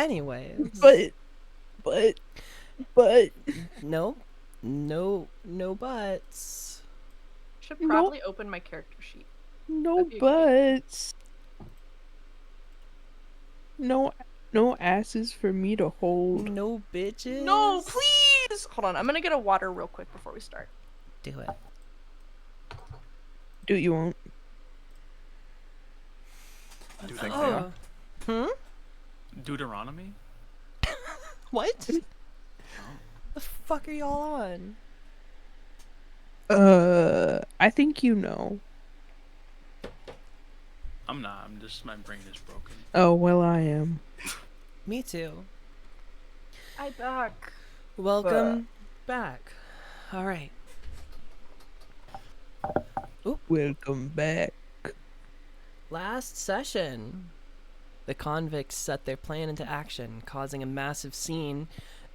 Anyways. But. No buts. Should No. probably open my character sheet. No buts. No asses for me to hold. No bitches. No, please! Hold on, I'm gonna get a water real quick before we start. Do it. Do you won't? Do you think they are? Deuteronomy? What? The fuck are y'all on? I think you know. I'm not. My brain is broken. Oh, well, I am. Me too. I back. Welcome back. All right. Oop. Welcome back. Last session, the convicts set their plan into action, causing a massive scene,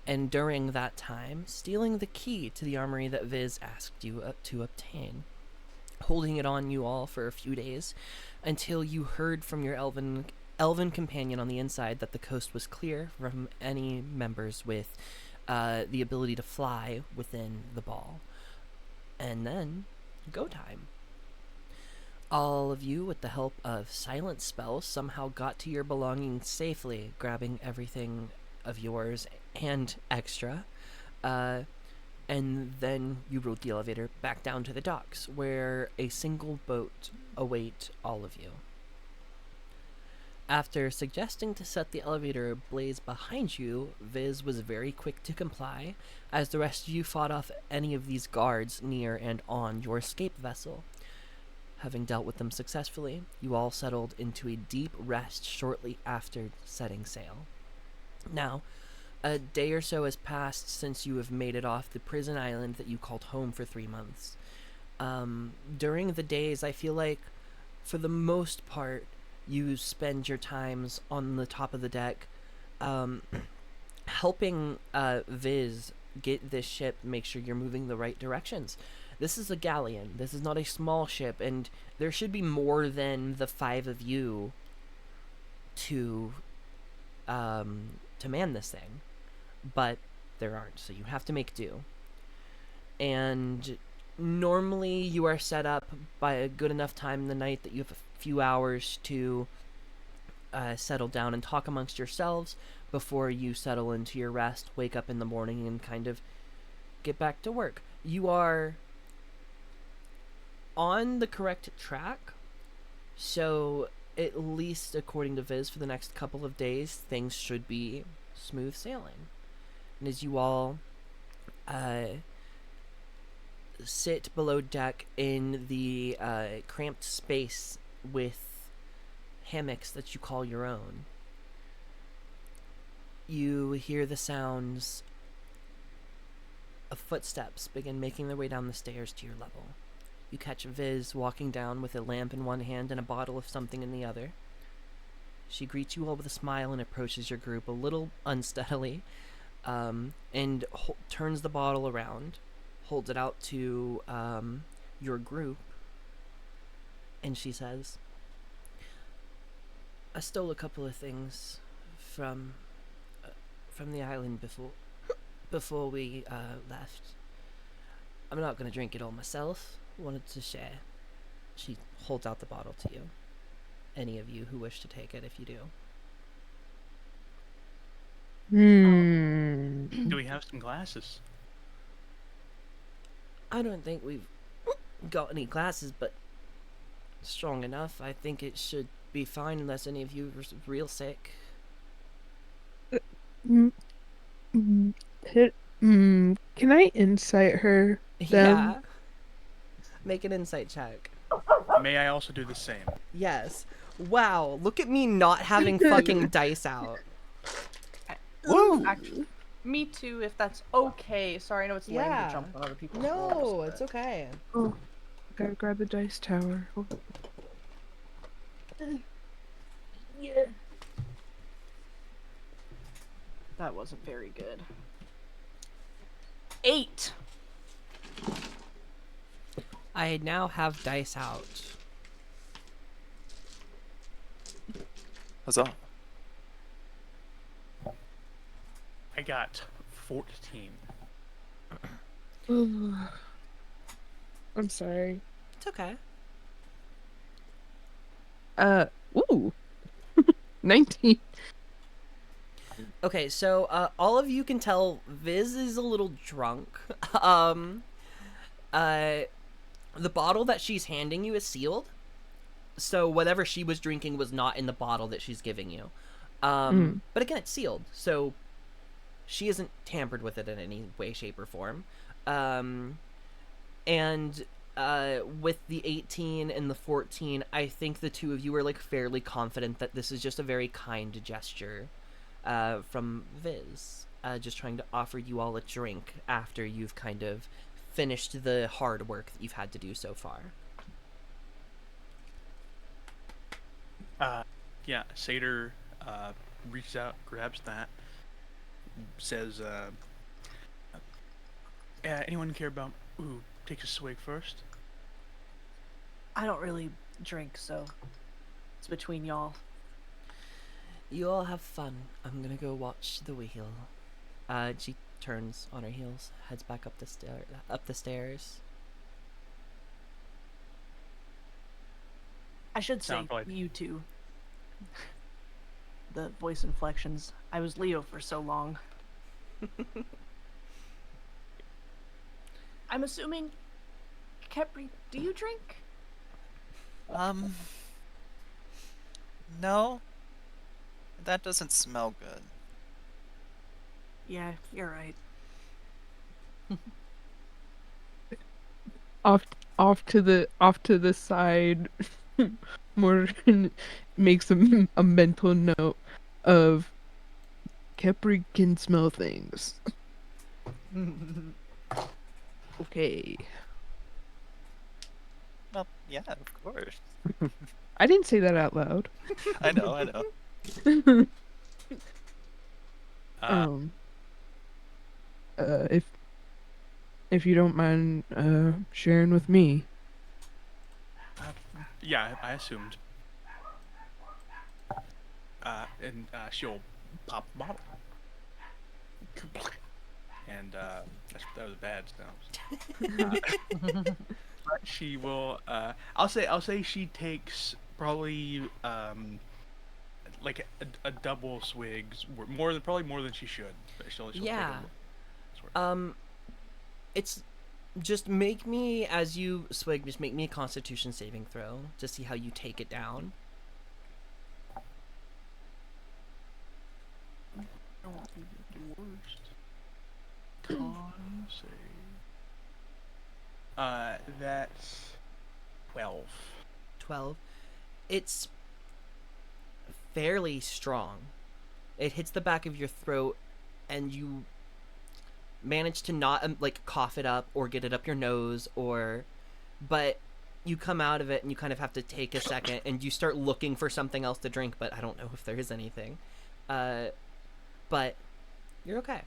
and during that time, stealing the key to the armory that Viz asked you to obtain, holding it on you all for a few days, until you heard from your elven companion on the inside that the coast was clear from any members with the ability to fly within the ball. And then, go time. All of you, with the help of silent spells, somehow got to your belongings safely, grabbing everything of yours and extra. And then you rode the elevator back down to the docks, where a single boat await all of you. After suggesting to set the elevator ablaze behind you, Viz was very quick to comply, as the rest of you fought off any of these guards near and on your escape vessel. Having dealt with them successfully, you all settled into a deep rest shortly after setting sail. Now, a day or so has passed since you have made it off the prison island that you called home for 3 months. During the days, I feel like, for the most part, you spend your times on the top of the deck, helping Viz get this ship, make sure you're moving the right directions. This is a galleon. This is not a small ship, and there should be more than the 5 of you to man this thing. But there aren't, so you have to make do. And normally you are set up by a good enough time in the night that you have a few hours to settle down and talk amongst yourselves before you settle into your rest, wake up in the morning, and kind of get back to work. You are on the correct track, so at least according to Viz, for the next couple of days, things should be smooth sailing. And as you all sit below deck in the cramped space with hammocks that you call your own, you hear the sounds of footsteps begin making their way down the stairs to your level. You catch Viz walking down with a lamp in one hand and a bottle of something in the other. She greets you all with a smile and approaches your group a little unsteadily, and turns the bottle around, holds it out to your group, and she says, I stole a couple of things from the island before we left. I'm not going to drink it all myself. Wanted to share. She holds out the bottle to you. Any of you who wish to take it, if you do. Do we have some glasses? I don't think we've got any glasses, but strong enough. I think it should be fine unless any of you are real sick. Can I insight her? Yeah. Make an insight check. May I also do the same? Yes. Wow, look at me not having fucking dice out. Woo! Actually, me too, if that's okay. Sorry, I know it's lame Yeah. to jump on other people's No, rolls, it's okay. Oh, gotta grab the dice tower. Oh. Yeah. That wasn't very good. 8. I now have dice out. Huzzah. I got 14. I'm sorry. It's okay. Ooh. 19. Okay, so all of you can tell Viz is a little drunk. um, the bottle that she's handing you is sealed, so whatever she was drinking was not in the bottle that she's giving you. But again, it's sealed, so she isn't tampered with it in any way, shape, or form. And with the 18 and the 14, I think the two of you are like fairly confident that this is just a very kind gesture from Viz, just trying to offer you all a drink after you've kind of finished the hard work that you've had to do so far. Yeah, Seder reaches out, grabs that, says, yeah, anyone care about who takes a swig first? I don't really drink, so it's between y'all. You all have fun. I'm gonna go watch the wheel. She turns on her heels, heads back up the stairs. I should say Sounds like- you two. The voice inflections. I was Leo for so long. I'm assuming, Kepri, do you drink? No. That doesn't smell good. Yeah, you're right. Off to the side. Morgan makes a mental note of Kepri can smell things. Okay. Well, yeah, of course. I didn't say that out loud. I know. Um. If you don't mind sharing with me. Yeah, I assumed. And she'll pop the bottle. And that was a bad sound. But she will. I'll say she takes probably like a double swigs, probably more than she should. But she'll take Yeah. sort. It's just make me, as you swig, just make me a Constitution saving throw to see how you take it down. Don't be the worst. Con save. That's 12. 12. It's fairly strong. It hits the back of your throat, and you manage to not like cough it up or get it up your nose, but you come out of it and you kind of have to take a second and you start looking for something else to drink, but I don't know if there is anything. But you're okay.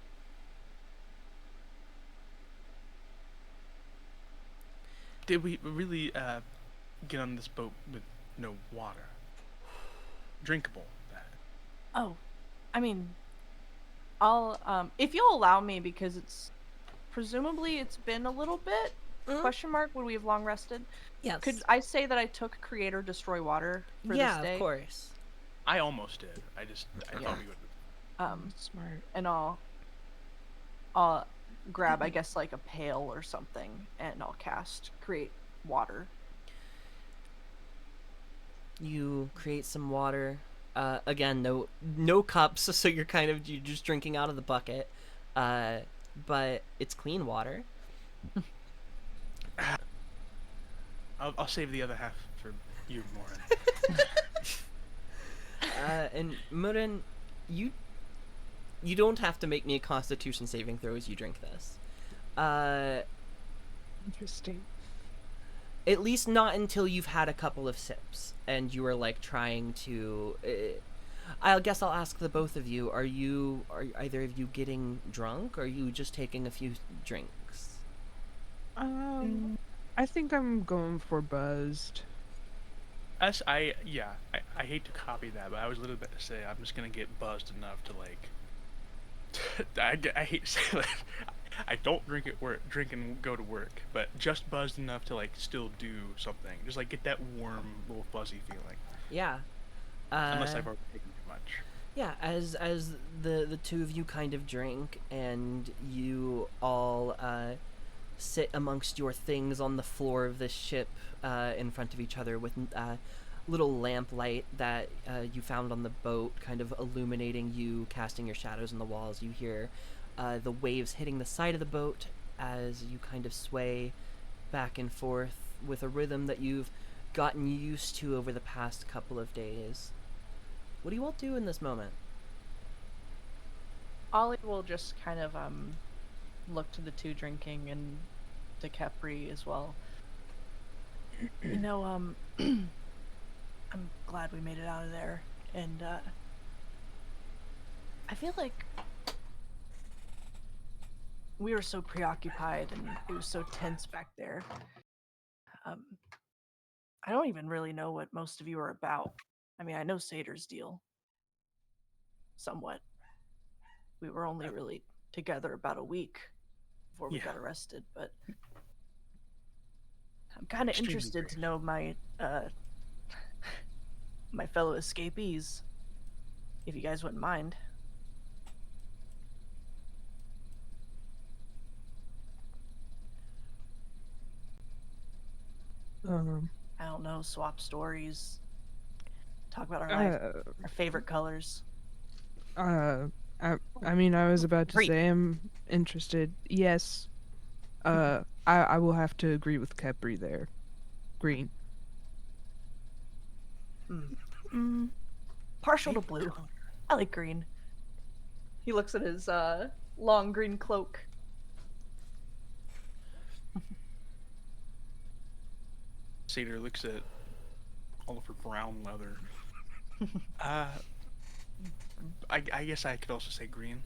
Did we really get on this boat with no water? Drinkable. Oh, I mean, I'll if you'll allow me, because presumably it's been a little bit. Question mark? Would we have long rested? Yes. Could I say that I took Creator Destroy Water for this day? Yeah, of course. I almost did. I thought we would. Smart. And I'll grab, I guess, like a pail or something, and I'll cast Create Water. You create some water. Again, no cups, so you're just drinking out of the bucket. But it's clean water. I'll save the other half for you, Morin. And Murin, you don't have to make me a Constitution saving throw as you drink this. Interesting. At least not until you've had a couple of sips and you are like trying to. I guess I'll ask the both of you: Are either of you getting drunk, or are you just taking a few drinks? I think I'm going for buzzed. I hate to copy that, but I was a little bit to say I'm just gonna get buzzed enough to like I hate to say that. I don't drink at work, drink and go to work, but just buzzed enough to like still do something. Just like get that warm, little fuzzy feeling. Yeah. Unless I've already taken too much. Yeah, as the two of you kind of drink and you all sit amongst your things on the floor of this ship in front of each other with little lamplight that you found on the boat kind of illuminating you, casting your shadows on the walls. You hear the waves hitting the side of the boat as you kind of sway back and forth with a rhythm that you've gotten used to over the past couple of days. What do you all do in this moment? Ollie will just kind of look to the two drinking and to Capri as well. You know, I'm glad we made it out of there, and I feel like we were so preoccupied and it was so tense back there. I don't even really know what most of you are about. I mean, I know Sater's deal. Somewhat. We were only really together about a week before we got arrested, but I'm kind of Extremely interested brief. to know my my fellow escapees, if you guys wouldn't mind. I don't know, swap stories, talk about our life, our favorite colors. I mean, I was about to Great. say I'm interested. Yes. I will have to agree with Capri there. Green. Partial to blue. I like green. He looks at his long green cloak. Cedar looks at all of her brown leather. I guess I could also say green.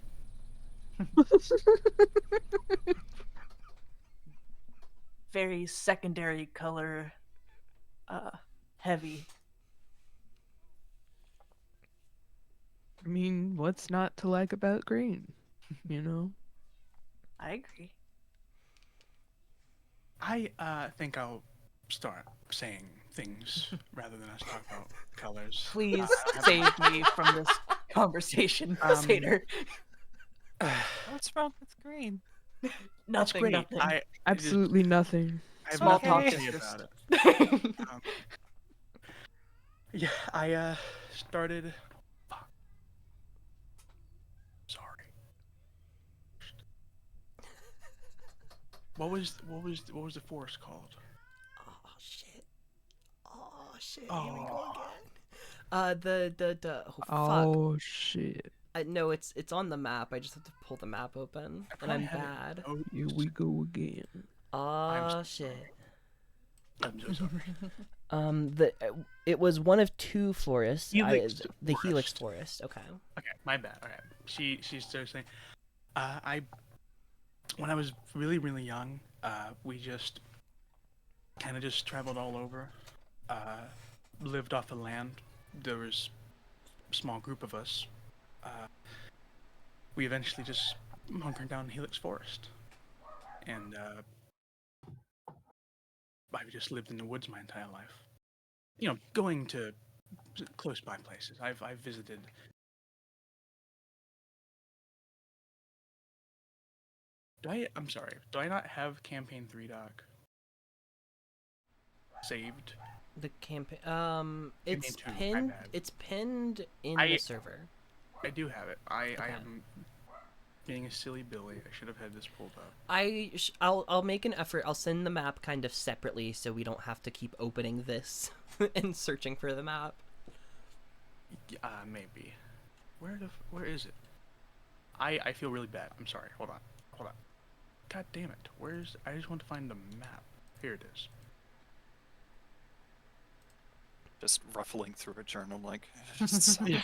Very secondary color, heavy. I mean, what's not to like about green? You know? I agree. I think I'll start saying things rather than us talk about colors. Please save me from this conversation, Sater. What's wrong with green? Nothing. Great. Nothing. Absolutely nothing. I have Small nothing talk to is say just. about it. Yeah, I started. Fuck. Sorry. What was the forest called? Oh shit! Oh shit! Oh. Here we go again. The oh fuck. Oh shit. No, it's on the map. I just have to pull the map open, and I'm bad. Here we go again. Oh so shit. I'm so sorry. It was one of two forests. Helix the forest. Helix Forest. Okay. Okay, my bad. Okay, she's still saying, when I was really young, we just kind of just traveled all over, lived off the land. There was a small group of us. We eventually just hunkered down Helix Forest, and I've just lived in the woods my entire life. You know, going to close by places. I've visited. I'm sorry. Do I not have campaign 3 doc saved? The campaign. It's two, my pinned. bad. It's pinned in I- the server. I do have it. I Okay. am being a silly Billy. I should have had this pulled up. I'll make an effort. I'll send the map kind of separately so we don't have to keep opening this and searching for the map. Maybe. Where is it? I feel really bad. I'm sorry. Hold on. God damn it. I just want to find the map. Here it is. Just ruffling through a journal like. Yeah,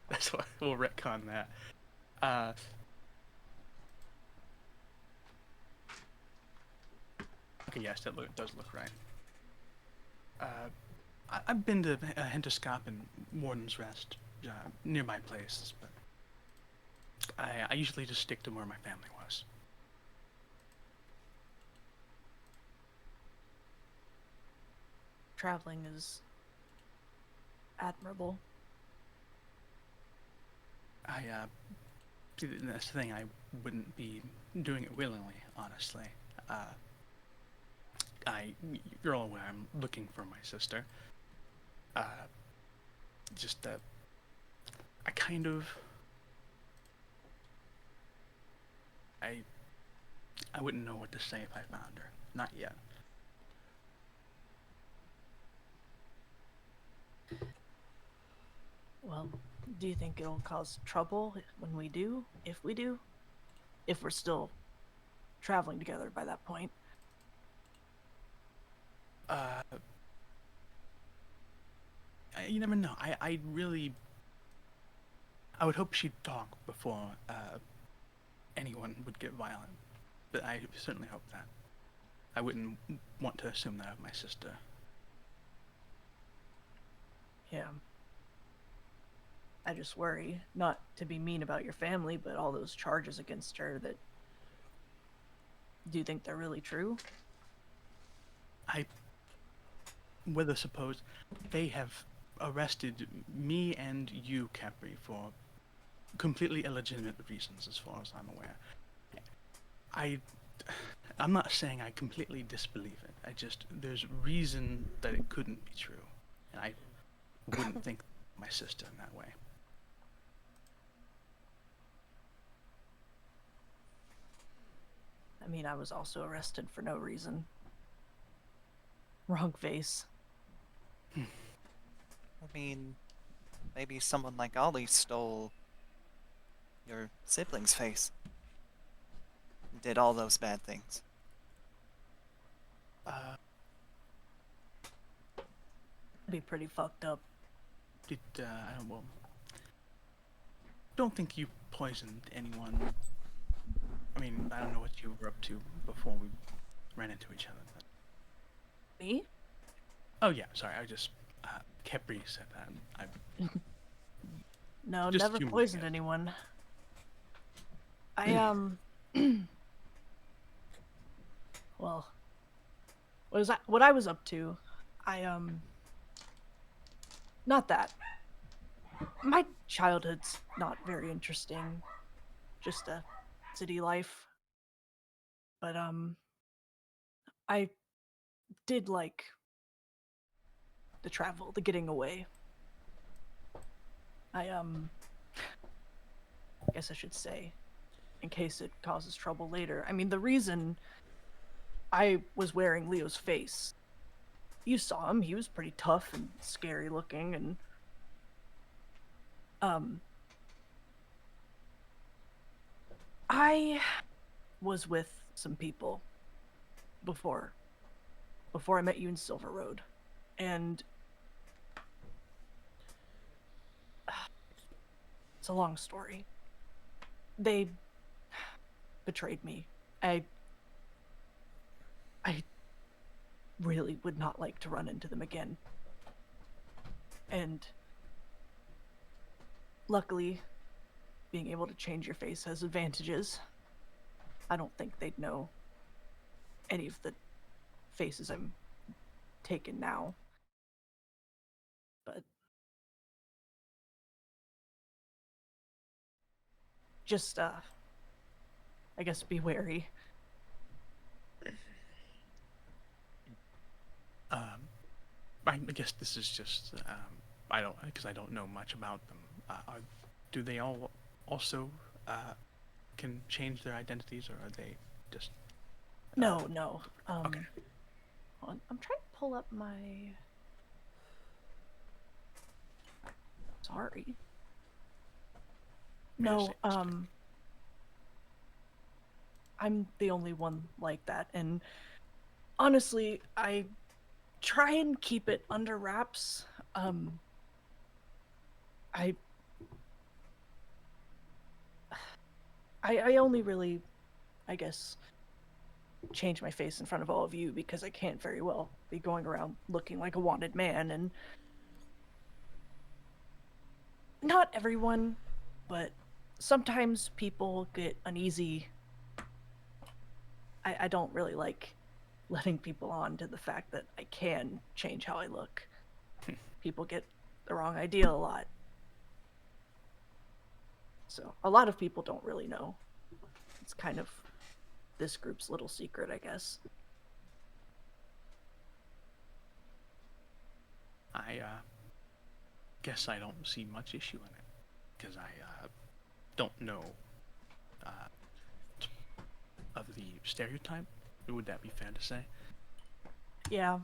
that's why we'll retcon that. Okay, yes, that does look right. I've been to Hentoscop and Warden's Rest, nearby places, but I usually just stick to where my family was. Traveling is admirable. See, that's the thing. I wouldn't be doing it willingly, honestly. Uh, you're all aware I'm looking for my sister. Uh, just I kind of, I, I wouldn't know what to say if I found her. Not yet. Well, do you think it'll cause trouble when we do? If we do? If we're still traveling together by that point? Uh, you never know. I really, I would hope she'd talk before anyone would get violent. But I certainly hope that. I wouldn't want to assume that of my sister. Yeah. I just worry, not to be mean about your family, but all those charges against her that... Do you think they're really true? I whether suppose they have arrested me and you, Capri, for completely illegitimate reasons, as far as I'm aware. I, I'm not saying I completely disbelieve it. I just there's reason that it couldn't be true, and I wouldn't think my sister in that way. I mean, I was also arrested for no reason. Wrong face. I mean, maybe someone like Ollie stole your sibling's face. Did all those bad things. Uh, Be pretty fucked up. I don't well. Don't think you poisoned anyone. I mean, I don't know what you were up to before we ran into each other. But... Me? Oh yeah, sorry. I just Capri said that. I No, Just never humoring poisoned it. anyone. I, well, what I was up to, I, not that. My childhood's not very interesting. Just a city life. But, I did like the travel, the getting away. I, guess I should say, in case it causes trouble later. I mean, the reason I was wearing Leo's face, you saw him, he was pretty tough and scary looking, and I was with some people before I met you in Silver Road, and it's a long story. They betrayed me. I really would not like to run into them again. And luckily, being able to change your face has advantages. I don't think they'd know any of the faces I'm taking now. But just, I guess be wary. I guess this is just I don't because I don't know much about them. Do they all also can change their identities, or are they just No. okay? Hold on. I'm trying to pull up my... Sorry. May I No, say- I'm the only one like that, and honestly, I try and keep it under wraps. I only really, I guess, change my face in front of all of you because I can't very well be going around looking like a wanted man, and not everyone, but sometimes people get uneasy. I don't really like letting people on to the fact that I can change how I look. People get the wrong idea a lot. So a lot of people don't really know. It's kind of this group's little secret, I guess. I guess I don't see much issue in it because I don't know uh, of the stereotype. Would that be fair to say? Yeah.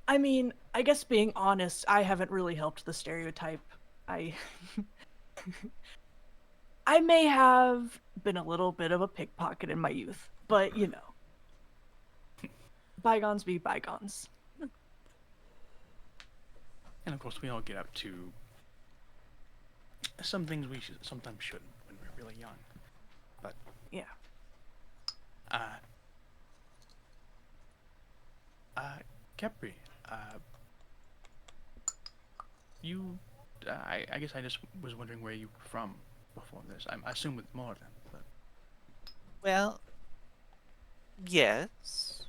I mean, I guess being honest, I haven't really helped the stereotype. I I may have been a little bit of a pickpocket in my youth, but bygones be bygones. And of course, we all get up to some things we sometimes shouldn't when we're really young. But Yeah. uh, Kepri, uh, you, I guess I just was wondering where you were from before this. I assume with Morton, but Well, yes.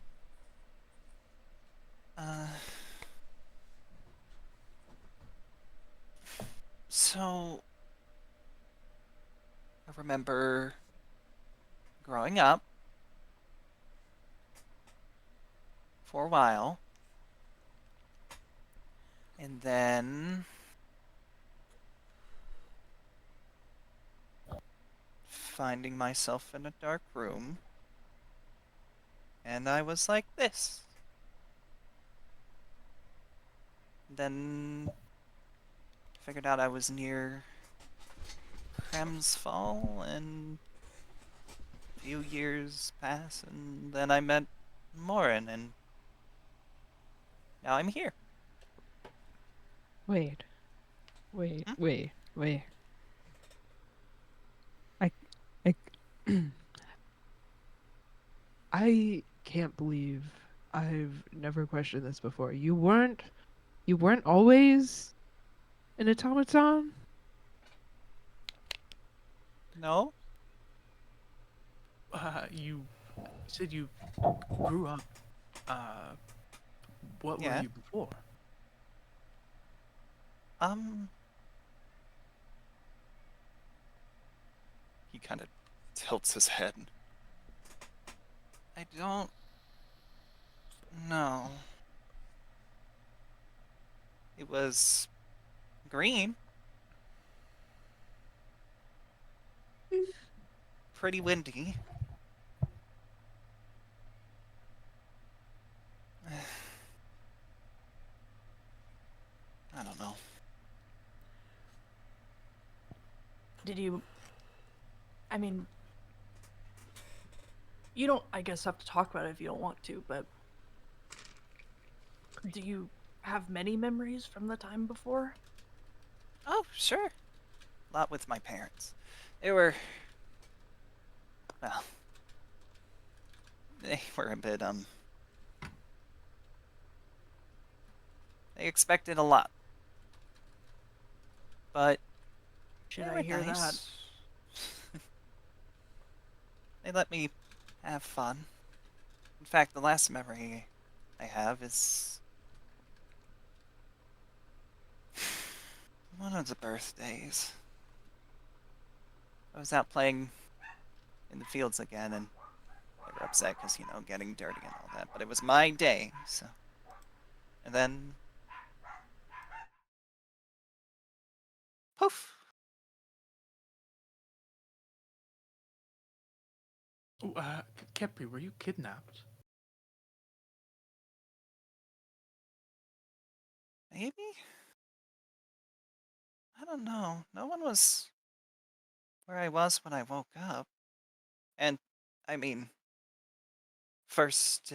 Uh, so I remember growing up for a while, and then finding myself in a dark room, and I was like this. Then figured out I was near Kremsfall, and a few years pass, and then I met Morin, and now I'm here. Wait, wait, Hmm? wait, wait. I, I, I can't believe I've never questioned this before. You weren't always an automaton? No? you said you grew up. Uh, what were Yeah. you before? Um, he kind of tilts his head. I don't know. It was green, pretty windy. I don't know. Did you I mean, you don't I guess have to talk about it if you don't want to, but do you have many memories from the time before? Oh, sure. A lot with my parents. They were, well, they were a bit, they expected a lot. But Should they I were hear that? nice. They let me have fun. In fact, the last memory I have is one of the birthdays. I was out playing in the fields again, and they were upset because, getting dirty and all that. But it was my day, so. And then, poof. Oh, Kepri, were you kidnapped? Maybe? I don't know. No one was where I was when I woke up. And, I mean, first,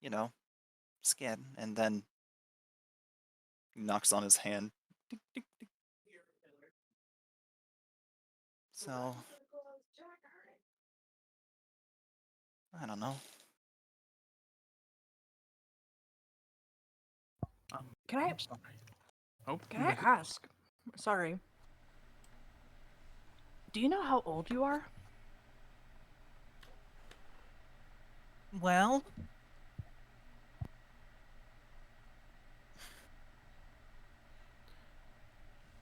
you know, skin, and then he knocks on his hand. Tick, tick, tick. So, I don't know. Um, Can I I'm sorry. Oh, can I ask? Sorry. Do you know how old you are? Well,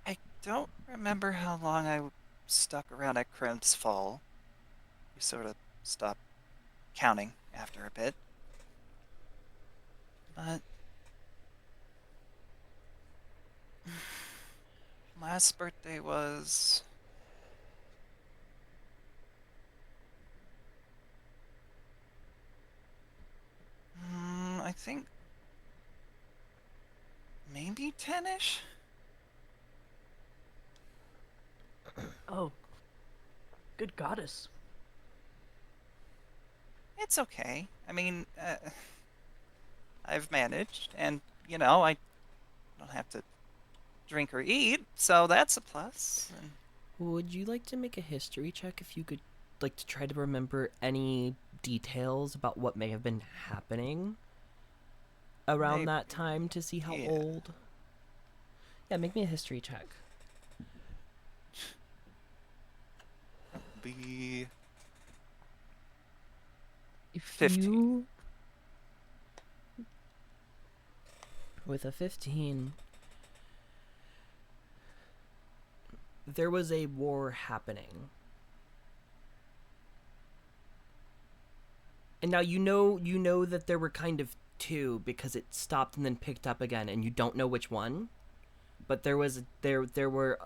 I don't remember how long I stuck around at Crimp's Fall. We sort of stopped counting after a bit. But last birthday was I think maybe 10-ish? Oh, good goddess. It's okay. I mean, I've managed, and, you know, I don't have to drink or eat, so that's a plus. And Would you like to make a history check if you could, like, to try to remember any details about what may have been happening around that time to see how yeah. old? Yeah, make me a history check. Be If 15. you With a 15, there was a war happening. And now you know that there were kind of two because it stopped and then picked up again, and you don't know which one. But there were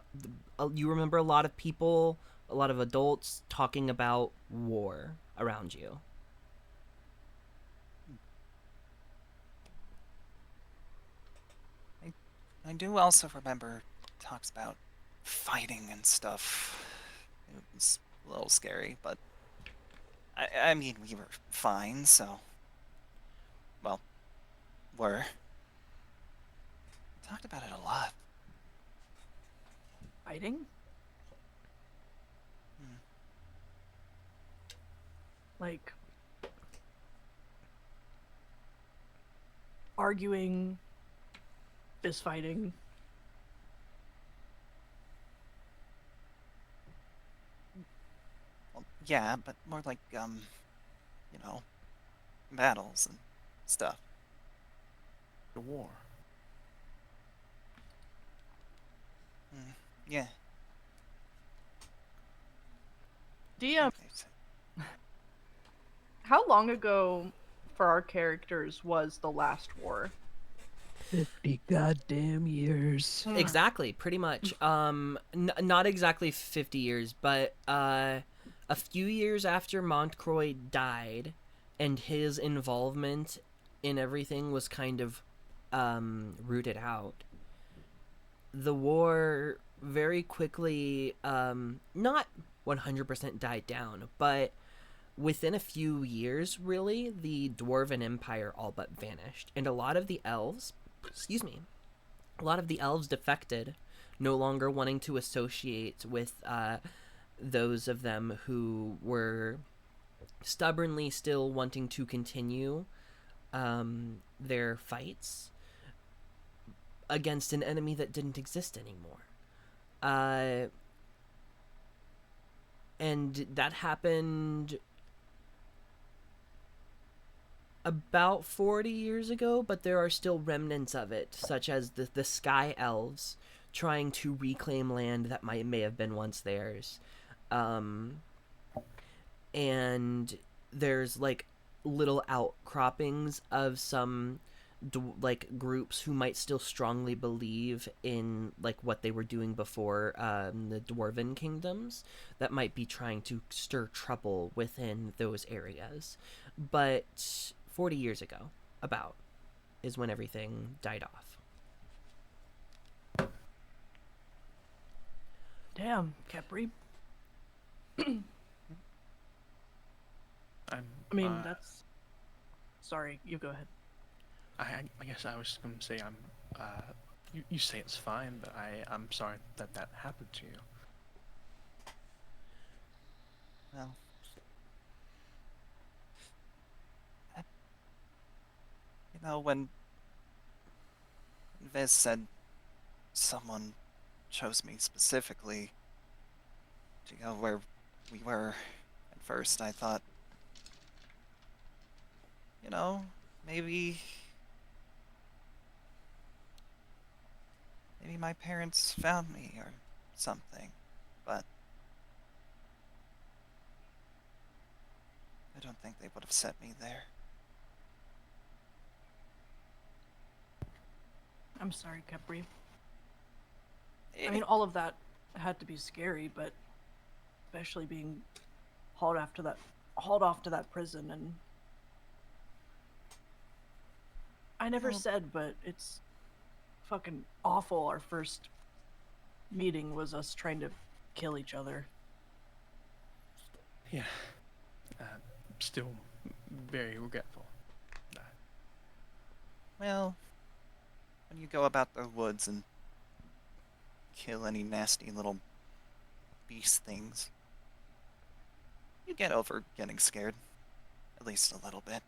you remember a lot of people, a lot of adults talking about war around you. I do also remember talks about fighting and stuff. It was a little scary, but I mean, we were fine, so. Well, were. Talked about it a lot. Fighting? Hmm. Like arguing, fist fighting. Well, yeah, but more like, you know, battles and stuff. The war. Yeah. DM, they said- how long ago for our characters was the last war? 50 goddamn years. Exactly, pretty much. Not exactly 50 years, but a few years after Montcroy died, and his involvement in everything was kind of rooted out. The war very quickly, not 100% died down, but within a few years, really, the Dwarven Empire all but vanished, and a lot of the elves, excuse me, a lot of the elves defected, no longer wanting to associate with those of them who were stubbornly still wanting to continue their fights against an enemy that didn't exist anymore. And that happened about 40 years ago, but there are still remnants of it, such as the Sky Elves trying to reclaim land that may have been once theirs. And there's like little outcroppings of some like groups who might still strongly believe in like what they were doing before the dwarven kingdoms that might be trying to stir trouble within those areas. But 40 years ago, about, is when everything died off. Damn, Capri. I'm. I mean, that's. Sorry, you go ahead. I guess I was going to say I'm. You say it's fine, but I'm sorry that that happened to you. Well, you know, when Viz said someone chose me specifically, to go where we were. At first, I thought, you know, maybe maybe my parents found me or something, but I don't think they would have sent me there. I'm sorry, Capri. I Eh, mean, all of that had to be scary, but especially being hauled off to that prison, and I never well, said, but it's fucking awful. Our first meeting was us trying to kill each other. Yeah. Uh, Still very regretful. Uh, well, when you go about the woods and kill any nasty little beast things, you get over getting scared. At least a little bit.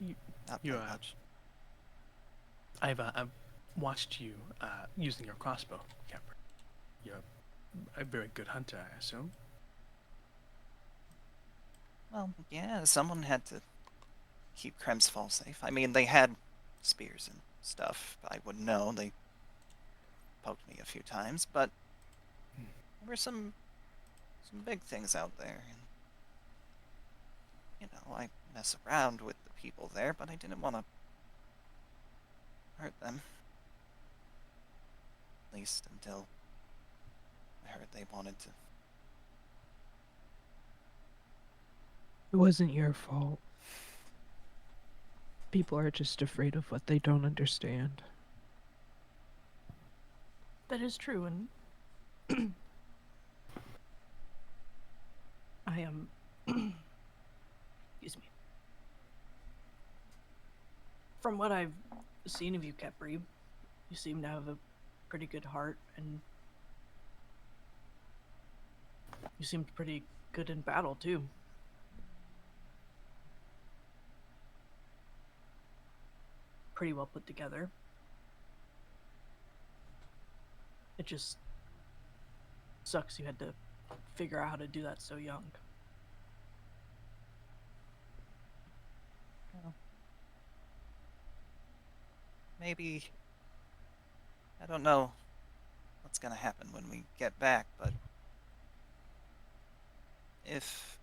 you, Not you by much. I've watched you using your crossbow, Capri. You're a very good hunter, I assume. Well, yeah, someone had to keep Kremsfall safe. I mean, they had spears and stuff. I wouldn't know. They poked me a few times, but there were some big things out there. And, I mess around with the people there, but I didn't want to hurt them. At least until I heard they wanted to. It wasn't your fault. People are just afraid of what they don't understand. That is true, and I am. Excuse me. From what I've seen of you, Capri, you seem to have a pretty good heart, and you seemed pretty good in battle too. Pretty well put together. It just sucks you had to figure out how to do that so young. Well, maybe. I don't know what's gonna happen when we get back, but if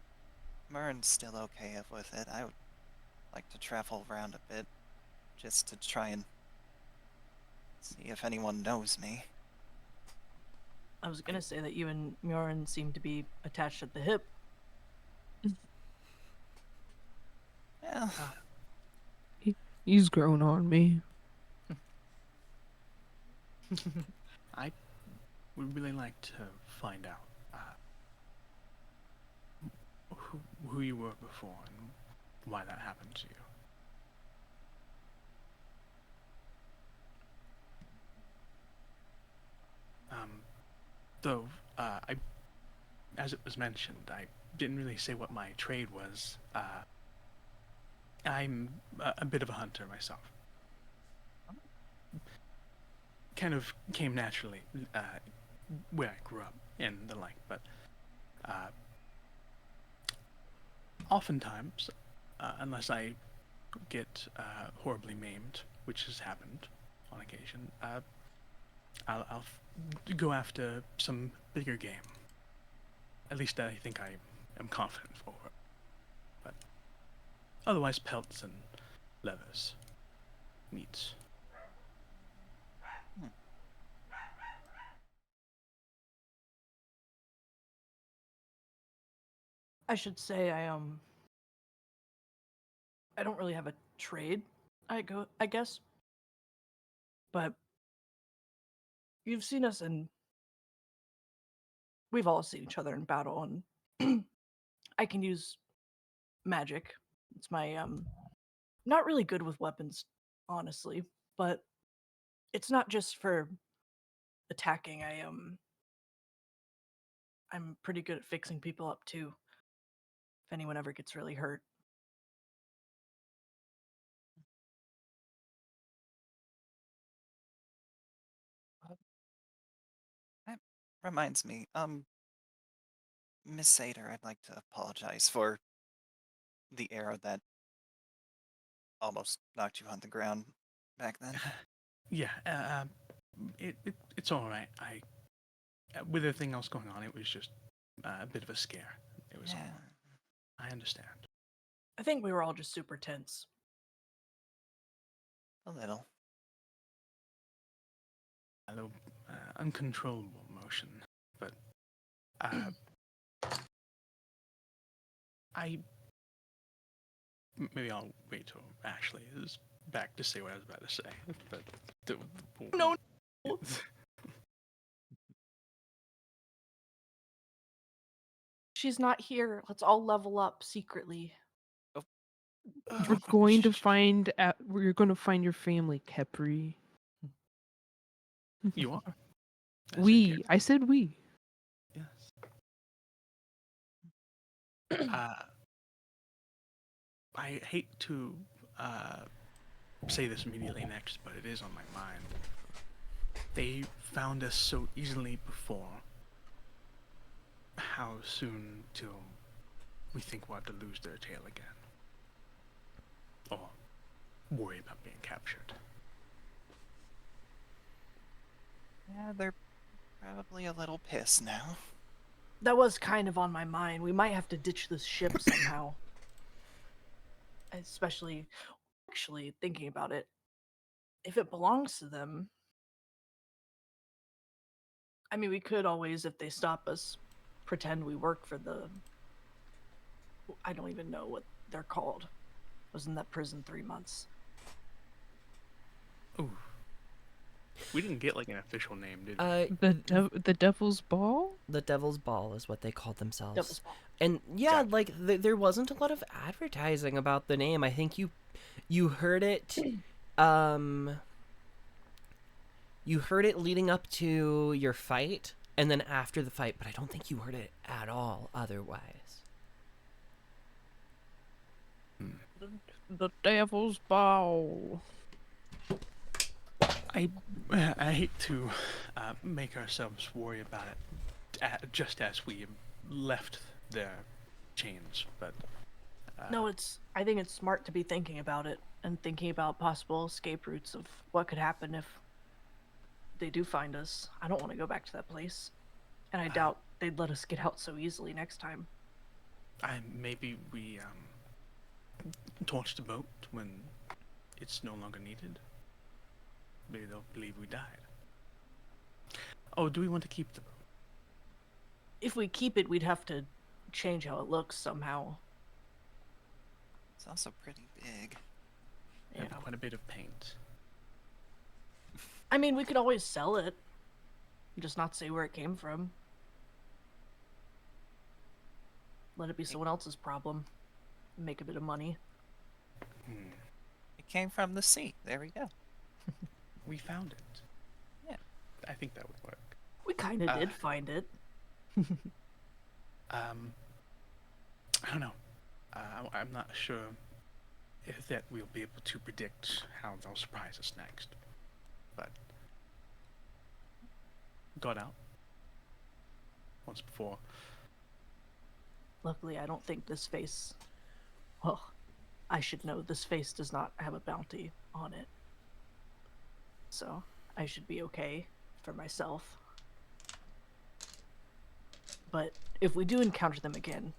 Mern's still okay with it, I would like to travel around a bit just to try and see if anyone knows me. I was gonna say that you and Mjoran seem to be attached at the hip. Well, He's grown on me. I would really like to find out who you were before and why that happened to you. Though, I, as it was mentioned, I didn't really say what my trade was. I'm a bit of a hunter myself. Kind of came naturally where I grew up and the like, but uh, oftentimes, unless I get horribly maimed, which has happened on occasion, I'll go after some bigger game. At least I think I am confident for. But otherwise, pelts and leathers, meats. hmm, I should say I don't really have a trade. I guess, but you've seen us and we've all seen each other in battle, and I can use magic. It's my not really good with weapons, honestly, but it's not just for attacking. I'm pretty good at fixing people up too. If anyone ever gets really hurt. I, reminds me, Miss Sater, I'd like to apologize for the error that almost knocked you on the ground back then. Yeah, it's all right. With everything else going on, it was just a bit of a scare. It was Yeah, all. I understand. I think we were all just super tense. a little. A little uncontrollable emotion, but uh, maybe I'll wait till Ashley is back to say what I was about to say. But No. She's not here. Let's all level up secretly. We're going to find out. You're going to find your family, Kepri. You are. I said we. Yes. I hate to say this immediately next, but it is on my mind. They found us so easily before. How soon till we think we'll have to lose their tail again? Or worry about being captured? Yeah, they're probably a little pissed now. That was kind of on my mind. We might have to ditch this ship somehow. Especially, actually, thinking about it, if it belongs to them, I mean, we could always, if they stop us, pretend we work for the. I don't even know what they're called. I was in that prison 3 months. Ooh. We didn't get like an official name, did we? The Devil's Ball? The Devil's Ball is what they called themselves. Devil's Ball. And yeah, Gotcha. like there wasn't a lot of advertising about the name. I think you heard it you heard it leading up to your fight and then after the fight, but I don't think you heard it at all otherwise. The Devil's Ball. I hate to make ourselves worry about it just as we left their chains, but No, I think it's smart to be thinking about it and thinking about possible escape routes of what could happen if they do find us. I don't want to go back to that place. And I doubt they'd let us get out so easily next time. maybe we torch the boat when it's no longer needed. Maybe they'll believe we died. Oh, do we want to keep the boat? If we keep it, we'd have to change how it looks somehow. It's also pretty big. We have quite a bit of paint. I mean, we could always sell it. Just not say where it came from. Let it be someone else's problem. Make a bit of money. It came from the sea. There we go. We found it. Yeah. I think that would work. We kind of did find it. I don't know. I'm not sure if that we'll be able to predict how they'll surprise us next. But got out once before. Luckily, I don't think this face. Well, I should know this face does not have a bounty on it. So, I should be okay for myself. But if we do encounter them again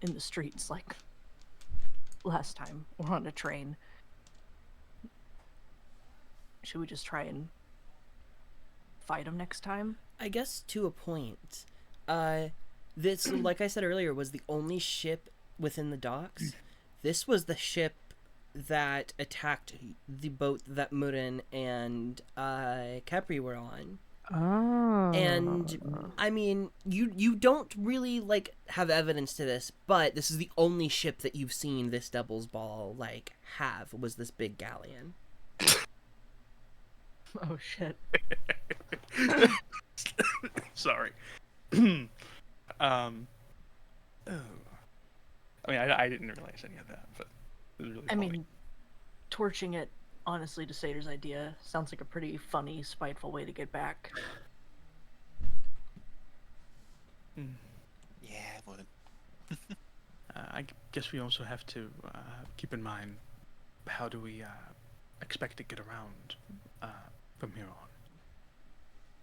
in the streets, like last time, or on a train, should we just try and fight them next time? I guess to a point. This, like I said earlier, was the only ship within the docks. This was the ship that attacked the boat that Murin and Kepri were on. Oh. And I mean, you don't really like have evidence to this, but this is the only ship that you've seen this Devil's Ball like have was this big galleon. Oh shit. Sorry. Oh. I mean, I didn't realize any of that, but it was really I funny. mean, torching it, honestly, to Sater's idea, sounds like a pretty funny, spiteful way to get back. Mm. Yeah, it would. Guess we also have to keep in mind how do we expect to get around uh, from here on.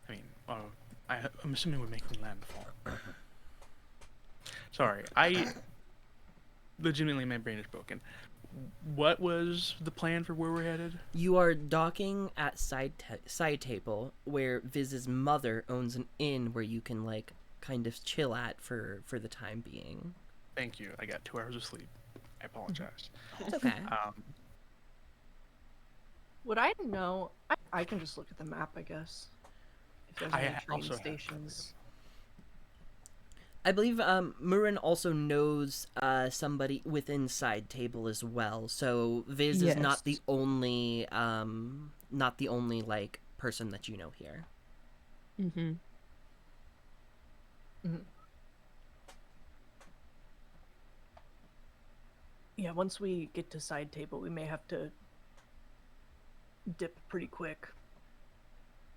I mean, I'm assuming we're making landfall. Sorry, I legitimately my brain is broken. What was the plan for where we're headed? You are docking at side table where Viz's mother owns an inn where you can like kind of chill at for the time being. Thank you. I got 2 hours of sleep. I apologize. It's okay. Would I know? I can just look at the map, I guess. If there's I any train also have stations. I believe Murin also knows somebody within side table as well. So Viz is not the Yes. only like person that you know here. Mm-hmm. Mhm. Yeah, once we get to side table, we may have to dip pretty quick.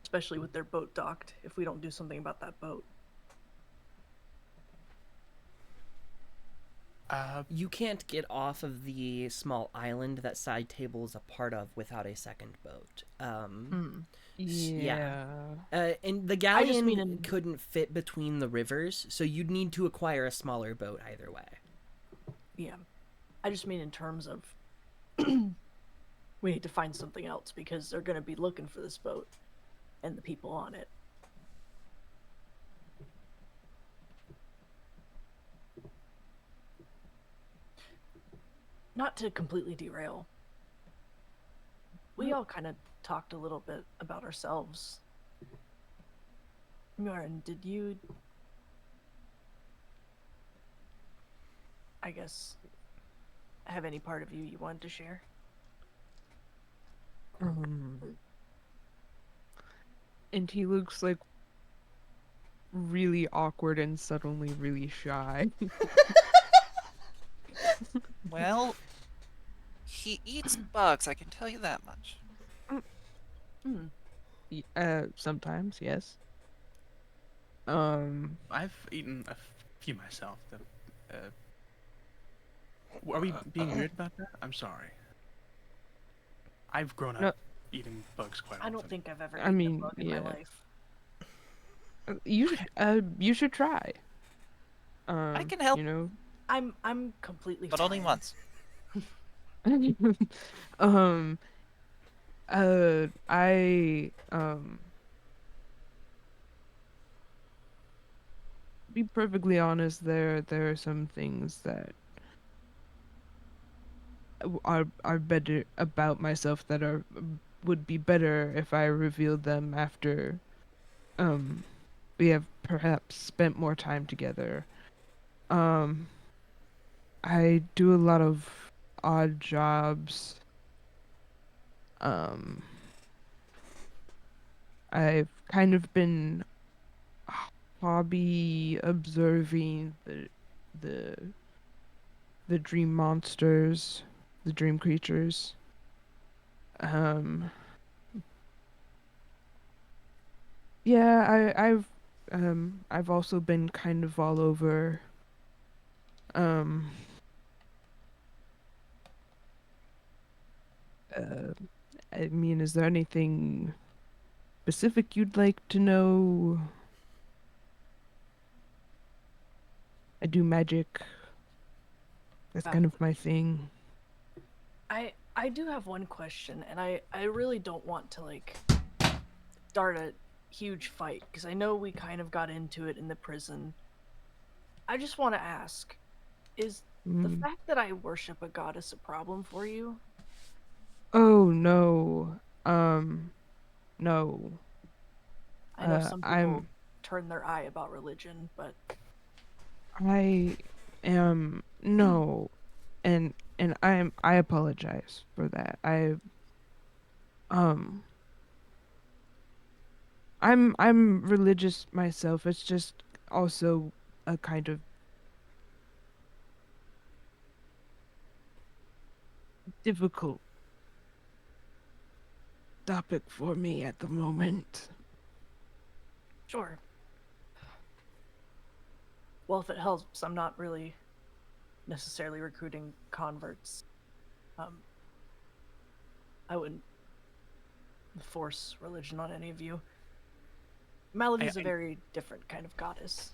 Especially with their boat docked, if we don't do something about that boat. You can't get off of the small island that side table is a part of without a second boat. Yeah. Yeah. And the I just mean galleon couldn't fit between the rivers, so you'd need to acquire a smaller boat either way. Yeah. I just mean in terms of we need to find something else because they're going to be looking for this boat and the people on it. Not to completely derail. We all kind of talked a little bit about ourselves. Mjorn, did you, I guess, have any part of you wanted to share? And he looks like really awkward and suddenly really shy. Well, he eats bugs, I can tell you that much. Hmm. Sometimes, yes. Um, I've eaten a few myself. Are we being weird about that? I'm sorry. I've grown up no, eating bugs quite I don't often. think I've ever I eaten a mean, bug in my yeah. life. You should try. I can help, You know. I'm completely but fine. only once. um, I be perfectly honest, there are some things that are better about myself that are would be better if I revealed them after um we have perhaps spent more time together. Um, I do a lot of odd jobs. Um, I've kind of been hobby observing the the dream monsters, the dream creatures. Um, yeah, I've also been kind of all over. Um, uh, I mean, is there anything specific you'd like to know? I do magic. That's kind of my thing. I do have one question, and I really don't want to like start a huge fight because I know we kind of got into it in the prison. I just want to ask, is the Mm. fact that I worship a goddess a problem for you? Oh no. No. I know some people I'm turn their eye about religion, but I am no, and I apologize for that. Um I'm religious myself. It's just also a kind of difficult topic for me at the moment. sure. Well, if it helps, I'm not really necessarily recruiting converts. I wouldn't force religion on any of you. Maladi's a I- very different kind of goddess.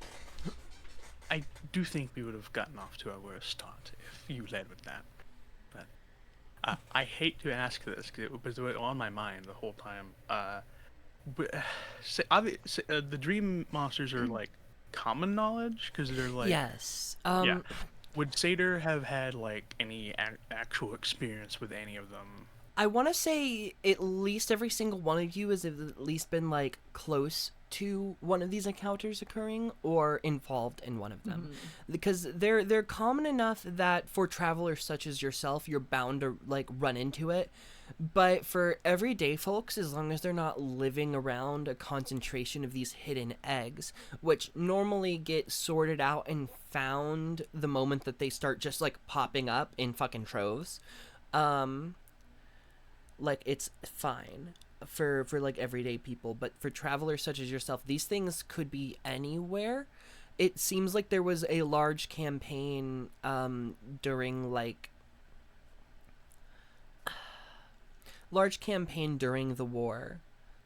I do think we would have gotten off to a worse start if you led with that. But I hate to ask this because it was on my mind the whole time. But the dream monsters are like common knowledge because they're like Yes. yeah. Would Seder have had like any actual experience with any of them? I want to say at least every single one of you has at least been like close to one of these encounters occurring or involved in one of them, because they're common enough that for travelers such as yourself, you're bound to like run into it. But for everyday folks, as long as they're not living around a concentration of these hidden eggs, which normally get sorted out and found the moment that they start just like popping up in fucking troves, like it's fine for like everyday people, but for travelers such as yourself, these things could be anywhere. It seems like there was a large campaign during like the war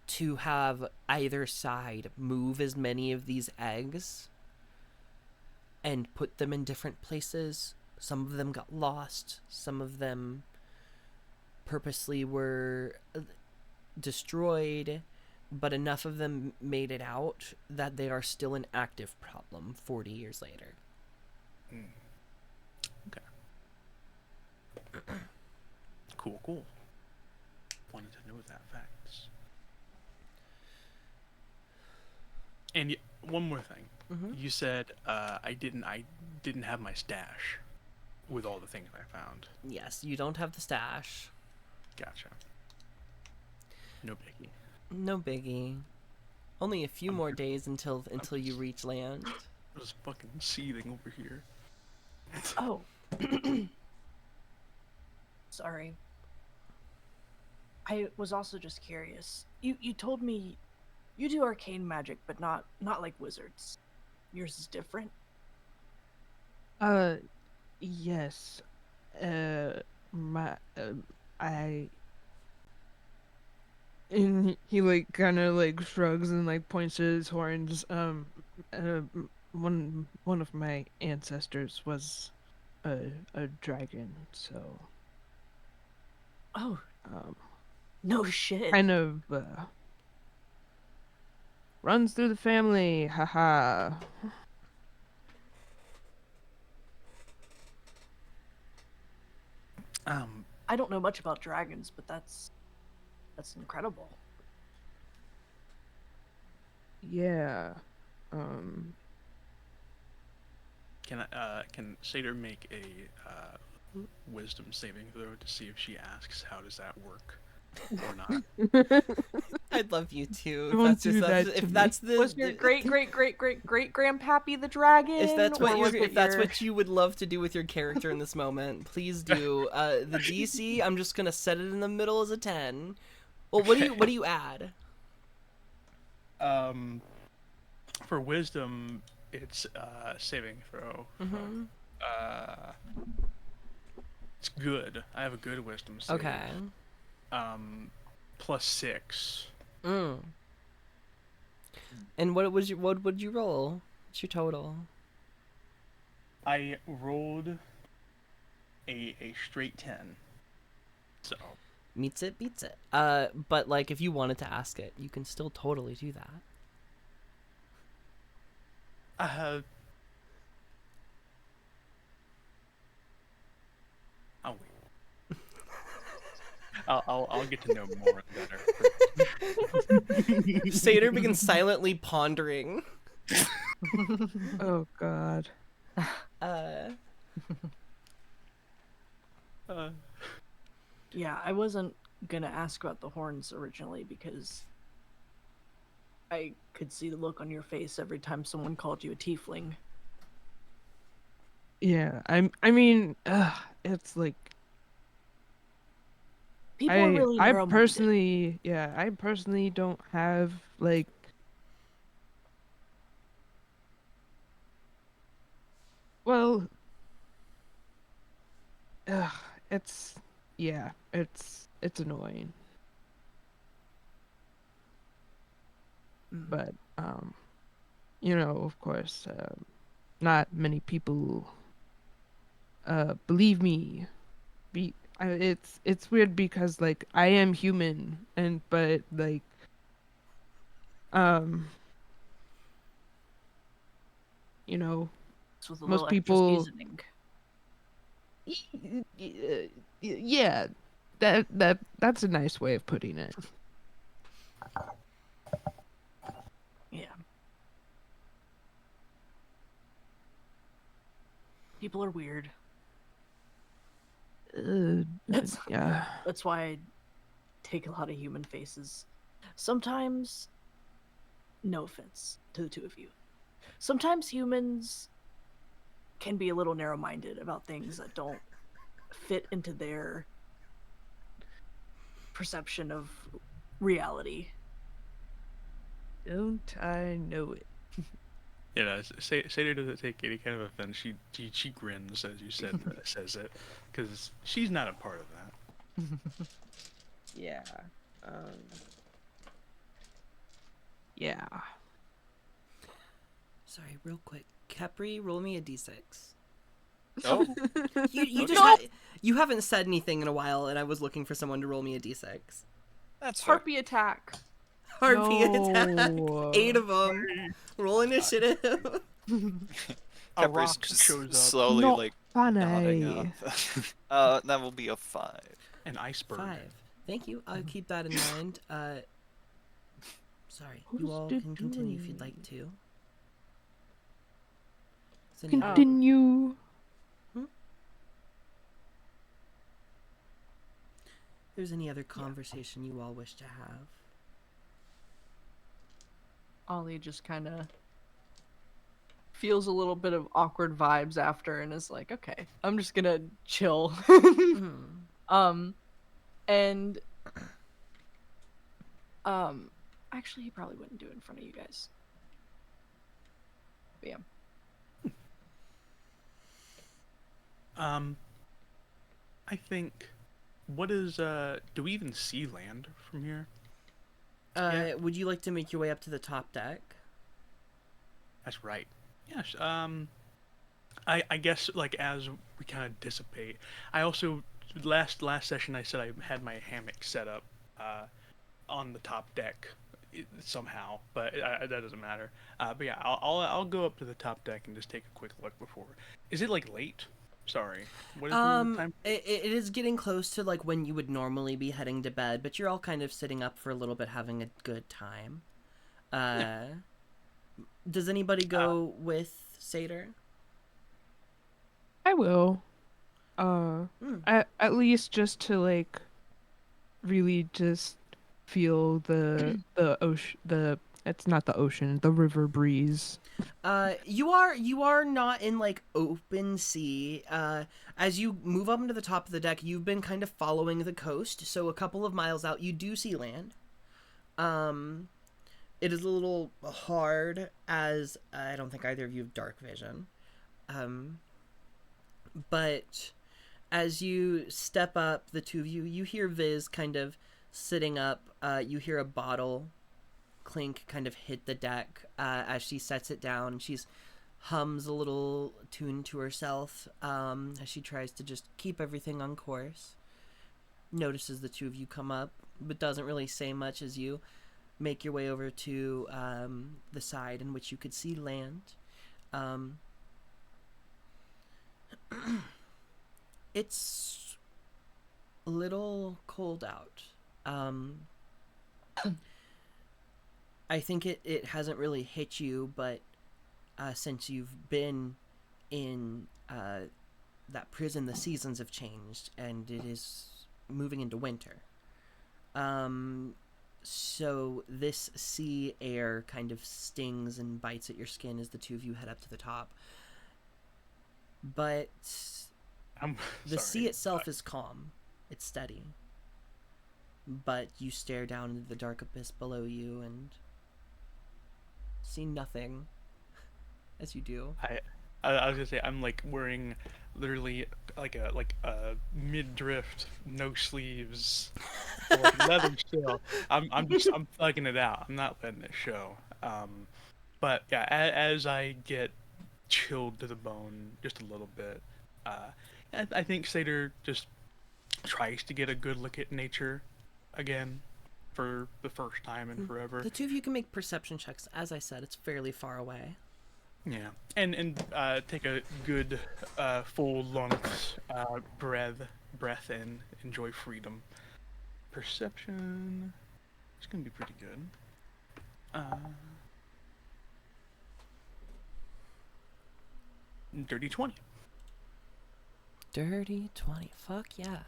to have either side move as many of these eggs and put them in different places. Some of them got lost, some of them purposely were destroyed, but enough of them made it out that they are still an active problem 40 years later. Okay. Cool. Wanted to know that facts. And one more thing. You said I didn't have my stash with all the things I found. Yes, you don't have the stash. Gotcha. No biggie. No biggie. Only a few I'm more here. days until you reach land. I was fucking seething over here. Oh. Sorry. I was also just curious. You told me you do arcane magic, but not like wizards. Yours is different. Yes. My I and he like kind of like shrugs and like points to his horns. One of my ancestors was a dragon, so Oh, um no shit. kind of runs through the family. Haha. I don't know much about dragons, but that's incredible. Yeah. Can Seder make a wisdom saving throw to see if she asks how does that work or not? I'd love you to. Don't do that to If me. that's the Was your great grandpappy the dragon? if that's what or you was it if that's your- what you would love to do with your character in this moment, please do. The DC, I'm just gonna set it in the middle as a 10. Well, what do you add? For wisdom, it's saving throw. Mm-hmm. It's good. I have a good wisdom save. Okay. +6. And what would you roll? What's your total? I rolled a straight 10. So Meets it, beats it. But like if you wanted to ask it, you can still totally do that. I'll wait. I'll get to know more and better. Seder begins silently pondering. Oh God. Yeah, I wasn't gonna ask about the horns originally because I could see the look on your face every time someone called you a tiefling. Yeah. I mean, it's like People are really I narrow-minded. I personally don't have like Well, ugh, it's yeah, it's annoying, Mm. but you know, of course, not many people believe me. It's weird because like I am human, and but like um you know, It's with a most little extra people, seasoning. yeah, that's a nice way of putting it. Yeah. People are weird. That's Yeah. that's why I take a lot of human faces. Sometimes, no offense to the two of you. Sometimes humans can be a little narrow-minded about things that don't fit into their perception of reality. Don't I know it? You know, Sadie doesn't take any kind of offense. She grins as you says it, because she's not a part of that. Yeah. Um, yeah. Sorry, real quick. Capri, roll me a d6. Oh, You Okay. just No! you haven't said anything in a while, and I was looking for someone to roll me a d6. that's fair. Harpy attack. Harpy attack. No. 8 of them. Roll initiative. A Capri's rock just shows up, slowly Not like nodding off. funny. That will be a 5. an iceberg. 5. Thank you. I'll keep that in mind. Sorry. You Who's all the can continue if you'd doing? like to. Is any other- Continue. if there's any other conversation you all wish to have. Ollie just kind of feels a little bit of awkward vibes after and is like, okay, I'm just gonna chill. Um, and actually, he probably wouldn't do it in front of you guys. But yeah. I think. What is Do we even see land from here? Yeah. Would you like to make your way up to the top deck? That's right. Yes. I guess like as we kind of dissipate, I also last session I said I had my hammock set up on the top deck somehow, but that doesn't matter. But yeah, I'll go up to the top deck and just take a quick look before. Is it like late? Sorry. What is the time? It is getting close to like when you would normally be heading to bed, but you're all kind of sitting up for a little bit, having a good time. Does anybody go with Seder? I will. At least just to like really just feel the ocean, the it's not the ocean, the river breeze. You are not in like open sea. As you move up into the top of the deck, you've been kind of following the coast. So a couple of miles out, you do see land. It is a little hard as I don't think either of you have dark vision. But as you step up, the two of you, you hear Viz kind of sitting up. You hear a bottle clink kind of hit the deck as she sets it down. She's hums a little tune to herself as she tries to just keep everything on course. Notices the two of you come up, but doesn't really say much as you make your way over to the side in which you could see land. It's a little cold out. I think it hasn't really hit you, but since you've been in that prison, the seasons have changed, and it is moving into winter. So this sea air kind of stings and bites at your skin as the two of you head up to the top. But I'm the sorry. sea itself is calm. It's steady. But you stare down into the dark abyss below you and see nothing as you do. I was gonna say I'm like wearing literally like a mid drift, no sleeves, like leather still. I'm thugging it out. I'm not letting it show. But yeah, as I get chilled to the bone just a little bit, uh, I think Seder just tries to get a good look at nature again for the first time in forever. The two of you can make perception checks. As I said, it's fairly far away. Yeah, and take a good full lungs breath in, enjoy freedom. Perception is gonna be pretty good. Uh, dirty 20. Dirty 20. Fuck yeah.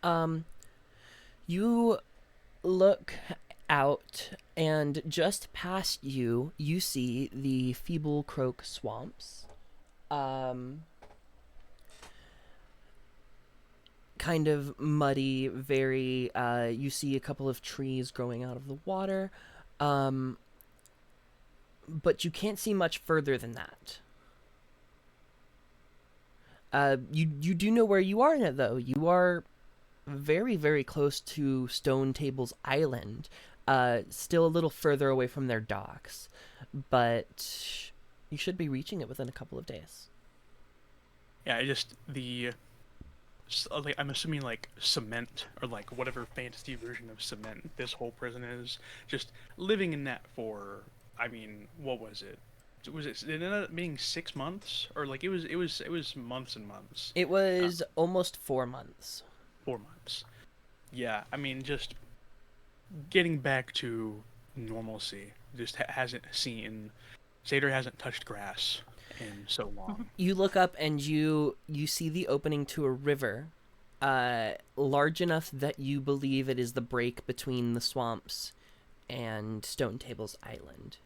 Um, you look out, and just past you, you see the Feeble Croak swamps. Kind of muddy, very, you see a couple of trees growing out of the water. But you can't see much further than that. You do know where you are in it, though. You are very, very close to Stone Table's Island. Still a little further away from their docks, but you should be reaching it within a couple of days. Yeah, I just like I'm assuming like cement or like whatever fantasy version of cement this whole prison is. Just living in that for, I mean, what was it? Did it end up being 6 months or like it was months and months? It was almost 4 months. 4 months. Yeah, I mean just getting back to normalcy. Just hasn't seen. Seder hasn't touched grass in so long. You look up and you see the opening to a river, large enough that you believe it is the break between the swamps and Stone Table's Island.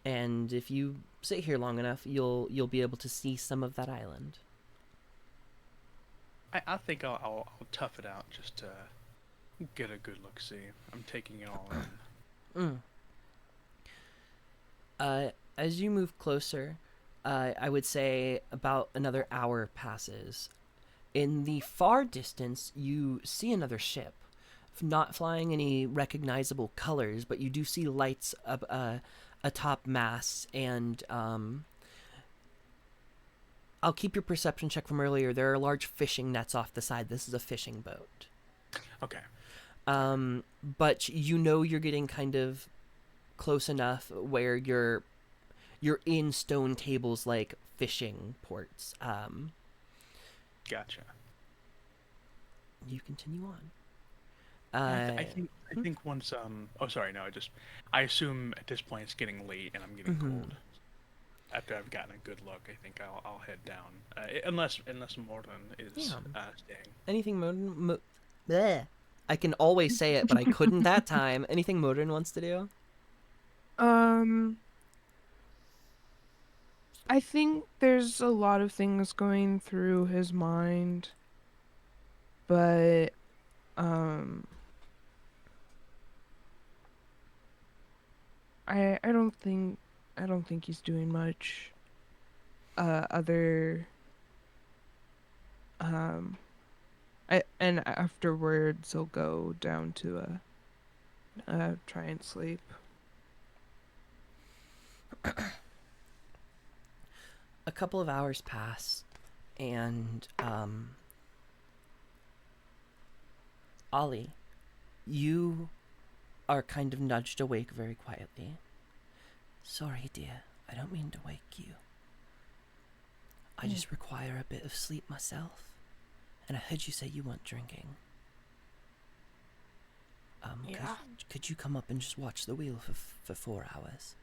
And if you sit here long enough, you'll be able to see some of that island. I think I'll tough it out just to get a good look. See, I'm taking it all in. As you move closer, I would say about another hour passes. In the far distance, you see another ship, not flying any recognizable colors, but you do see lights up atop masts, and I'll keep your perception check from earlier. There are large fishing nets off the side. This is a fishing boat. Okay. But you know you're getting kind of close enough where you're in Stone Table's like fishing ports. Gotcha. You continue on. I think once oh sorry, no, I assume at this point it's getting late and I'm getting cold. After I've gotten a good look, I think I'll head down. Unless Morton is staying. Anything modern? Bleh. I can always say it, but I couldn't that time. Anything modern wants to do? I think there's a lot of things going through his mind, but I don't think he's doing much other and afterwards he'll go down to try and sleep. A couple of hours pass, and Ollie, you are kind of nudged awake very quietly. Sorry, dear, I don't mean to wake you. I just require a bit of sleep myself, and I heard you say you weren't drinking. Yeah. Could you come up and just watch the wheel for 4 hours?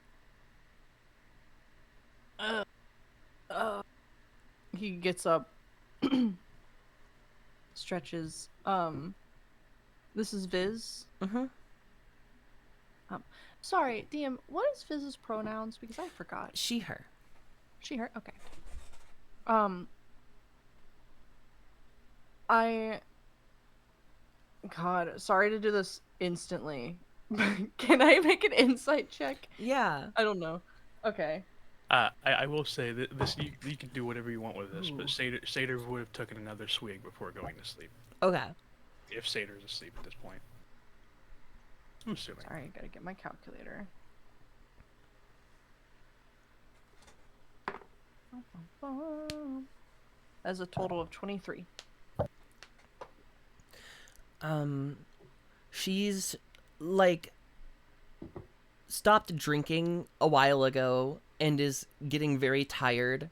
He gets up, stretches. This is Viz. Mm-hmm. Sorry, DM. What is Viz's pronouns? Because I forgot. She, her. She, her. Okay. I God, sorry to do this instantly. Can I make an insight check? Yeah. I don't know. Okay. I will say that this you can do whatever you want with this, but Ooh. Seder would have taken another swig before going to sleep. Okay. If Seder's asleep at this point. I'm assuming. Sorry, I gotta get my calculator. As a total of 23. She's like stopped drinking a while ago and is getting very tired.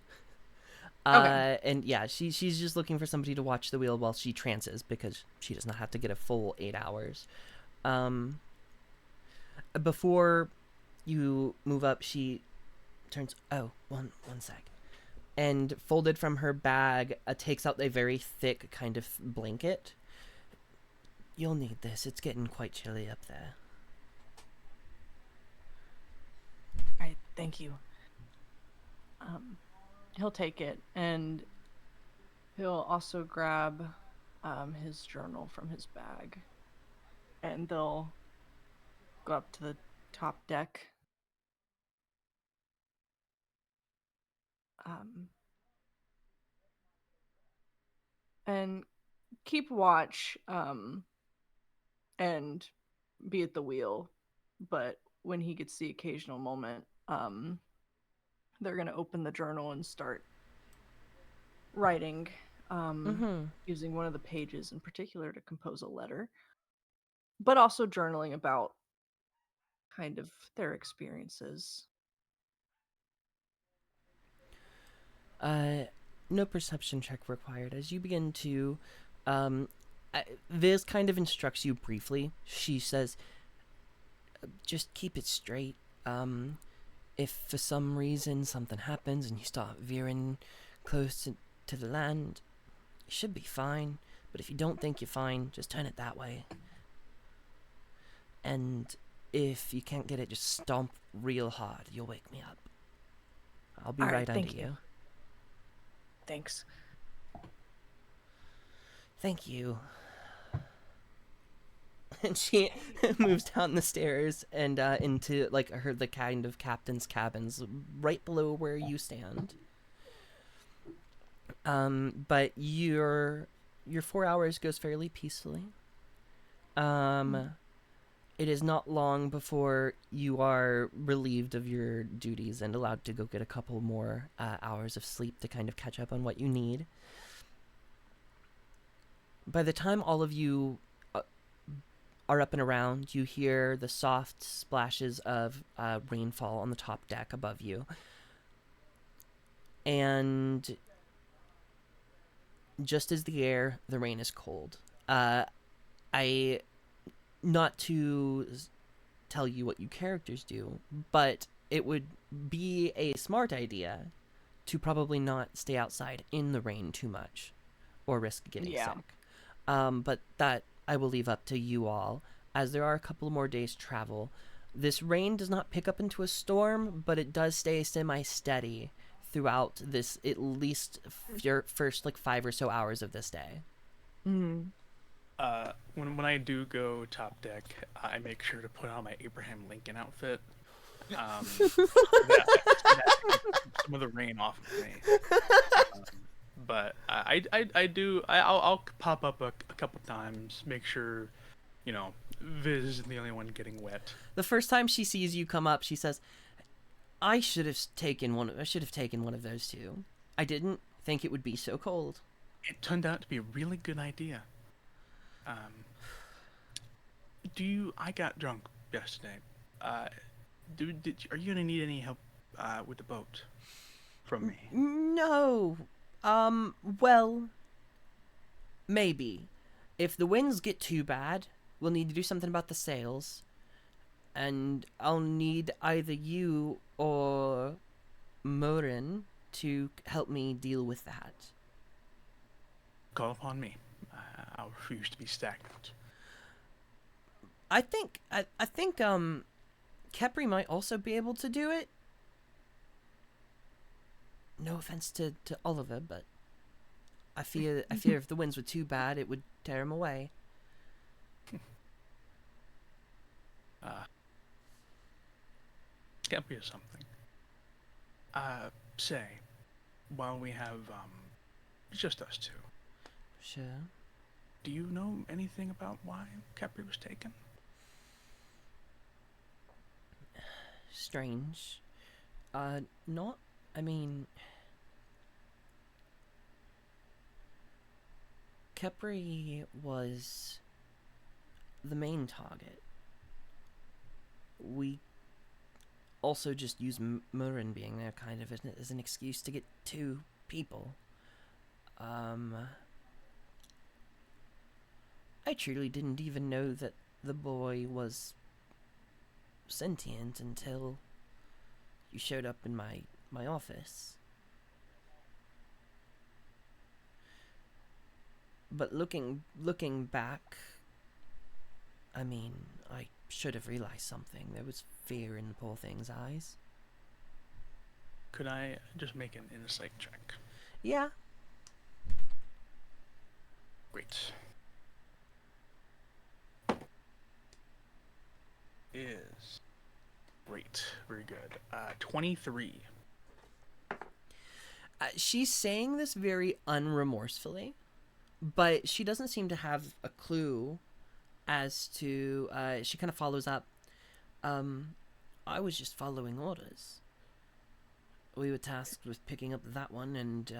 Okay. And yeah, she's just looking for somebody to watch the wheel while she trances because she does not have to get a full 8 hours. Before you move up, she turns. Oh, one sec. And folded from her bag, takes out a very thick kind of blanket. You'll need this. It's getting quite chilly up there. Alright, thank you. He'll take it, and he'll also grab his journal from his bag, and they'll go up to the top deck. And keep watch and be at the wheel, but when he gets the occasional moment, they're going to open the journal and start writing, using one of the pages in particular to compose a letter, but also journaling about kind of their experiences. No perception check required. As you begin to, Viz kind of instructs you briefly. She says, just keep it straight. If for some reason something happens and you start veering close to the land, you should be fine. But if you don't think you're fine, just turn it that way. And if you can't get it, just stomp real hard. You'll wake me up. I'll be All right, right under thank you. Thanks. Thank you. And she moves down the stairs and into like the kind of captain's cabins right below where you stand. But your 4 hours goes fairly peacefully. It is not long before you are relieved of your duties and allowed to go get a couple more hours of sleep to kind of catch up on what you need. By the time all of you are up and around, you hear the soft splashes of rainfall on the top deck above you. And just as the rain is cold. Not to tell you what you characters do, but it would be a smart idea to probably not stay outside in the rain too much or risk getting sick. But that I will leave up to you all, as there are a couple more days' travel. This rain does not pick up into a storm, but it does stay semi-steady throughout this at least your first 5 or so hours of this day. When I do go top deck, I make sure to put on my Abraham Lincoln outfit. That some of the rain off of me. But I'll pop up a couple times, make sure, Viz isn't the only one getting wet. The first time she sees you come up, she says, I should have taken one of those too. I didn't think it would be so cold. It turned out to be a really good idea. I got drunk yesterday. Are you gonna need any help with the boat from me? No. Well, maybe. If the winds get too bad, we'll need to do something about the sails. And I'll need either you or Morin to help me deal with that. Call upon me. I'll refuse to be stagnant. I think Kepri might also be able to do it. No offense to Oliver, but I fear if the winds were too bad, it would tear him away. Uh, can't be something. Say, while we have just us two, Sure. do you know anything about why Capri was taken? Strange. Not. I mean, Kepri was the main target. We also just use Murin being there kind of as an excuse to get two people. I truly didn't even know that the boy was sentient until you showed up in my office. But looking back, I mean, I should have realized something. There was fear in the poor thing's eyes. Could I just make an insight check? Yeah. Great. Is great. Very good. 23. She's saying this very unremorsefully, but she doesn't seem to have a clue as to. She kind of follows up. I was just following orders. We were tasked with picking up that one, and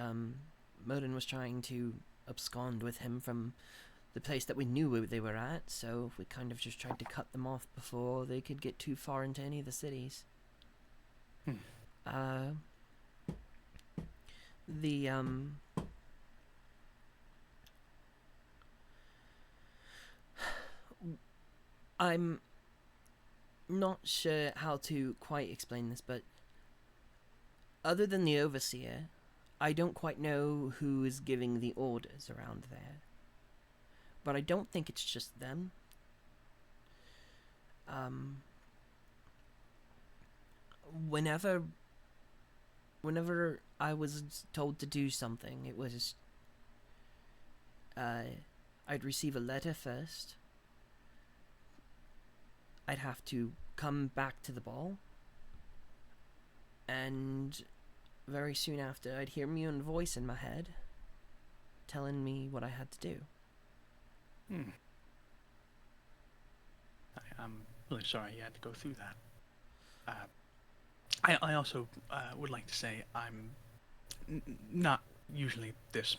Modin was trying to abscond with him from the place that we knew they were at, so we kind of just tried to cut them off before they could get too far into any of the cities. Hmm. The I'm not sure how to quite explain this, but other than the overseer, I don't quite know who is giving the orders around there. But I don't think it's just them. Whenever I was told to do something, it was I'd receive a letter first. I'd have to come back to the ball, and very soon after, I'd hear my own voice in my head telling me what I had to do. I'm really sorry you had to go through that. I also would like to say I'm not usually this.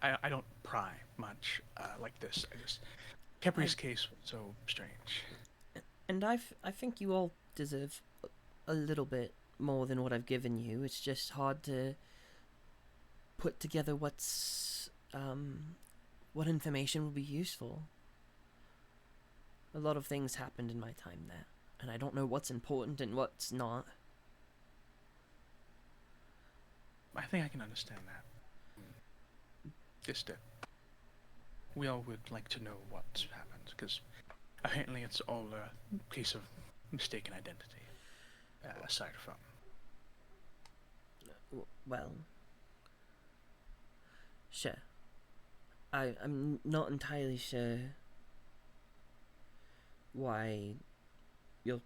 I don't pry much like this. Kepri's case was so strange. And I think you all deserve a little bit more than what I've given you. It's just hard to put together what information will be useful. A lot of things happened in my time there, and I don't know what's important and what's not. I think I can understand that. Just we all would like to know what's happened, because apparently it's all a case of mistaken identity, aside from. Well, sure. I'm not entirely sure why your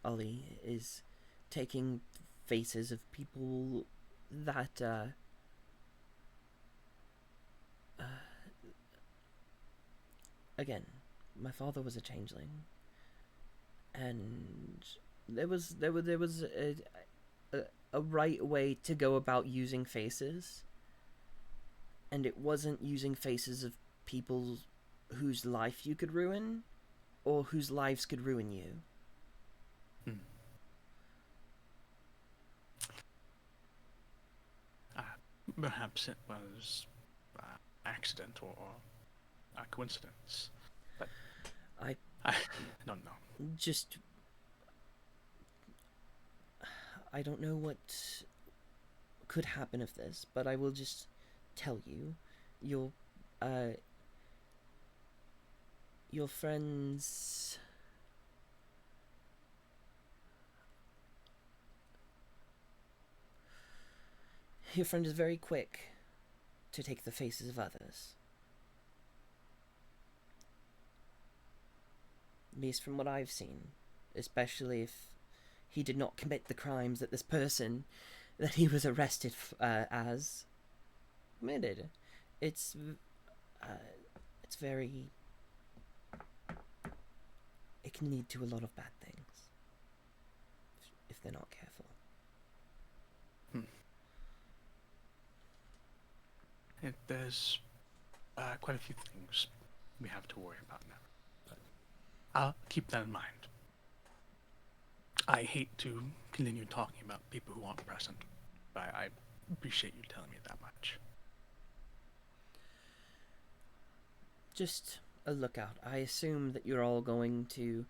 Ollie is taking faces of people that again, my father was a changeling, and there was a right way to go about using faces, and it wasn't using faces of people whose life you could ruin or whose lives could ruin you. Perhaps it was accident or a coincidence, but I I don't know. just I don't know what could happen of this, but I will just tell you, your your friends your friend is very quick to take the faces of others. least from what I've seen. Especially if he did not commit the crimes that this person that he was arrested as committed. It's very. It can lead to a lot of bad things if they're not careful. There's quite a few things we have to worry about now. But I'll keep that in mind. I hate to continue talking about people who aren't present, but I appreciate you telling me that much. Just a lookout. I assume that you're all going to.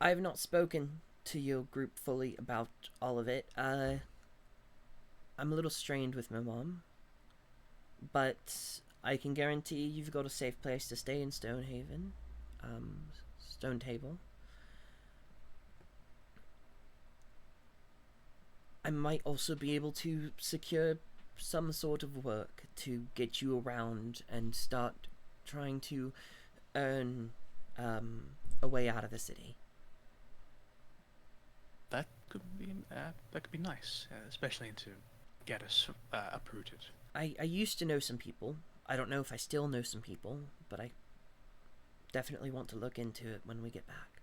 I've not spoken to your group fully about all of it. I'm a little strained with my mom, but I can guarantee you've got a safe place to stay in Stonehaven. Stone Table. I might also be able to secure some sort of work to get you around and start trying to earn a way out of the city. That could be nice, especially to get us uprooted. I used to know some people. I don't know if I still know some people, but I definitely want to look into it when we get back.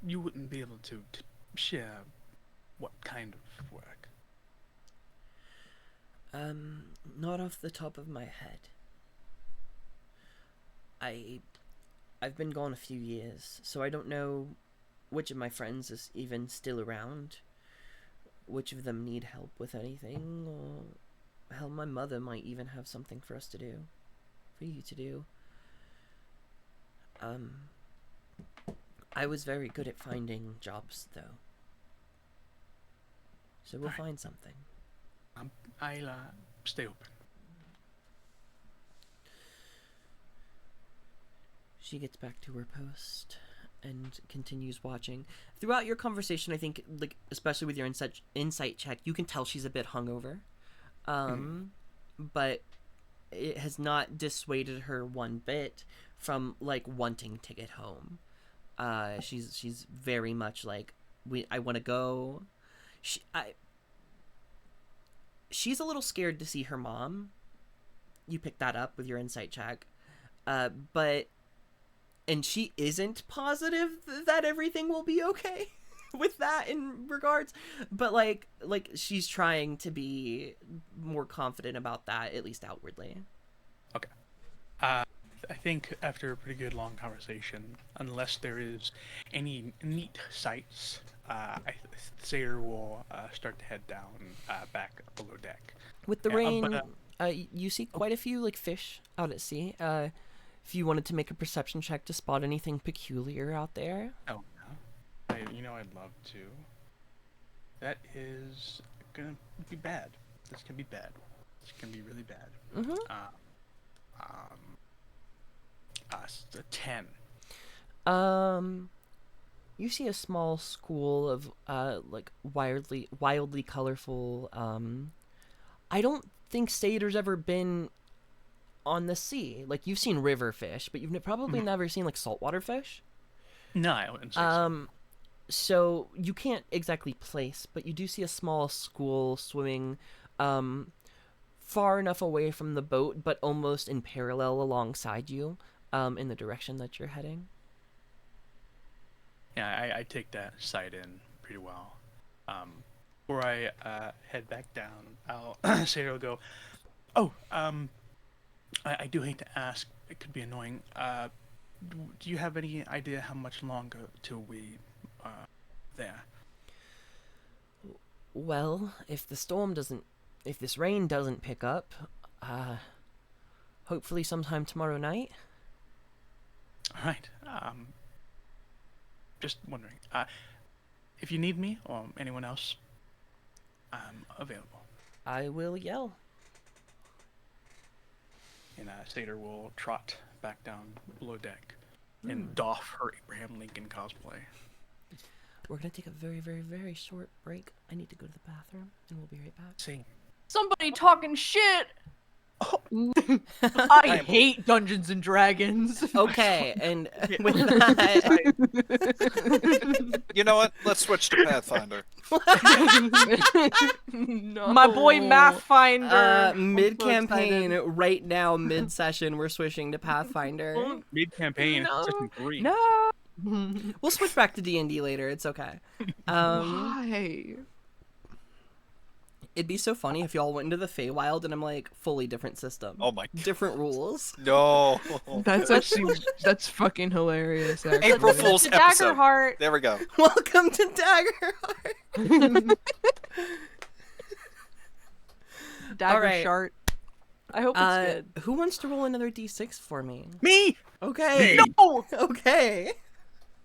You wouldn't be able to share what kind of work? Not off the top of my head. I've been gone a few years, so I don't know which of my friends is even still around, which of them need help with anything, or hell, my mother might even have something for us to do, for you to do. I was very good at finding jobs, though, so we'll find something. I'll stay open. She gets back to her post and continues watching. Throughout your conversation, I think, like, especially with your insight check, you can tell she's a bit hungover. But it has not dissuaded her one bit from, like, wanting to get home. She's very much like, I want to go. She's a little scared to see her mom. You picked that up with your insight check. And she isn't positive that everything will be okay with that in regards. But, like she's trying to be more confident about that, at least outwardly. Okay. I think after a pretty good long conversation, unless there is any neat sights, Sayer will start to head down back below deck. With the rain, you see quite a few, like, fish out at sea. If you wanted to make a perception check to spot anything peculiar out there. Oh, no. I'd love to. That is gonna be bad. This can be bad. This can be really bad. It's a 10. You see a small school of like wildly colorful. I don't think Sater's ever been on the sea. Like, you've seen river fish, but you've probably never seen, like, saltwater fish. No, I wouldn't say so. So you can't exactly place, but you do see a small school swimming far enough away from the boat, but almost in parallel alongside you, in the direction that you're heading. Yeah, I take that sight in pretty well. Before I head back down, I'll Sater will go, I do hate to ask, it could be annoying. Do you have any idea how much longer till we there? Well, if this rain doesn't pick up, hopefully sometime tomorrow night. All right. Just wondering. If you need me or anyone else, I'm available. I will yell. And Sater will trot back down below deck and doff her Abraham Lincoln cosplay. We're gonna take a very, very, very short break. I need to go to the bathroom, and we'll be right back. Same. Somebody talking shit! Oh. I hate Dungeons and Dragons. Okay, and Yeah. with that, You know what? Let's switch to Pathfinder. No. My boy Mathfinder. I'm so mid-campaign, excited. right now, mid-session, we're switching to Pathfinder. Mid-campaign, No. session 3. No. We'll switch back to D&D later. It's okay. Why? It'd be so funny if y'all went into the Feywild and I'm like, fully different system. Oh my god. Different rules. No. That's actually that's fucking hilarious. Actually. April Fool's The episode. Daggerheart. There we go. Welcome to Daggerheart. Dagger right. Shart. I hope it's good. Who wants to roll another d6 for me? Me! Okay. No! Okay.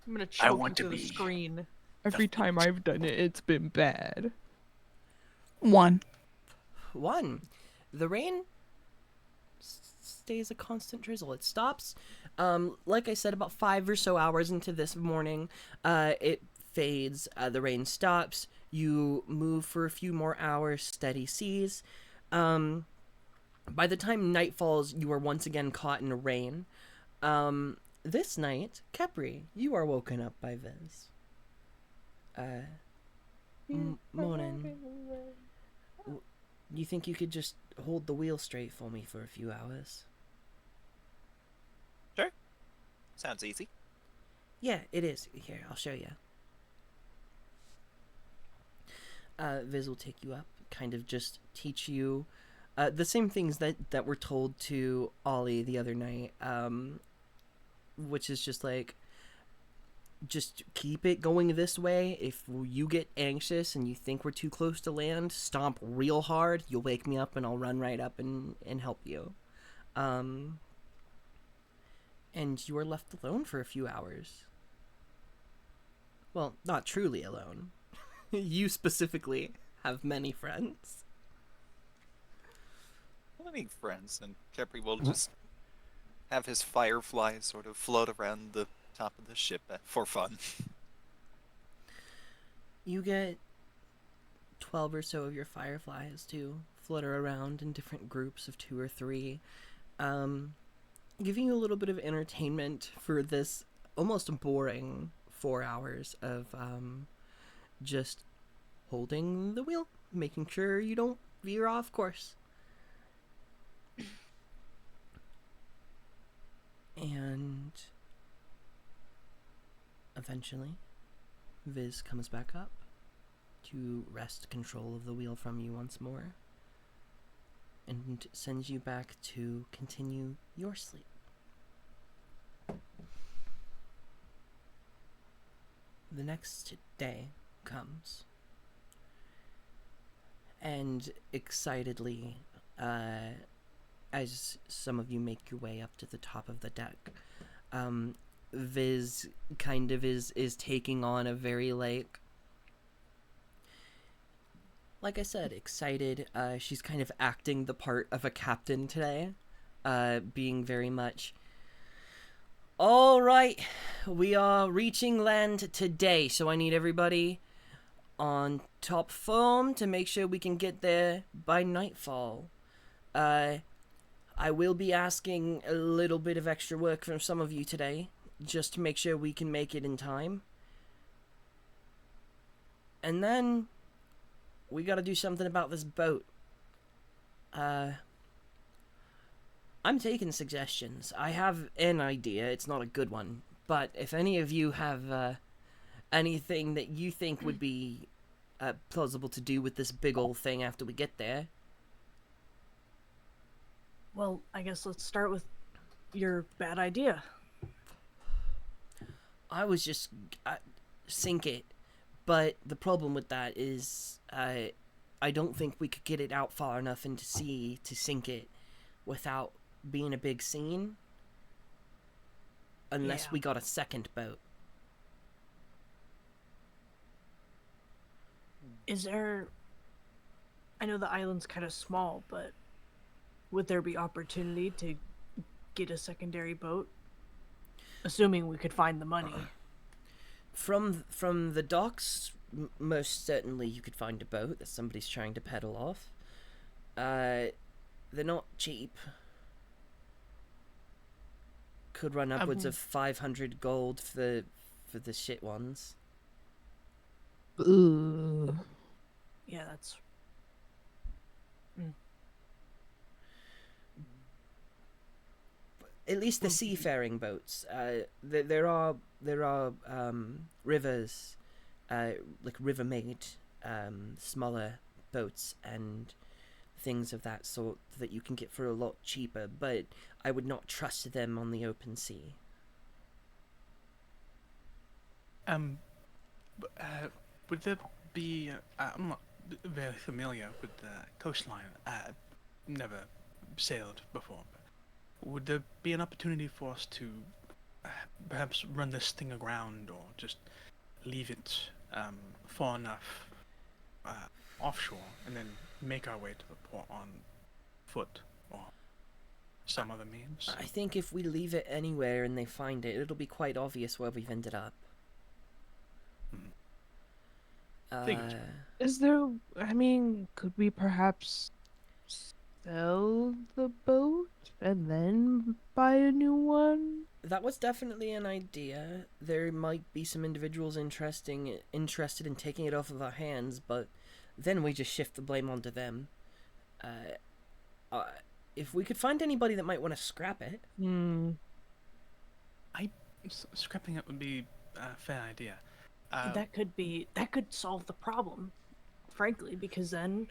I'm gonna choke want into to the be- screen. Every time I've done it, it's been bad. 1. 1. The rain stays a constant drizzle. It stops. Like I said, about 5 or so hours into this morning, it fades. The rain stops. You move for a few more hours, steady seas. By the time night falls, you are once again caught in rain. This night, Kepri, you are woken up by Viz. Morning. You think you could just hold the wheel straight for me for a few hours? Sure. Sounds easy. Yeah, it is. Here, I'll show you. Viz will take you up, kind of just teach you the same things that were told to Ollie the other night, which is just like, just keep it going this way. If you get anxious and you think we're too close to land, stomp real hard. You'll wake me up and I'll run right up and help you. And you are left alone for a few hours. Well, not truly alone. You specifically have many friends. Plenty of friends, and Kepri will just have his fireflies sort of float around the top of the ship for fun. You get 12 or so of your fireflies to flutter around in different groups of 2 or 3, giving you a little bit of entertainment for this almost boring 4 hours of just holding the wheel, making sure you don't veer off course. And eventually, Viz comes back up to wrest control of the wheel from you once more and sends you back to continue your sleep. The next day comes, and excitedly, as some of you make your way up to the top of the deck, Viz kind of is taking on a very, like I said, excited. She's kind of acting the part of a captain today, being very much, all right, we are reaching land today, so I need everybody on top form to make sure we can get there by nightfall. I will be asking a little bit of extra work from some of you today, just to make sure we can make it in time. And then we gotta do something about this boat. I'm taking suggestions. I have an idea. It's not a good one. But if any of you have anything that you think would be plausible to do with this big old thing after we get there. Well, I guess let's start with your bad idea. I was just sink it. But the problem with that is I don't think we could get it out far enough into sea to sink it without being a big scene. Unless we got a second boat. Is there... I know the island's kind of small, but would there be opportunity to get a secondary boat? Assuming we could find the money. From the docks, most certainly you could find a boat that somebody's trying to peddle off. They're not cheap, could run upwards Um, of 500 gold for the shit ones. Ugh. Yeah, that's. At least the seafaring boats. There are rivers, like river made smaller boats and things of that sort that you can get for a lot cheaper, but I would not trust them on the open sea. Would there be? I'm not very familiar with the coastline. I've never sailed before. Would there be an opportunity for us to perhaps run this thing aground, or just leave it far enough offshore, and then make our way to the port on foot or some other means? I think if we leave it anywhere and they find it, it'll be quite obvious where we've ended up. Figures. Is there? I mean, could we perhaps sell the boat and then buy a new one? That was definitely an idea. There might be some individuals interested in taking it off of our hands, but then we just shift the blame onto them. If we could find anybody that might want to scrap it, Scrapping it would be a fair idea. That could solve the problem, frankly, because then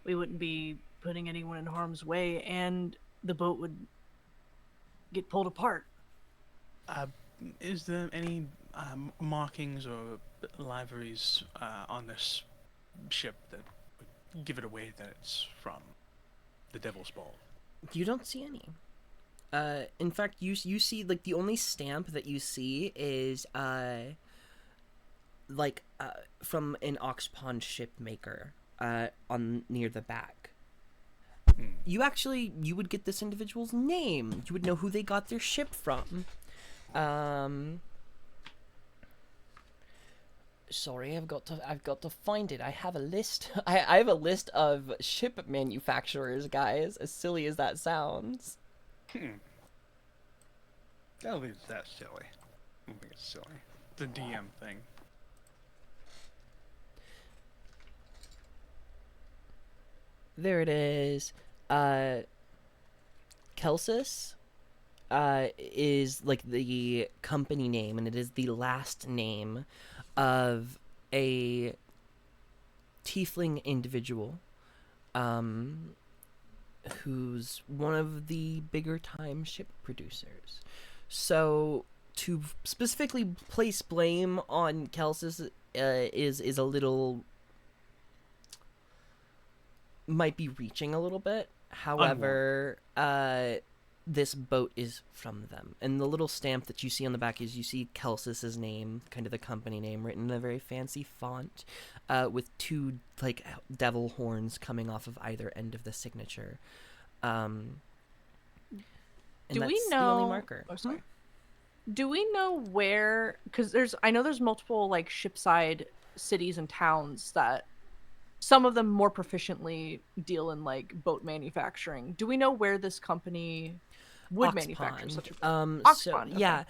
we wouldn't be putting anyone in harm's way, and the boat would get pulled apart. Is there any markings or liveries on this ship that would give it away that it's from the Devil's Ball? you don't see any. In fact, you see like the only stamp that you see is from an Ox Pond ship maker on near the back. You would get this individual's name. You would know who they got their ship from. Sorry, I've got to find it. I have a list. I have a list of ship manufacturers, guys. As silly as that sounds. I don't think it's that silly. I don't think it's silly. The DM thing. There it is. Kelsis is like the company name, and it is the last name of a tiefling individual who's one of the bigger time ship producers. So to specifically place blame on Kelsis is a little, might be reaching a little bit. However, this boat is from them, and the little stamp that you see on the back is, you see Kelsis's name, kind of the company name, written in a very fancy font, with two like devil horns coming off of either end of the signature. And Do we that's the know? only marker. Oh, sorry. Do we know where? Because I know there's multiple like shipside cities and towns that some of them more proficiently deal in like boat manufacturing. Do we know where this company would manufacture Oxpond. such a So Oxpond, okay. yeah,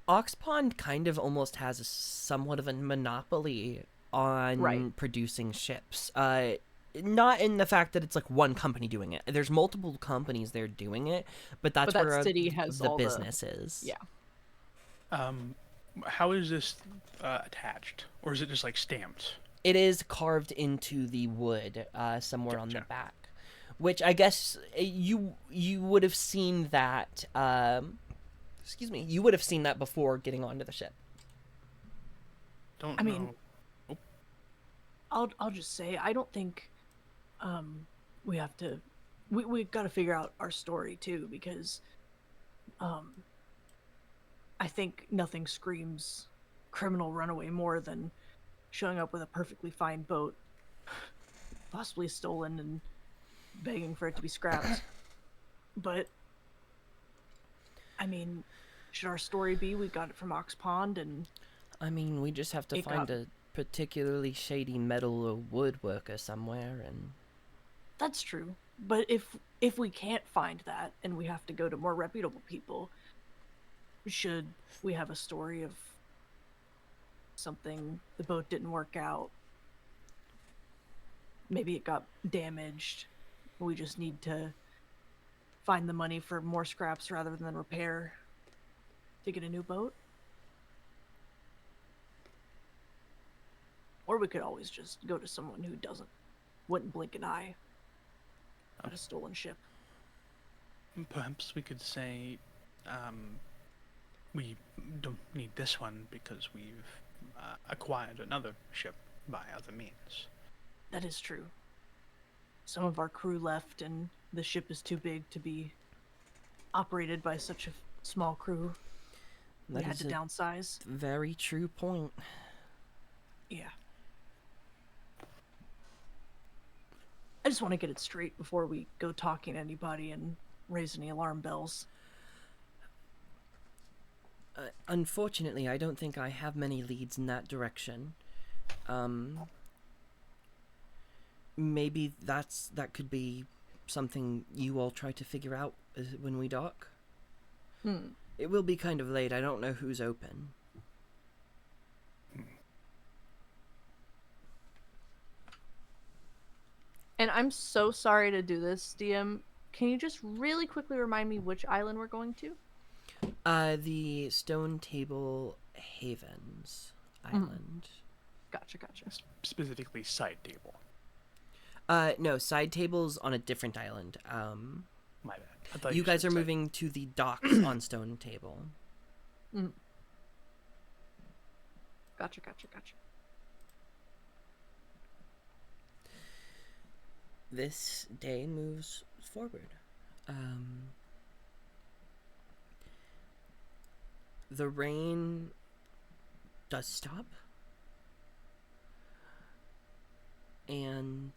Oxpond kind of almost has a somewhat of a monopoly on Right. producing ships. Not in the fact that it's like one company doing it. There's multiple companies there doing it, but that's But that where city has the all the- business is. Yeah. How is this attached, or is it just like stamped? It is carved into the wood somewhere on the Gotcha. back, which I guess you would have seen that. Excuse me, you would have seen that before getting onto the ship. Don't I mean, know. I'll just say I don't think we have to we've got to figure out our story too, because I think nothing screams criminal runaway more than showing up with a perfectly fine boat, possibly stolen, and begging for it to be scrapped. But I mean, should our story be we got it from Ox Pond and I mean, we just have to It find got- a particularly shady metal or woodworker somewhere, and that's true. But if we can't find that and we have to go to more reputable people, should we have a story of something, the boat didn't work out, maybe it got damaged, we just need to find the money for more scraps rather than repair to get a new boat. Or we could always just go to someone who wouldn't blink an eye at a stolen ship. Perhaps we could say, we don't need this one because we've acquired another ship by other means. That is true. Some of our crew left, and the ship is too big to be operated by such a small crew. We That had is to a downsize. very true point. Yeah. I just want to get it straight before we go talking to anybody and raise any alarm bells. Unfortunately, I don't think I have many leads in that direction. Maybe that could be something you all try to figure out when we dock. It will be kind of late. I don't know who's open. And I'm so sorry to do this, DM. Can you just really quickly remind me which island we're going to? The Stone Table Havens Island. Gotcha. Specifically, side table. No, side tables on a different island. My bad. I thought You guys said are side- moving to the docks on Stone Table. Gotcha. This day moves forward. The rain does stop. And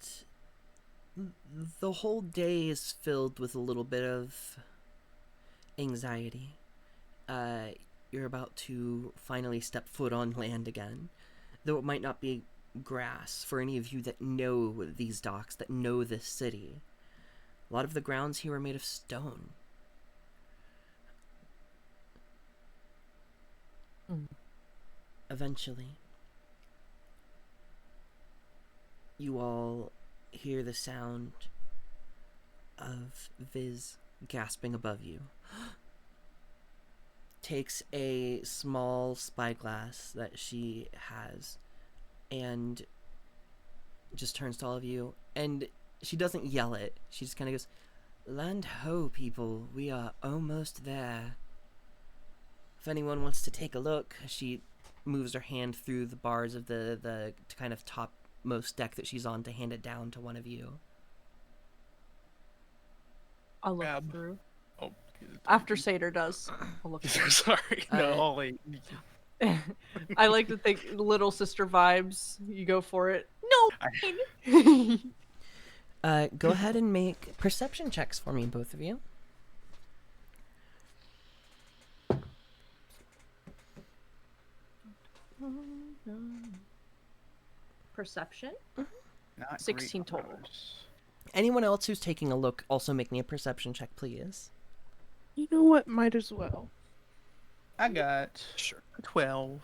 the whole day is filled with a little bit of anxiety. You're about to finally step foot on land again, though it might not be grass for any of you that know these docks, that know this city. A lot of the grounds here are made of stone. Eventually, you all hear the sound of Viz gasping above you. Takes a small spyglass that she has and just turns to all of you, and she doesn't yell it. She just kind of goes, "Land ho, people, we are almost there. If anyone wants to take a look," she moves her hand through the bars of the kind of topmost deck that she's on to hand it down to one of you. I'll look Grab. through. Oh, After Seder does. I'll look through. sorry. No, I'll wait. I like to think little sister vibes. You go for it. No! Go ahead and make perception checks for me, both of you. Perception? Not 16 great total. numbers. Anyone else who's taking a look, also make me a perception check, please. You know what? Might as well. I got Sure. 12.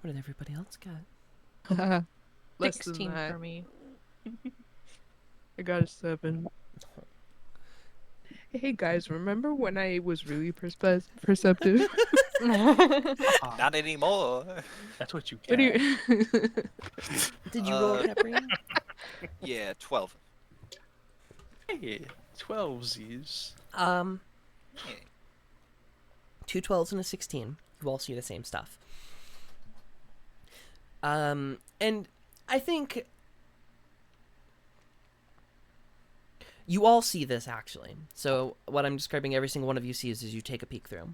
What did everybody else get? Less than 16 that. for me. I got a 7. Hey guys, remember when I was really perceptive? Not anymore. That's what you What get. do you? Did you roll, Capri? Yeah, 12. Hey, 12s. Yeah. Two 12s and a 16. You all see the same stuff. And I think you all see this, actually. So what I'm describing every single one of you sees as you take a peek through.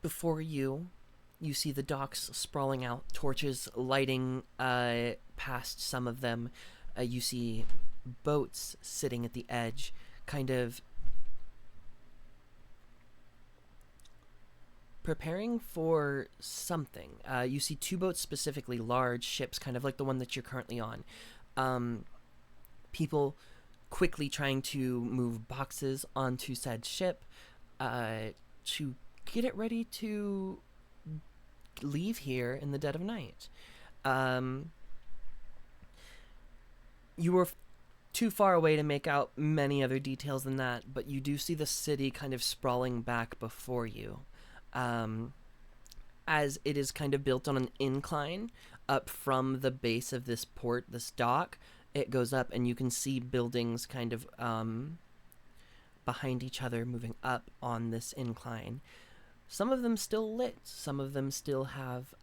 Before you see the docks sprawling out, torches lighting past some of them. You see boats sitting at the edge, kind of preparing for something. You see two boats specifically, large ships, kind of like the one that you're currently on. People quickly trying to move boxes onto said ship to get it ready to leave here in the dead of night. You were too far away to make out many other details than that, but you do see the city kind of sprawling back before you. As it is kind of built on an incline up from the base of this port, this dock, it goes up and you can see buildings kind of behind each other moving up on this incline. Some of them still lit, some of them still have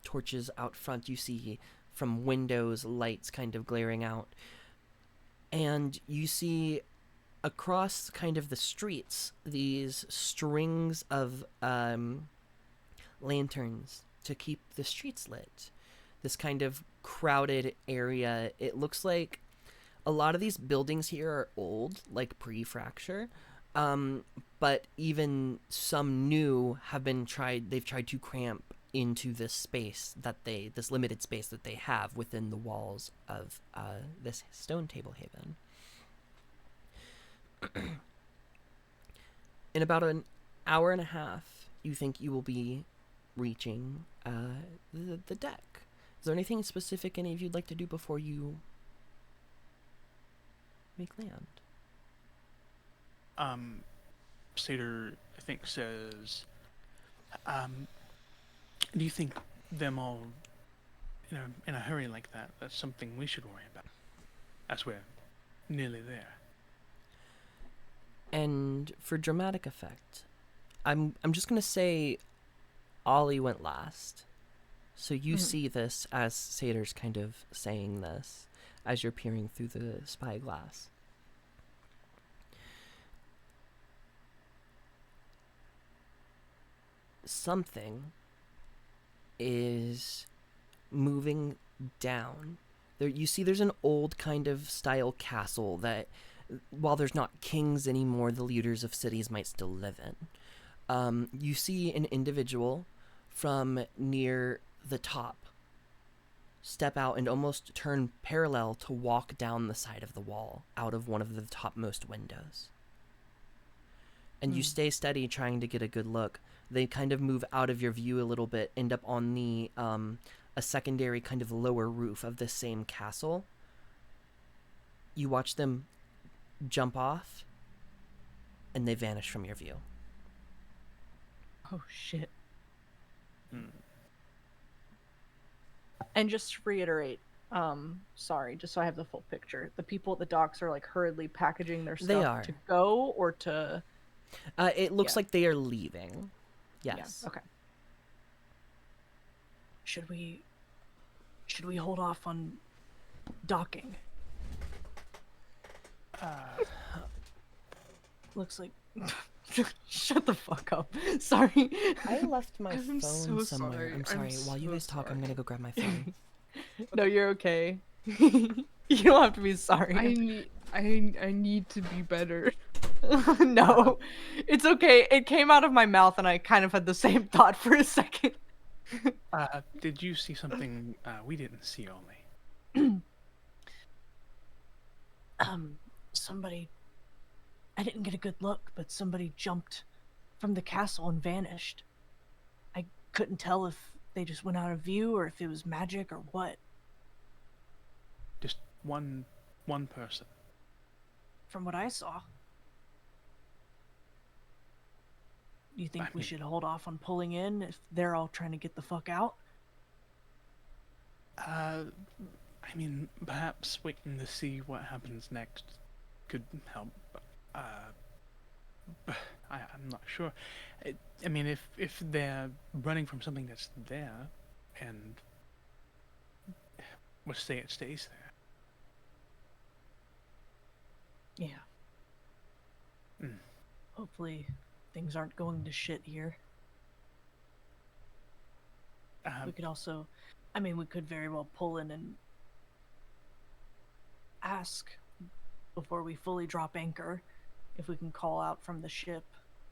torches out front. You see from windows lights kind of glaring out. And you see across kind of the streets these strings of lanterns to keep the streets lit. This kind of crowded area. It looks like a lot of these buildings here are old, like pre-fracture. But even some new have been tried. They've tried to cramp into this space this limited space that they have within the walls of this stone table haven. In about an hour and a half, you think you will be reaching the deck. Is there anything specific any of you'd like to do before you make land? Satyr, I think, says, do you think them all in a hurry like that, that's something we should worry about, as we're nearly there? And for dramatic effect, I'm just gonna say Ollie went last. So you see this as Satyr's kind of saying this as you're peering through the spyglass. Something is moving down. There, you see there's an old kind of style castle that, while there's not kings anymore, the leaders of cities might still live in. You see an individual from near the top step out and almost turn parallel to walk down the side of the wall out of one of the topmost windows. And you stay steady trying to get a good look. They kind of move out of your view a little bit, end up on the a secondary kind of lower roof of the same castle. You watch them jump off, and they vanish from your view. Oh shit. Hmm. And just to reiterate, sorry, just so I have the full picture, the people at the docks are like hurriedly packaging their They stuff are. to go or to. It looks Yeah. like they are leaving. Yes. Yeah, okay. Should we hold off on docking? Looks like. Shut the fuck up. Sorry. I left my I'm phone so somewhere. sorry. I'm sorry. While you so guys talk, I'm sorry. gonna go grab my phone. No, you're okay. You don't have to be sorry. I need to be better. No, it's okay. It came out of my mouth, and I kind of had the same thought for a second. Did you see something we didn't see, Ollie? Somebody. I didn't get a good look, but somebody jumped from the castle and vanished. I couldn't tell if they just went out of view or if it was magic or what. Just one person. From what I saw. You think I we mean- should hold off on pulling in if they're all trying to get the fuck out? I mean, perhaps waiting to see what happens next could help. I'm not sure. I mean, if they're running from something that's there, and we'll say it stays there. Yeah. Hopefully things aren't going to shit here. We could also, I mean, we could very well pull in and ask before we fully drop anchor if we can call out from the ship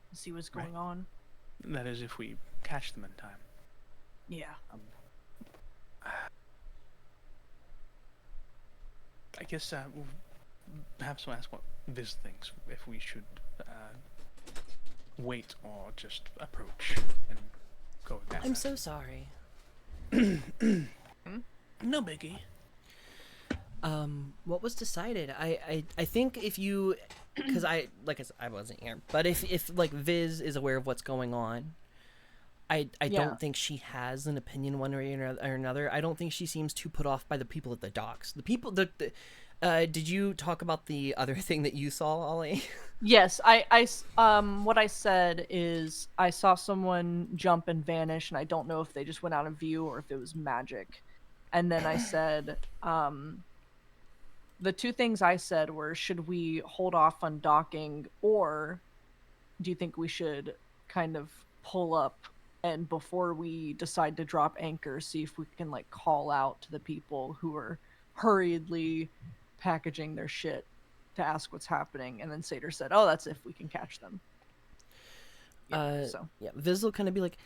and see what's going on. That is, if we catch them in time. Yeah. I guess we'll perhaps we'll ask what Viz thinks, if we should wait or just approach and go with that. I'm so sorry. No biggie. What was decided? I think if you, because I said, I wasn't here, but if like Viz is aware of what's going on, I Yeah. don't think she has an opinion one way or another. I don't think she seems too put off by the people at the docks. The people did you talk about the other thing that you saw, Ollie? Yes, what I said is I saw someone jump and vanish, and I don't know if they just went out of view or if it was magic. And then I said, the two things I said were, should we hold off on docking, or do you think we should kind of pull up and before we decide to drop anchor, see if we can like call out to the people who are hurriedly packaging their shit to ask what's happening? And then Sater said, "Oh, that's if we can catch them." Yeah, so Yeah, Viz will kind of be like,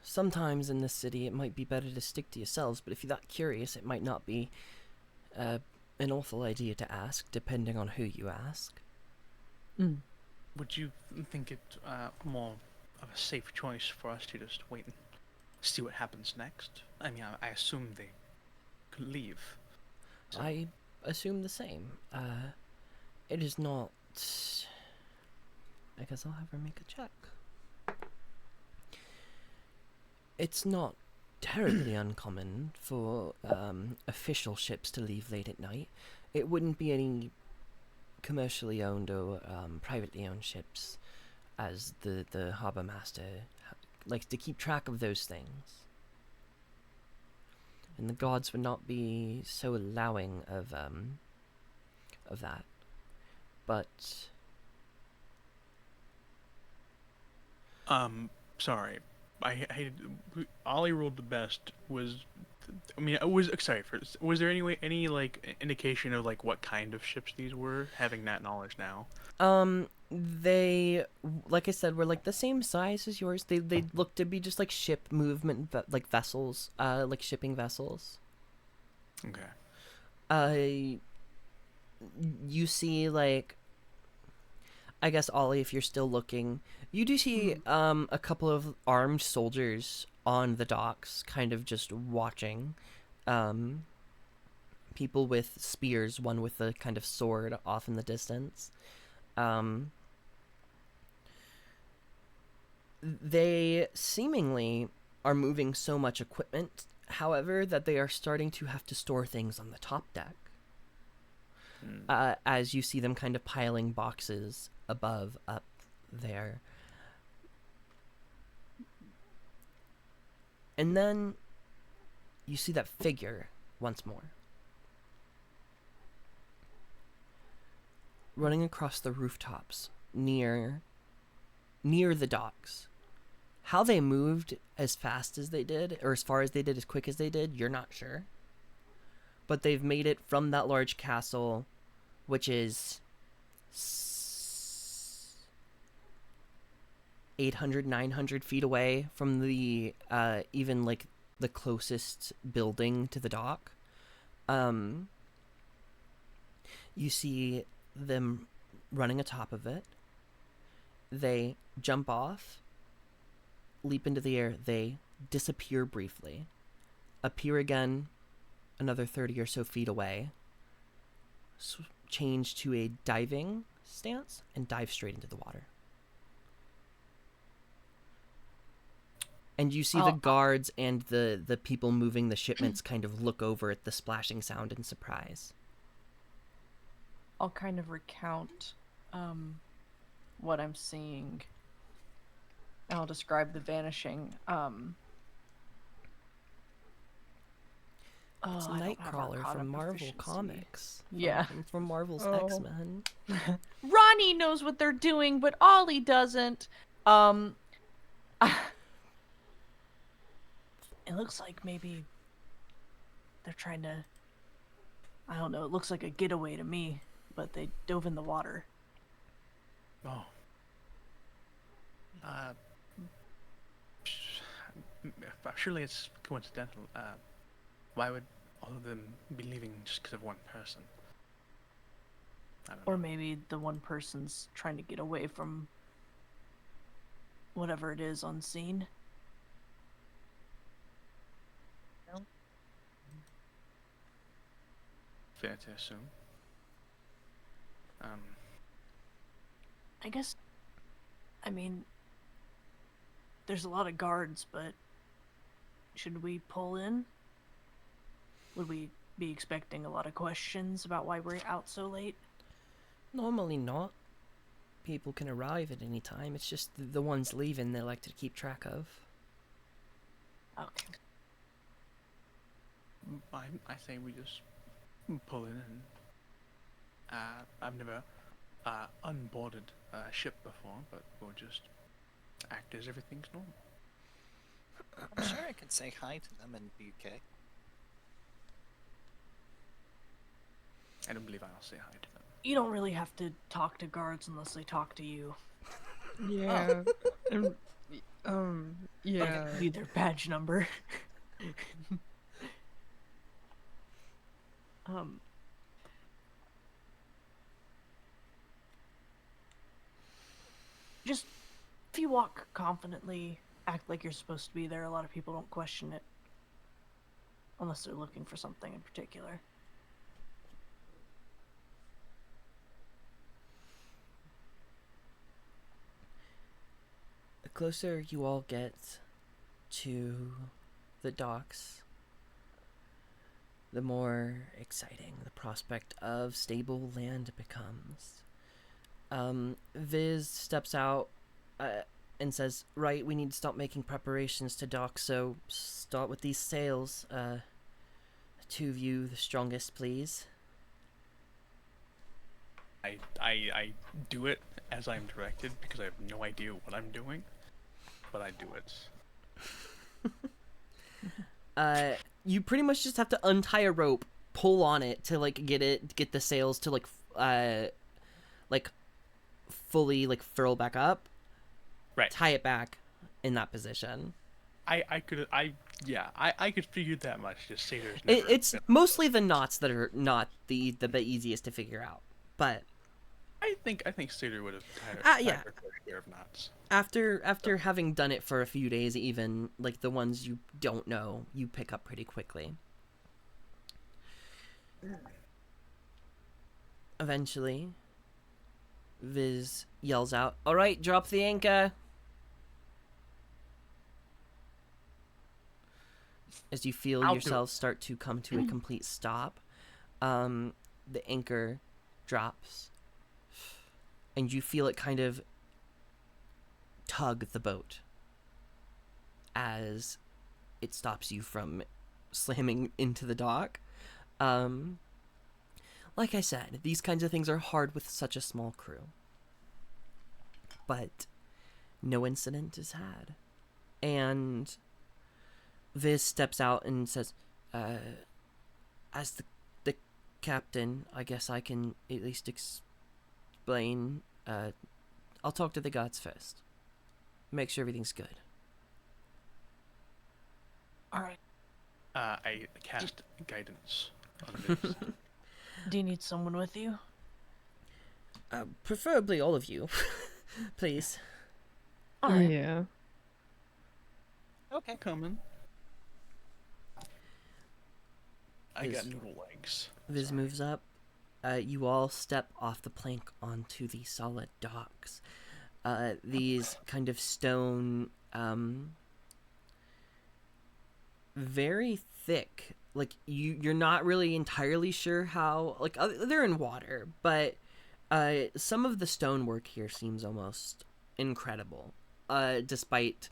sometimes in this city it might be better to stick to yourselves, but if you're that curious, it might not be an awful idea to ask, depending on who you ask. Would you think it more of a safe choice for us to just wait and see what happens next? I mean, I assume they could leave. So. I assume the same. It is not. I guess I'll have her make a check. It's not terribly uncommon for official ships to leave late at night. It wouldn't be any commercially owned or privately owned ships, as the harbor master likes to keep track of those things. And the gods would not be so allowing of that. But Sorry. Ollie rolled the best. I mean, it was sorry. Was there any like indication of like what kind of ships these were? Having that knowledge now. they, like I said, were like the same size as yours. They look to be just like ship movement, like vessels, like shipping vessels. Okay. You see, like, I guess, Ollie, if you're still looking, you do see a couple of armed soldiers on the docks, kind of just watching. People with spears, one with a kind of sword off in the distance. They seemingly are moving so much equipment, however, that they are starting to have to store things on the top deck. As you see them kind of piling boxes up there. And then you see that figure once more. Running across the rooftops near the docks. How they moved as fast as they did, or as far as they did, as quick as they did, you're not sure. But they've made it from that large castle, which is 800, 900 feet away from the, even like the closest building to the dock. You see them running atop of it. They jump off, leap into the air, they disappear briefly, appear again another 30 or so feet away, change to a diving stance, and dive straight into the water. And you see the guards and the people moving the shipments kind of look over at the splashing sound in surprise. I'll kind of recount what I'm seeing. And I'll describe the vanishing. It's Nightcrawler from Marvel Comics. Yeah. From Marvel's X-Men. Ronnie knows what they're doing, but Ollie doesn't. It looks like maybe they're trying to, I don't know, it looks like a getaway to me, but they dove in the water. Oh. Surely it's coincidental. Why would all of them be leaving just because of one person? I don't Or know. maybe the one person's trying to get away from whatever it is unseen. Fair to assume. Um, I guess, I mean, there's a lot of guards, but should we pull in? Would we be expecting a lot of questions about why we're out so late? Normally not. People can arrive at any time. It's just the ones leaving they like to keep track of. Okay. I say we just pull in and I've never unboarded a ship before, but we'll just act as everything's normal. I'm sure I can say hi to them and be okay. I don't believe I'll say hi to them. You don't really have to talk to guards unless they talk to you. Yeah. Yeah. Be their badge number. Just if you walk confidently, act like you're supposed to be there, a lot of people don't question it. Unless they're looking for something in particular. The closer you all get to the docks, the more exciting the prospect of stable land becomes. Viz steps out and says, "Right, we need to start making preparations to dock, so start with these sails. Two of you, the strongest, please." I do it as I'm directed because I have no idea what I'm doing, but I do it. You pretty much just have to untie a rope, pull on it to get the sails to fully furl back up. Right. Tie it back in that position. I could figure that much. Just say there's never It's been- mostly the knots that are not the easiest to figure out, but I think Satyr would have yeah. her fair share of knots. after having done it for a few days, even the ones you don't know, you pick up pretty quickly. Eventually, Viz yells out, "All right, drop the anchor." As you feel I'll do yourselves start to come to a complete stop, the anchor drops, and you feel it kind of tug the boat as it stops you from slamming into the dock. Like I said, these kinds of things are hard with such a small crew. But no incident is had. And Viz steps out and says, as the captain, I guess I can at least explain. I'll talk to the gods first. Make sure everything's good. Alright. I cast guidance on this. Do you need someone with you? Preferably all of you. Please. Alright. Yeah. Okay. Coming. I got Is- noodle legs. Viz Sorry. moves up. You all step off the plank onto the solid docks. These kind of stone, very thick. You're not really entirely sure how. They're in water, but some of the stonework here seems almost incredible. Despite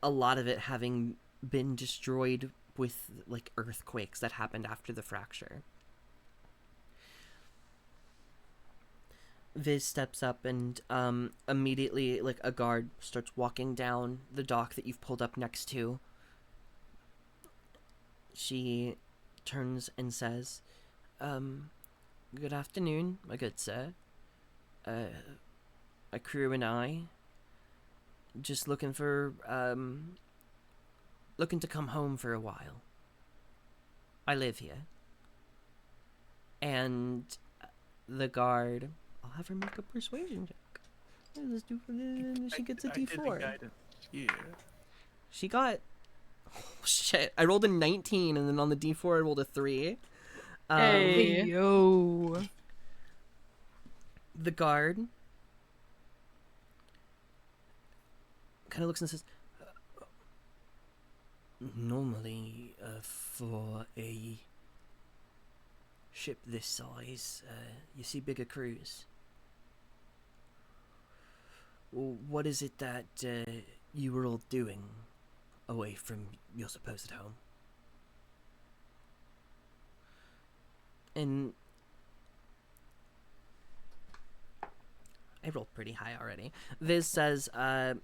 a lot of it having been destroyed with earthquakes that happened after the fracture. Viz steps up and immediately a guard starts walking down the dock that you've pulled up next to. She turns and says, "Good afternoon, my good sir. A crew and I just looking for looking to come home for a while. I live here. And the guard, I'll have her make a persuasion check. Let's do, she gets a I did the D4. guidance. Yeah. She got, oh shit, I rolled a 19, and then on the D4 I rolled a 3. Hey. Yo. The guard kind of looks and says, normally, for a ship this size, you see bigger crews. Well, what is it that you were all doing away from your supposed home? And I rolled pretty high already. Viz says,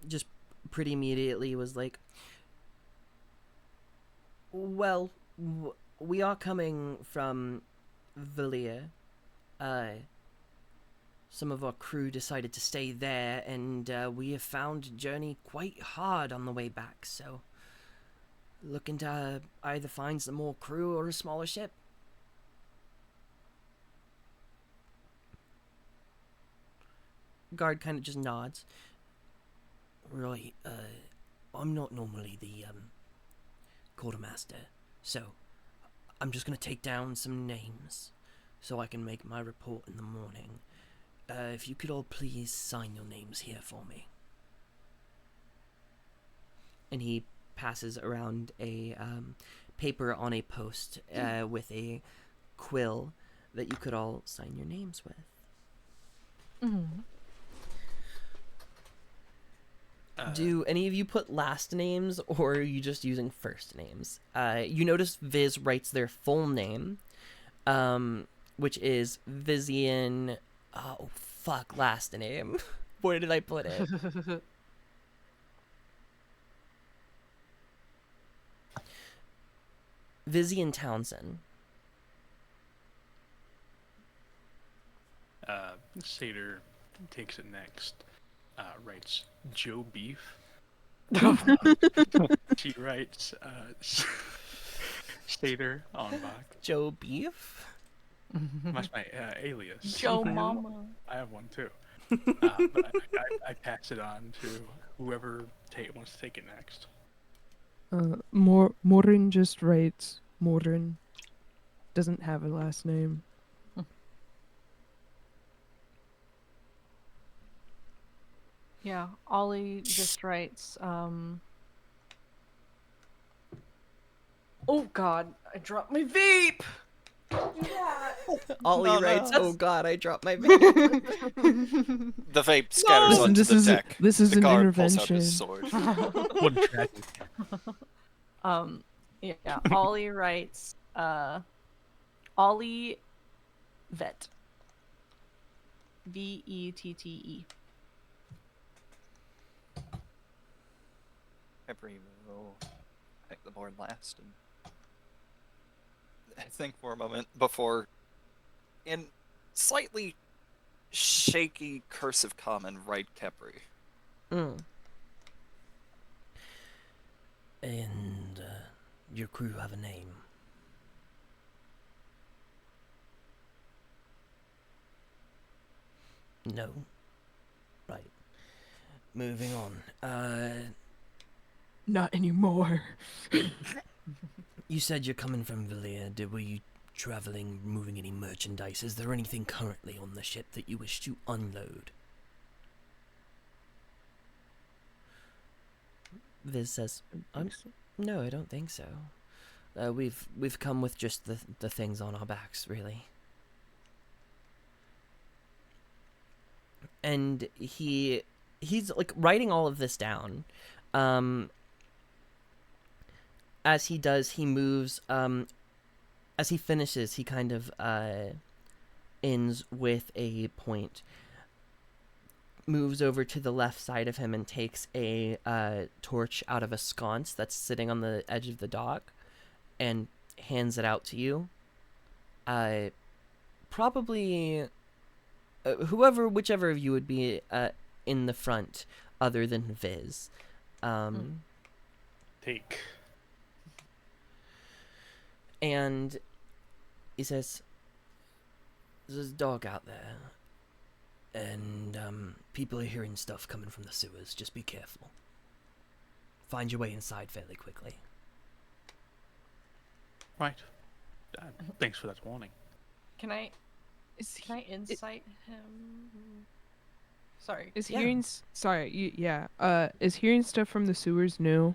just pretty immediately was like, well, we are coming from Valia. Some of our crew decided to stay there, and we have found a journey quite hard on the way back, so looking to either find some more crew or a smaller ship. Guard kind of just nods. Right, I'm not normally the quartermaster, so I'm just gonna take down some names so I can make my report in the morning. If you could all please sign your names here for me. And he passes around a paper on a post with a quill that you could all sign your names with. Do any of you put last names, or are you just using first names? You notice Viz writes their full name, which is Vizian. Oh, fuck, last name. Where did I put it? Vizian Townsend. Satyr takes it next. Writes Joe Beef. She writes Satyr on back. Joe Beef? That's my alias. Joe Mama. I have one too. But I pass it on to whoever wants to take it next. Morin just writes Morin. Doesn't have a last name. Yeah, Ollie just writes, oh god, I dropped my vape! Ollie No, writes, no. oh god, I dropped my vape. The vape scatters Listen, onto this the is deck. this is the an guard pulls out intervention. his sword. What tragic. Yeah, Ollie writes, Ollie Vet. Vette. Peppery will pick the board last and I think for a moment before, in slightly shaky cursive common, write Kepri. Mm. And your crew have a name? No. Right. Moving on. Not anymore. You said you're coming from Valia. Were you traveling, moving any merchandise? Is there anything currently on the ship that you wish to unload? Viz says, no, I don't think so. We've come with just the things on our backs, really. And he's like writing all of this down. As he does, he moves. As he finishes, he kind of ends with a point. Moves over to the left side of him and takes a torch out of a sconce that's sitting on the edge of the dock, and hands it out to you. Probably whichever of you would be in the front, other than Viz. Take. And he says, "There's a dog out there, and people are hearing stuff coming from the sewers. Just be careful. Find your way inside fairly quickly." Right. Thanks for that warning. Can I Is can I he, insight him? Sorry. is Yeah. hearing sorry, yeah. Is hearing stuff from the sewers new?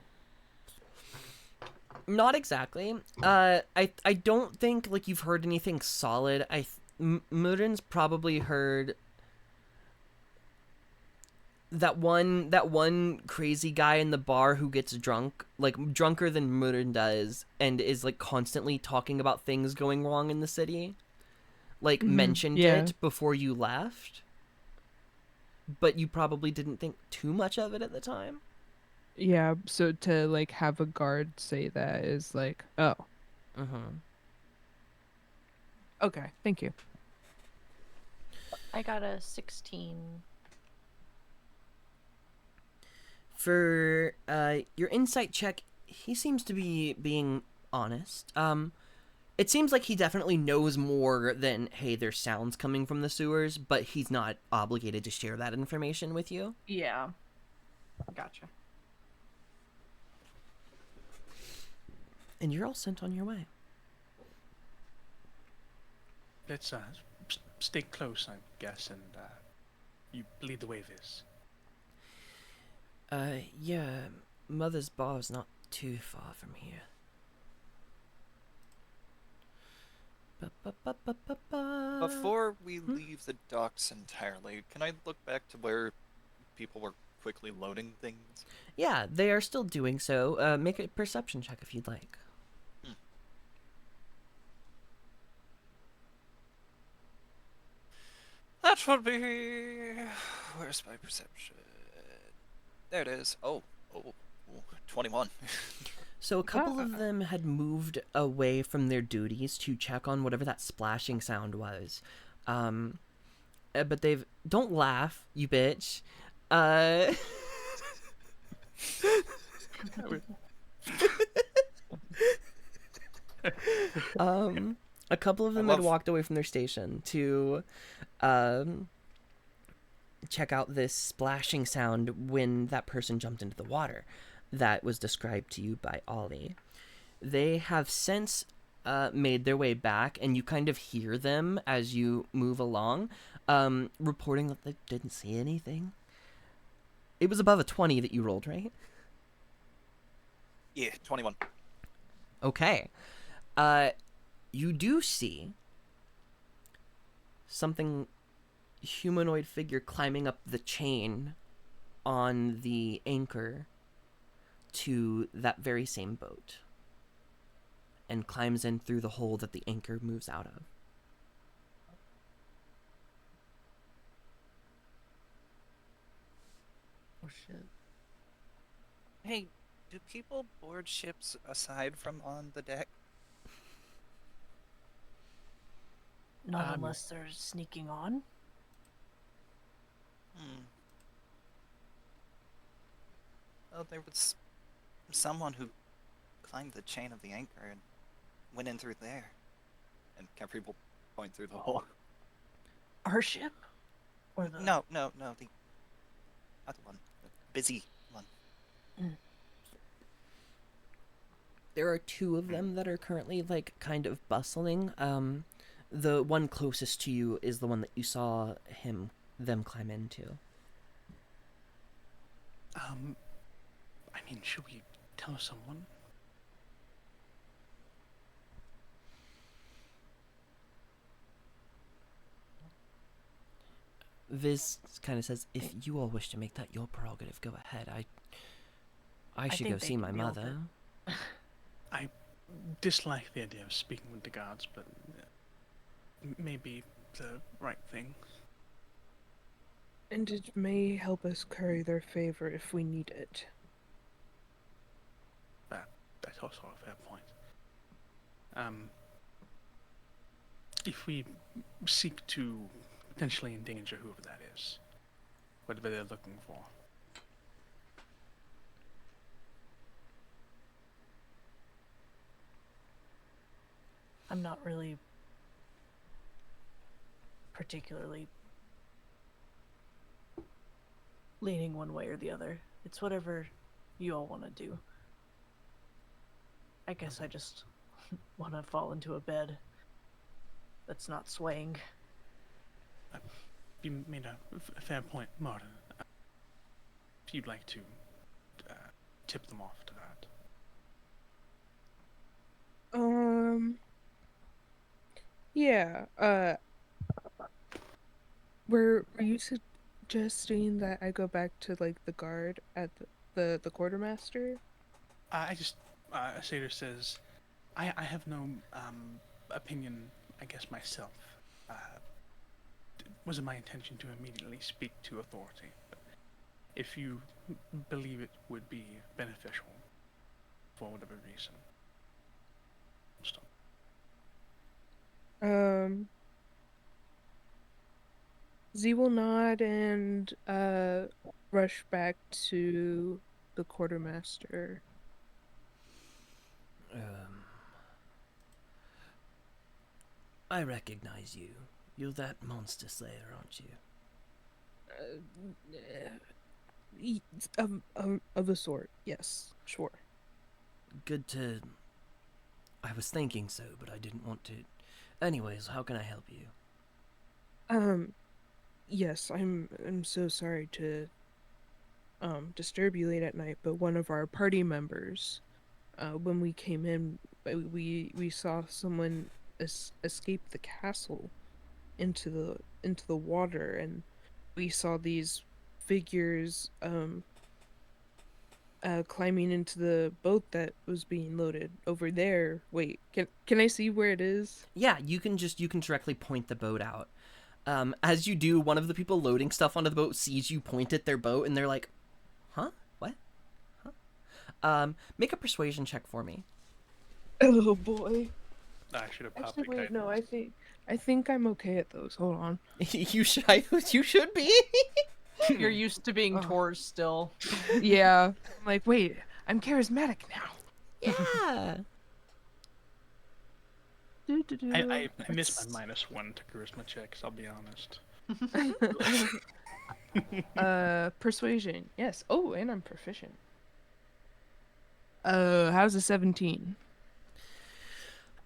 Not exactly. I don't think like you've heard anything solid. Murin's probably heard that one crazy guy in the bar who gets drunk, like drunker than Murin does, and is like constantly talking about things going wrong in the city. Like mentioned yeah. it before you left, but you probably didn't think too much of it at the time. Yeah, so to like have a guard say that is like, oh, Mm-hmm. okay, thank you. I got a 16. For your insight check, he seems to be being honest. It seems like he definitely knows more than, hey, there's sounds coming from the sewers, but he's not obligated to share that information with you. Yeah. Gotcha. And you're all sent on your way. Let's stay close, I guess, and you lead the way, Viz. Yeah, Mother's Bar's not too far from here. Ba-ba-ba-ba-ba-ba. Before we leave the docks entirely, can I look back to where people were quickly loading things? Yeah, they are still doing so. Make a perception check if you'd like. That would be... Where's my perception? There it is. Oh, 21. So a couple of them had moved away from their duties to check on whatever that splashing sound was. But they've... Don't laugh, you bitch. A couple of them had walked away from their station to check out this splashing sound when that person jumped into the water that was described to you by Ollie. They have since made their way back, and you kind of hear them as you move along, reporting that they didn't see anything. It was above a 20 that you rolled, right? Yeah, 21. Okay. You do see something humanoid figure climbing up the chain on the anchor to that very same boat and climbs in through the hole that the anchor moves out of. Oh shit. Hey, do people board ships aside from on the deck? Not unless they're sneaking on. Well, there was someone who climbed the chain of the anchor and went in through there. And Capri will point through the hole. Our ship? Or the... No, the other one. The busy one. There are two of them that are currently, like, kind of bustling. The one closest to you is the one that you saw them climb into. I mean, should we tell someone? Viz kind of says, "If you all wish to make that your prerogative, go ahead. I should think go they see can my deal with mother." I dislike the idea of speaking with the guards, but maybe the right thing. And it may help us curry their favor if we need it. That's also a fair point. If we seek to potentially endanger whoever that is, whatever they're looking for, I'm not really particularly leaning one way or the other. It's whatever you all want to do. I guess I just want to fall into a bed that's not swaying. You made a fair point, Martin. If you'd like to tip them off to that. Yeah. Were you suggesting that I go back to like the guard at the quartermaster? I just, Satyr says, I have no opinion, I guess, myself. It wasn't my intention to immediately speak to authority, but if you believe it would be beneficial for whatever reason, stop. Z will nod and rush back to the quartermaster. I recognize you. You're that monster slayer, aren't you? Of a sort, yes, sure. Good to... I was thinking so, but I didn't want to... Anyways, how can I help you? Yes, I'm so sorry to disturb you late at night, but one of our party members, when we came in, we saw someone escape the castle into the water, and we saw these figures climbing into the boat that was being loaded over there. Wait, can I see where it is? Yeah, you can directly point the boat out. As you do, one of the people loading stuff onto the boat sees you point at their boat, and they're like, "Huh? What? Huh?" Make a persuasion check for me. Oh boy. I should have popped Actually, the wait, kite no, first. I think I'm okay at those. Hold on. You should be. You're used to being Oh. Tors still. Yeah. I'm like, wait, I'm charismatic now. Yeah. I missed my -1 to charisma checks, I'll be honest. Persuasion. Yes. Oh, and I'm proficient. How's a 17?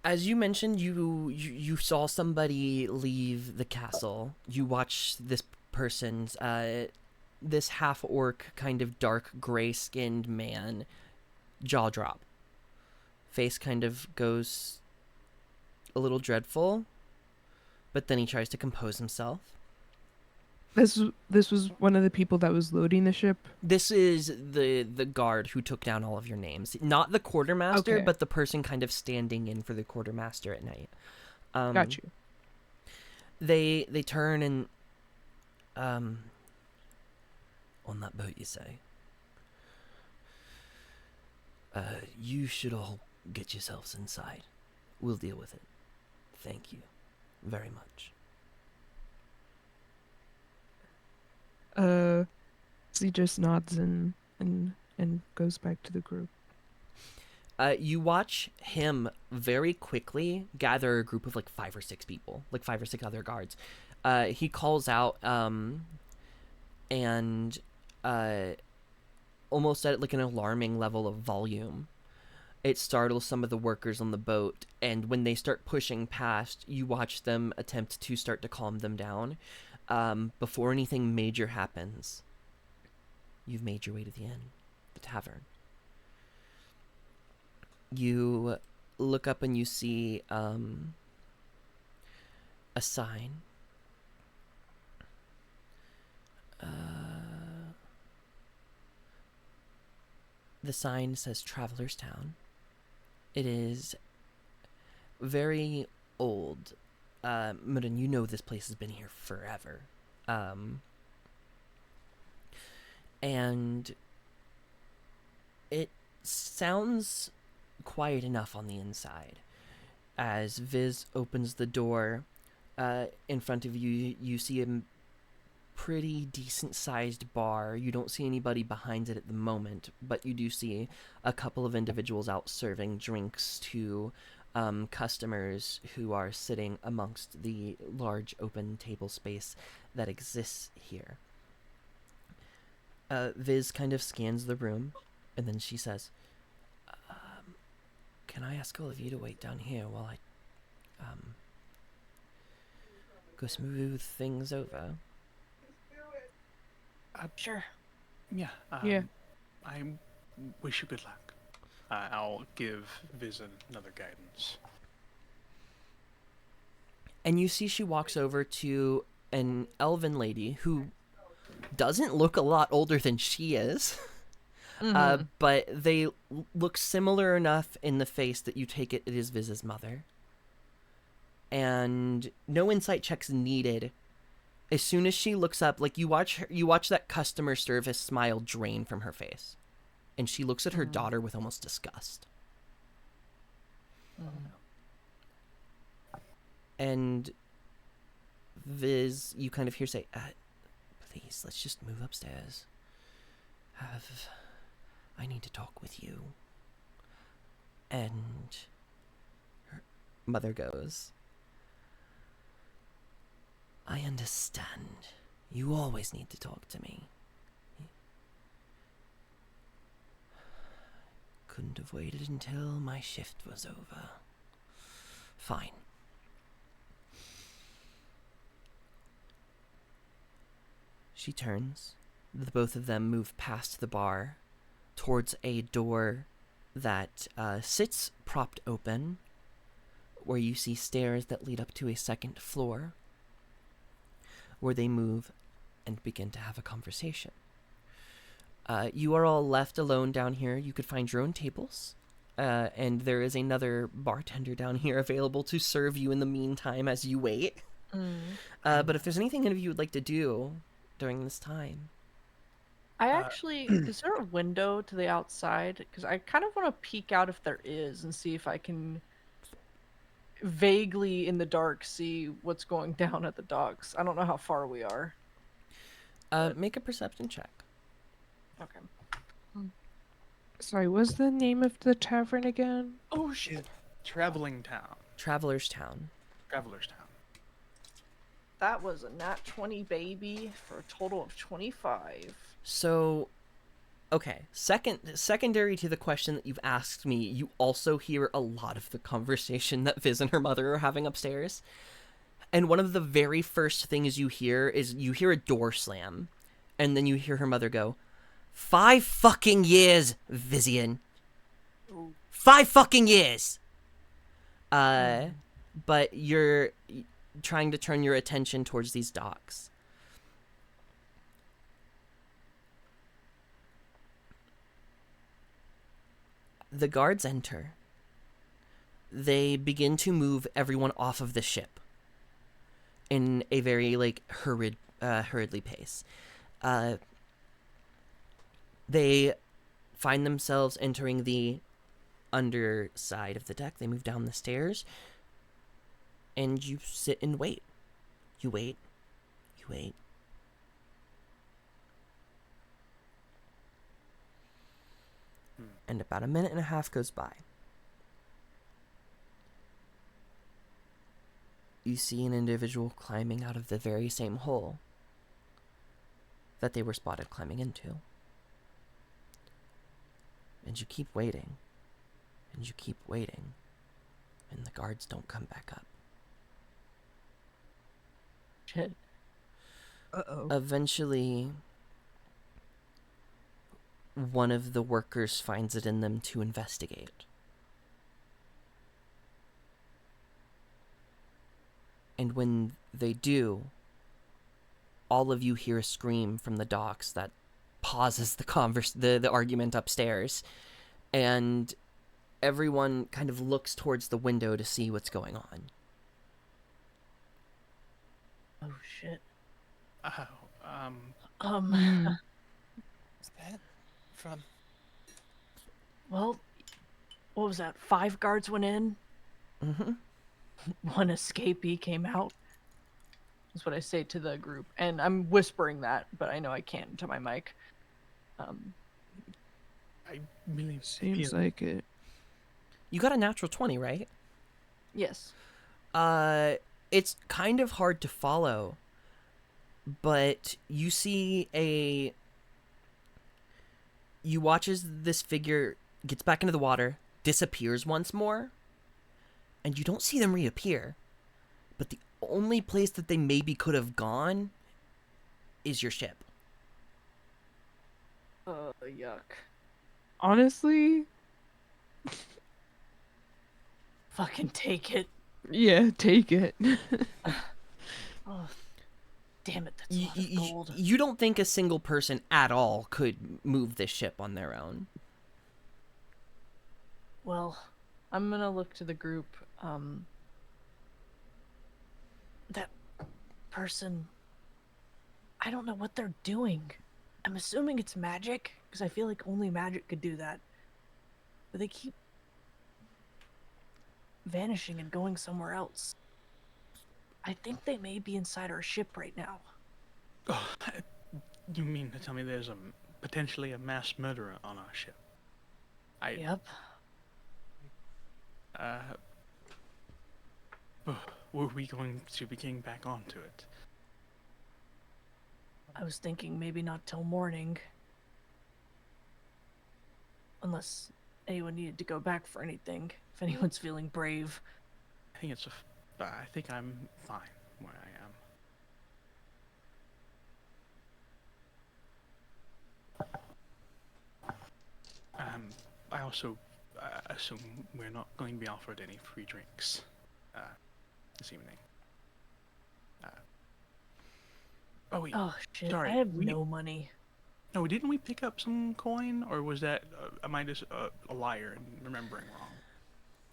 As you mentioned, you saw somebody leave the castle. You watched this person's this half orc, kind of dark gray skinned man, jaw drop. Face kind of goes a little dreadful, but then he tries to compose himself. This was one of the people that was loading the ship. This is the guard who took down all of your names. Not the quartermaster, Okay. but the person kind of standing in for the quartermaster at night. Got you. They turn and on that boat, you say. You should all get yourselves inside. We'll deal with it. Thank you very much. He just nods and goes back to the group. You watch him very quickly gather a group of like 5 or 6 people, like 5 or 6 other guards. He calls out and almost at like an alarming level of volume. It startles some of the workers on the boat, and when they start pushing past, you watch them attempt to start to calm them down. Before anything major happens, you've made your way to the inn, the tavern. You look up and you see a sign. The sign says Traveler's Town. It is very old. Mudan, you know this place has been here forever. And it sounds quiet enough on the inside. As Viz opens the door, in front of you, you see a pretty decent-sized bar. You don't see anybody behind it at the moment, but you do see a couple of individuals out serving drinks to customers who are sitting amongst the large open table space that exists here. Viz kind of scans the room, and then she says, "Can I ask all of you to wait down here while I go smooth things over?" Sure. Yeah. Yeah. I wish you good luck. I'll give Viz another guidance. And you see she walks over to an elven lady who doesn't look a lot older than she is. But they look similar enough in the face that you take it is Viz's mother. And no insight checks needed. As soon as she looks up, like you watch that customer service smile drain from her face. And she looks at her daughter with almost disgust. And Viz, you kind of hear say, "Please, let's just move upstairs. I need to talk with you." And her mother goes, "I understand. You always need to talk to me. Couldn't have waited until my shift was over. Fine." She turns. The both of them move past the bar towards a door that sits propped open, where you see stairs that lead up to a second floor, where they move and begin to have a conversation. You are all left alone down here. You could find your own tables, and there is another bartender down here available to serve you in the meantime as you wait. But if there's anything any of you would like to do during this time. I actually, is there a window to the outside? Because I kind of want to peek out if there is and see if I can vaguely in the dark see what's going down at the docks. I don't know how far we are. Make a perception check. Okay. Sorry, what's the name of the tavern again? Oh shit. Traveling town. Traveler's Town. Traveler's town. That was a nat 20 baby for a total of 25. So, okay. Secondary to the question that you've asked me, you also hear a lot of the conversation that Viz and her mother are having upstairs. And one of the very first things you hear is you hear a door slam, and then you hear her mother go, "5 fucking years, Vizian. 5 fucking years!" But you're trying to turn your attention towards these docks. The guards enter. They begin to move everyone off of the ship in a very hurriedly pace. They find themselves entering the underside of the deck. They move down the stairs, and you sit and wait. You wait. You wait. And about a minute and a half goes by. You see an individual climbing out of the very same hole that they were spotted climbing into. And you keep waiting. And you keep waiting. And the guards don't come back up. Shit. Uh-oh. Eventually, one of the workers finds it in them to investigate. And when they do, all of you hear a scream from the docks that pauses the argument upstairs, and everyone kind of looks towards the window to see what's going on. Oh shit. Oh, Is that from? Well, what was that? 5 guards went in. Mm-hmm. 1 escapee came out. That's what I say to the group, and I'm whispering that, but I know I can't into my mic. I really Seems feel like it. You got a natural 20, right? Yes. It's kind of hard to follow, but you watch as this figure gets back into the water, disappears once more, and you don't see them reappear. But the only place that they maybe could have gone is your ship. Yuck. Honestly, Fucking take it. yeah, take it. Oh, damn it, that's a lot of gold. You don't think a single person at all could move this ship on their own. Well, I'm gonna look to the group. That person, I don't know what they're doing. I'm assuming it's magic, because I feel like only magic could do that. But they keep vanishing and going somewhere else. I think they may be inside our ship right now. Oh, you mean to tell me there's potentially a mass murderer on our ship? Yep. Were we going to be getting back onto it? I was thinking maybe not till morning. Unless anyone needed to go back for anything. If anyone's feeling brave. I think I'm fine where I am. I also assume we're not going to be offered any free drinks this evening. Oh wait. Oh shit, Sorry, I have no money. No, didn't we pick up some coin, or was that am I just a liar and remembering wrong?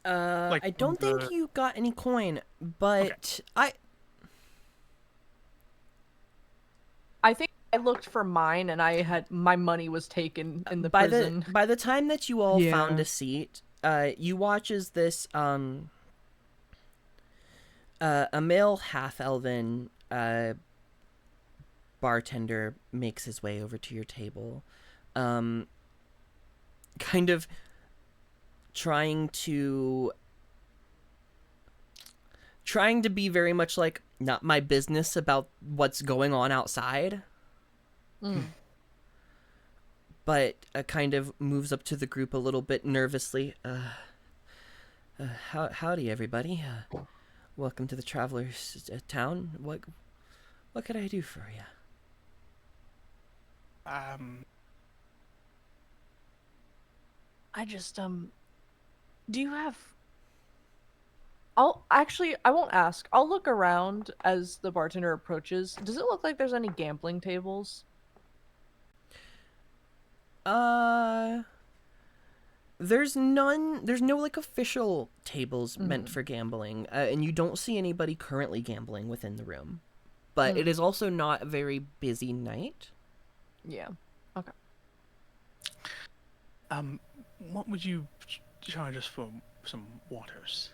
I don't think you got any coin, but okay. I think I looked for mine, and my money was taken in the prison. By the time that you all found a seat, you watch as this a male half-elven bartender makes his way over to your table, kind of trying to be very much like, not my business about what's going on outside. But kind of moves up to the group a little bit nervously. Howdy, everybody. Welcome to the Traveler's Town. What could I do for you? I just, do you have... I won't ask. I'll look around as the bartender approaches. Does it look like there's any gambling tables? There's none. There's no like official tables meant for gambling, and you don't see anybody currently gambling within the room. But it is also not a very busy night. Yeah. Okay. What would you charge us for some waters?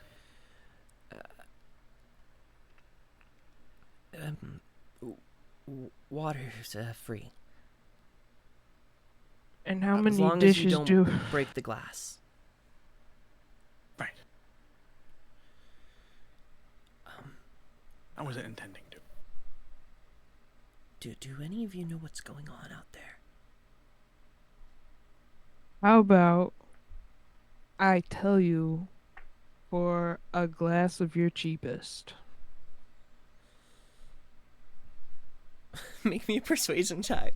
Water's free. And how as many long dishes as you don't break the glass. Right. I wasn't intending to. Do any of you know what's going on out there? How about I tell you for a glass of your cheapest? Make me a persuasion check.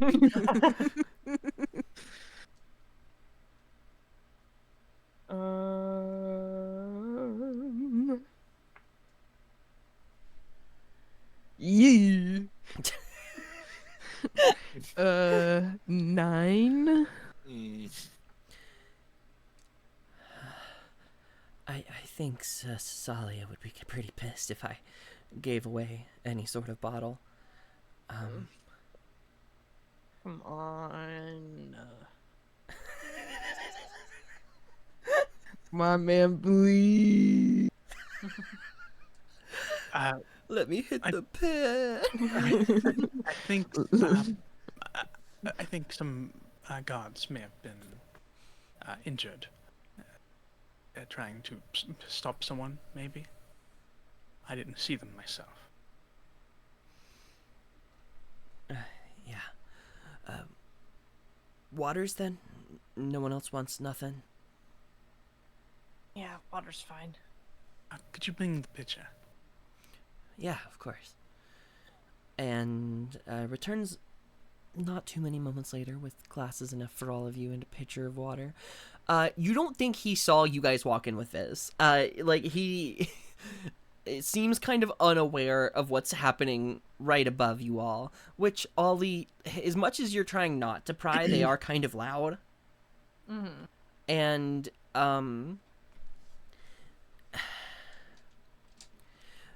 Yeah. 9. I think Salia would be pretty pissed if I gave away any sort of bottle. Come on. My man, please. Let me hit the pen. I think some guards may have been injured. Trying to stop someone, maybe. I didn't see them myself. Yeah. Waters then? No one else wants nothing? Yeah, water's fine. Could you bring the pitcher? Yeah, of course. And returns not too many moments later with glasses enough for all of you and a pitcher of water. You don't think he saw you guys walk in with this. Like, he it seems kind of unaware of what's happening right above you all, which, Ollie, as much as you're trying not to pry, they are kind of loud. Mm-hmm. And,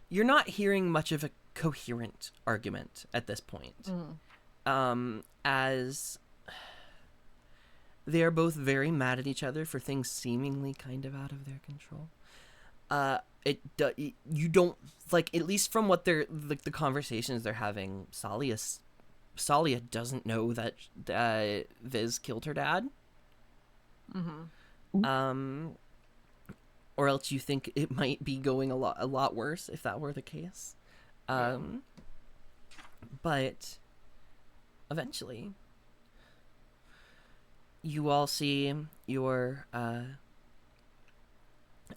you're not hearing much of a coherent argument at this point. As they are both very mad at each other for things seemingly kind of out of their control. You don't, like, at least from what they're, like, the conversations they're having, Salia doesn't know that Viz killed her dad. Or else you think it might be going a lot worse if that were the case. But eventually you all see your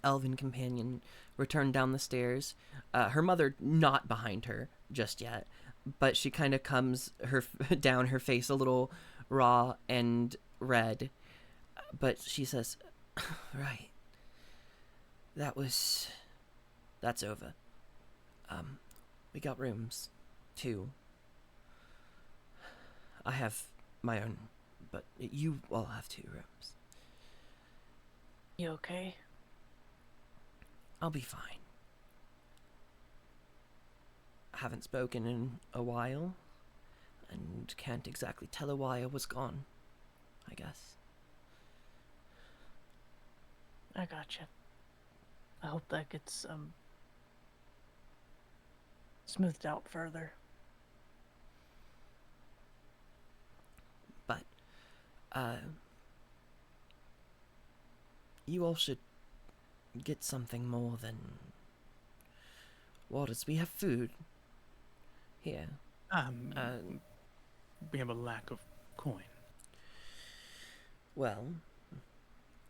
elven companion return down the stairs. Her mother not behind her just yet, but she kind of comes down, her face a little raw and red, but she says, right, that's over. We got rooms too. I have my own, but you all have 2 rooms. You okay? I'll be fine. I haven't spoken in a while, and can't exactly tell why I was gone, I guess. I gotcha. I hope that gets smoothed out further. But, you all should get something more than waters. We have food here. We have a lack of coin. Well,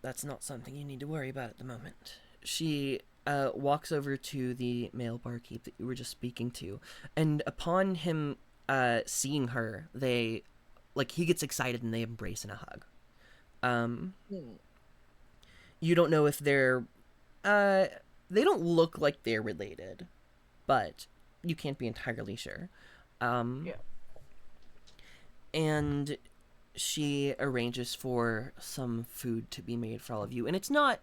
that's not something you need to worry about at the moment. She walks over to the male barkeep that you were just speaking to, and upon him seeing her, he gets excited and they embrace in a hug. You don't know if they're they don't look like they're related, but you can't be entirely sure. Yeah. And she arranges for some food to be made for all of you, and it's not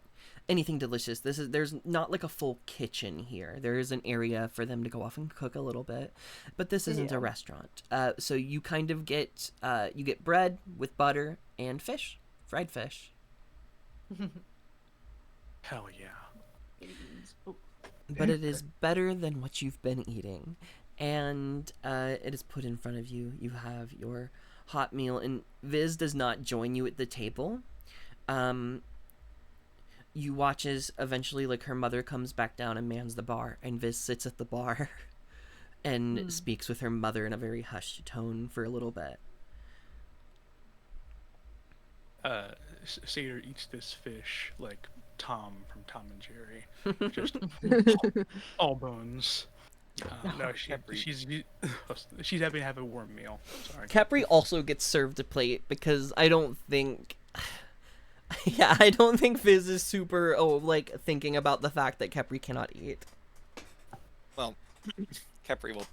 anything delicious. There's not like a full kitchen here. There is an area for them to go off and cook a little bit, but this isn't a restaurant. So you kind of get you get bread with butter and fish, fried fish. Hell yeah. But it is better than what you've been eating, and it is put in front of you. You have your hot meal, and Viz does not join you at the table. You watch as eventually, like, her mother comes back down and mans the bar, and Viz sits at the bar and speaks with her mother in a very hushed tone for a little bit. Seder eats this fish like Tom from Tom and Jerry, just all bones. No, she's happy to have a warm meal. Sorry. Capri also gets served a plate because I don't think, yeah, I don't think Viz is super thinking about the fact that Capri cannot eat. Well, Kepri will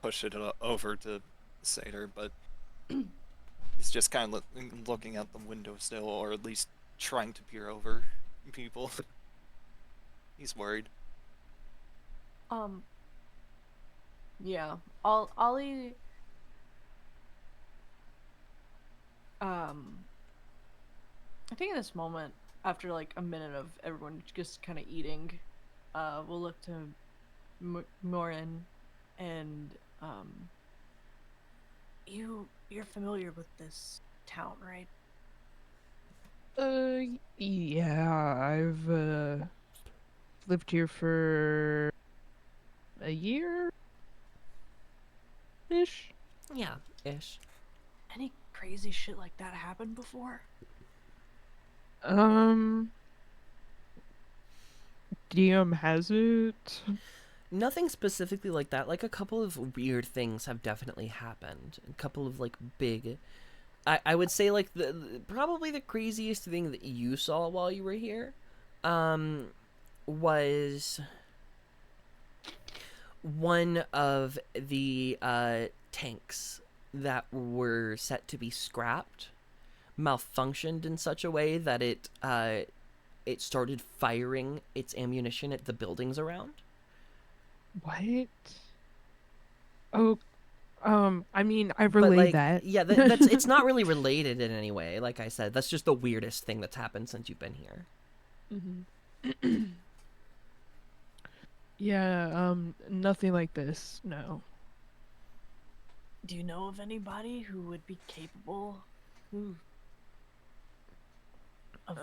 push it over to Seder, but he's just kind of looking out the window still, or at least trying to peer over people. He's worried. Yeah. Ollie I think in this moment, after like a minute of everyone just kind of eating, we'll look to Morin and you're familiar with this town, right? Yeah, I've lived here for a year ish. Yeah, ish. Any crazy shit like that happened before? DM has it. Nothing specifically like that. Like a couple of weird things have definitely happened. A couple of like big. I would say like probably the craziest thing that you saw while you were here, was one of the tanks that were set to be scrapped malfunctioned in such a way that it started firing its ammunition at the buildings around. What? Oh, I mean, I But relayed like, that. yeah, that's it's not really related in any way. Like I said, that's just the weirdest thing that's happened since you've been here. Mm-hmm. Yeah, nothing like this. No. Do you know of anybody who would be capable of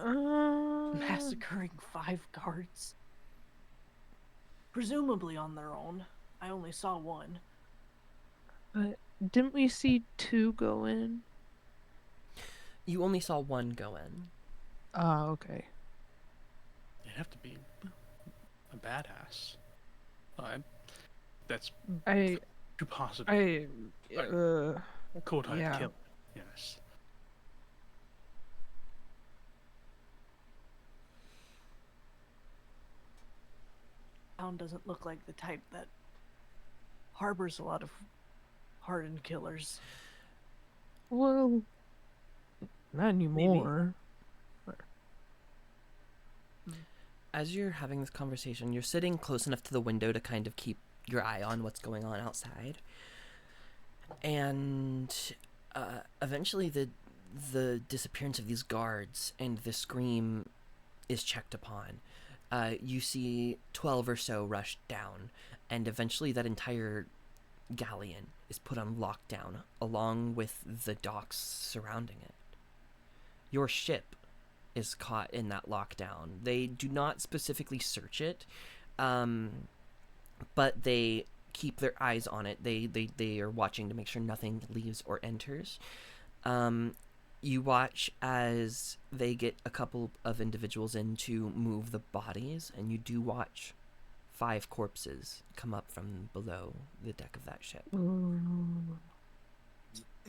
massacring 5 guards? Presumably on their own. I only saw one. But didn't we see 2 go in? You only saw one go in. Ah, okay. You'd have to be a badass. That's I, too possibly I, cold-hearted yeah. kill. Yes. Town doesn't look like the type that harbors a lot of hardened killers. Well, not anymore. As you're having this conversation, you're sitting close enough to the window to kind of keep your eye on what's going on outside. And eventually the disappearance of these guards and the scream is checked upon. You see 12 or so rush down, and eventually that entire galleon is put on lockdown along with the docks surrounding it. Your ship is caught in that lockdown. They do not specifically search it, but they keep their eyes on it. They are watching to make sure nothing leaves or enters. You watch as they get a couple of individuals in to move the bodies, and you do watch 5 corpses come up from below the deck of that ship.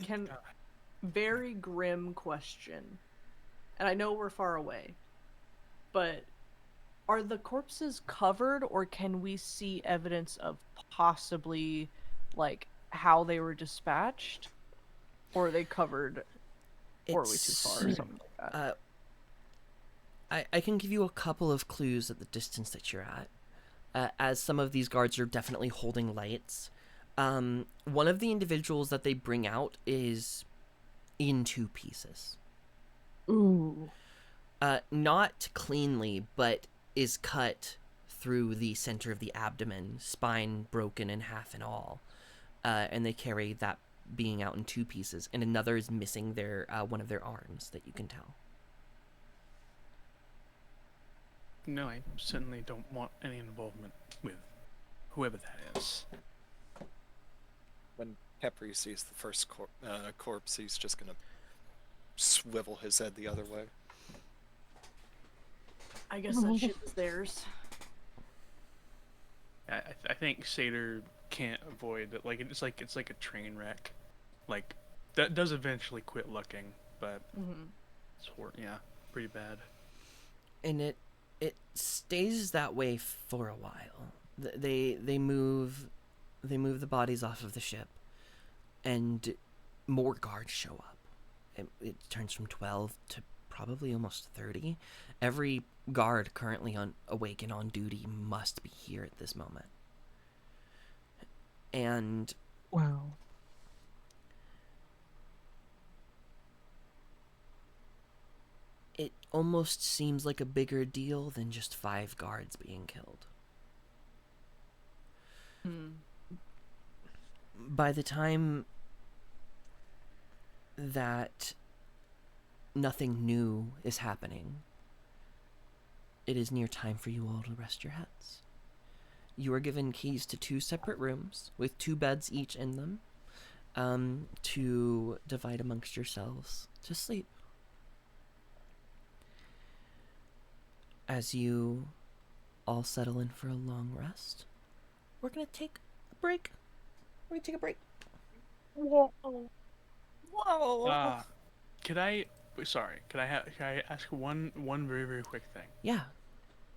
Can very grim question. And I know we're far away. But are the corpses covered, or can we see evidence of possibly like how they were dispatched? Or are they covered? Or are we too far or something like that? I can give you a couple of clues at the distance that you're at. As some of these guards are definitely holding lights. One of the individuals that they bring out is in 2 pieces. Ooh. Not cleanly, but is cut through the center of the abdomen, spine broken in half and all. And they carry that being out in 2 pieces, and another is missing their one of their arms that you can tell. No, I certainly don't want any involvement with whoever that is. When Capri sees the first corpse, he's just gonna swivel his head the other way. I guess that ship is theirs. I think Satyr can't avoid it. Like it's like a train wreck. Like that does eventually quit looking, but it's pretty bad. And it stays that way for a while. They move the bodies off of the ship, and more guards show up. It turns from 12 to probably almost 30. Every guard currently awake and on duty must be here at this moment. And Wow. it almost seems like a bigger deal than just 5 guards being killed. By the time that nothing new is happening, it is near time for you all to rest your heads. you are given keys to 2 separate rooms with 2 beds each in them, to divide amongst yourselves to sleep. As you all settle in for a long rest, we're gonna take a break. We're gonna take a break. Whoa. Could I? Sorry. Can I ask one very very quick thing? Yeah.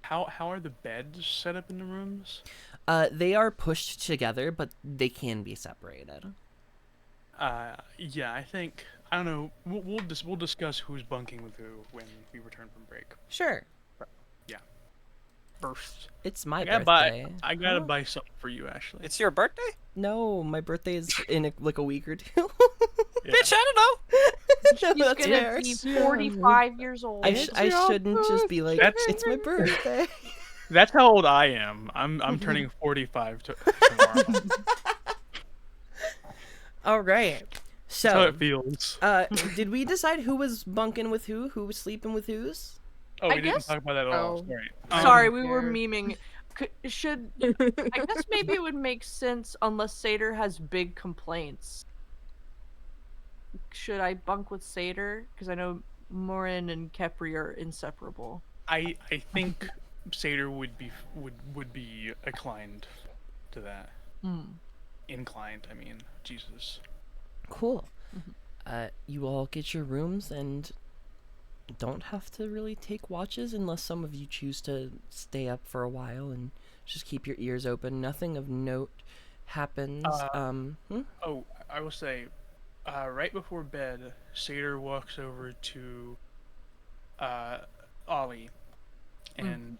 How are the beds set up in the rooms? They are pushed together, but they can be separated. Yeah, I think I don't know. We'll discuss who's bunking with who when we return from break. Sure. Yeah. First, It's my I gotta birthday. buy buy something for you, Ashley. It's your birthday? No, my birthday is in like a week or two. Yeah. Bitch, I don't know. No, He's that's gonna fair. be 45 years old. I It's your shouldn't just be like, That's- it's my birthday. That's how old I am. I'm turning 45 tomorrow. All right. That's how So, it feels. did we decide who was bunking with who was sleeping with whose? Oh, I we didn't guess- talk about that at all. Oh. Sorry. Sorry, we were Here. memeing. Should I guess maybe it would make sense unless Seder has big complaints. Should I bunk with Seder? Because I know Morin and Kepri are inseparable. I think Seder would be inclined to that. Inclined, I mean, Jesus. Cool. You all get your rooms and don't have to really take watches unless some of you choose to stay up for a while and just keep your ears open. Nothing of note happens. Oh, I will say, right before bed, Seder walks over to Ollie and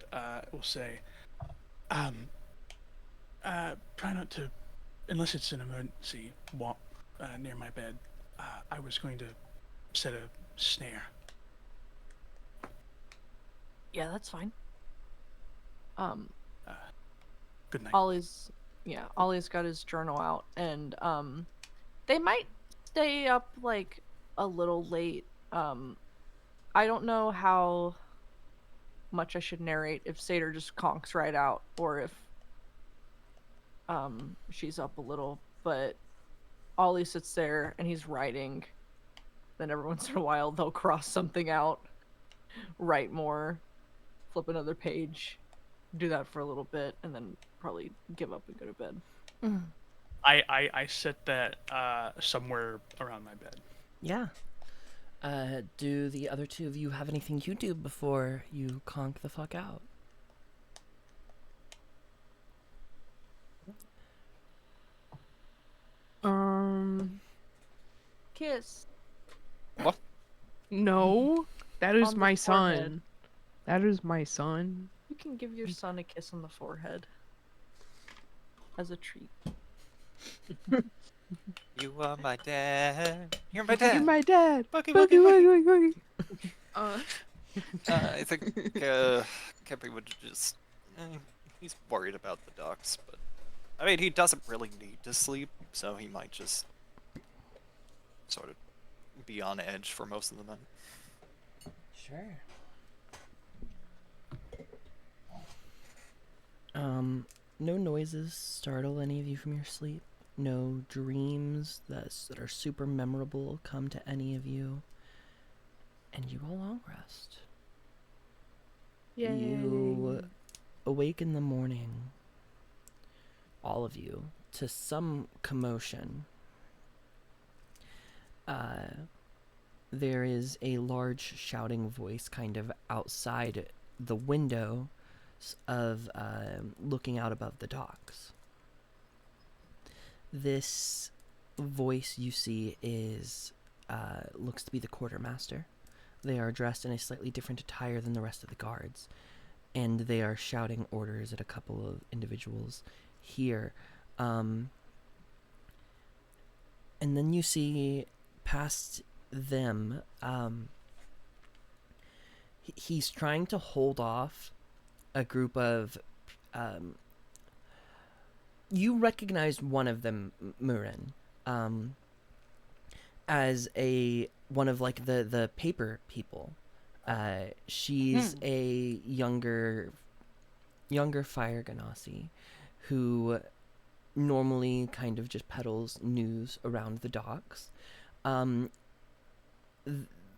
will say, try not to, unless it's an emergency, walk near my bed. I was going to set a snare. Yeah, that's fine. Good night. Ollie's got his journal out, and they might stay up like a little late. I don't know how much I should narrate if Seder just conks right out or if she's up a little, but Ollie sits there and he's writing. Then every once in a while they'll cross something out, write more, flip another page, do that for a little bit, and then probably give up and go to bed. I set that somewhere around my bed. Yeah. Do the other two of you have anything you do before you conk the fuck out? Kiss. No, that is On the my forehead. son. That is my son. You can give your son a kiss on the forehead as a treat. You are my dad. You're my dad. You're my dad. Boogie, Boogie, boogie, boogie, boogie. I think Kempi would just. He's worried about the ducks, but I mean, he doesn't really need to sleep, so he might just sort of be on edge for most of the night. Sure. No noises startle any of you from your sleep. No dreams that are super memorable come to any of you. And you all long rest. You awake in the morning, all of you, to some commotion. There is a large shouting voice kind of outside the window of looking out above the docks. This voice you see is looks to be the quartermaster. They are dressed in a slightly different attire than the rest of the guards, and they are shouting orders at a couple of individuals here. And then you see past them, he's trying to hold off a group of you recognize one of them, Murin, as one of like the paper people. She's a younger fire ganassi who normally kind of just peddles news around the docks. Um,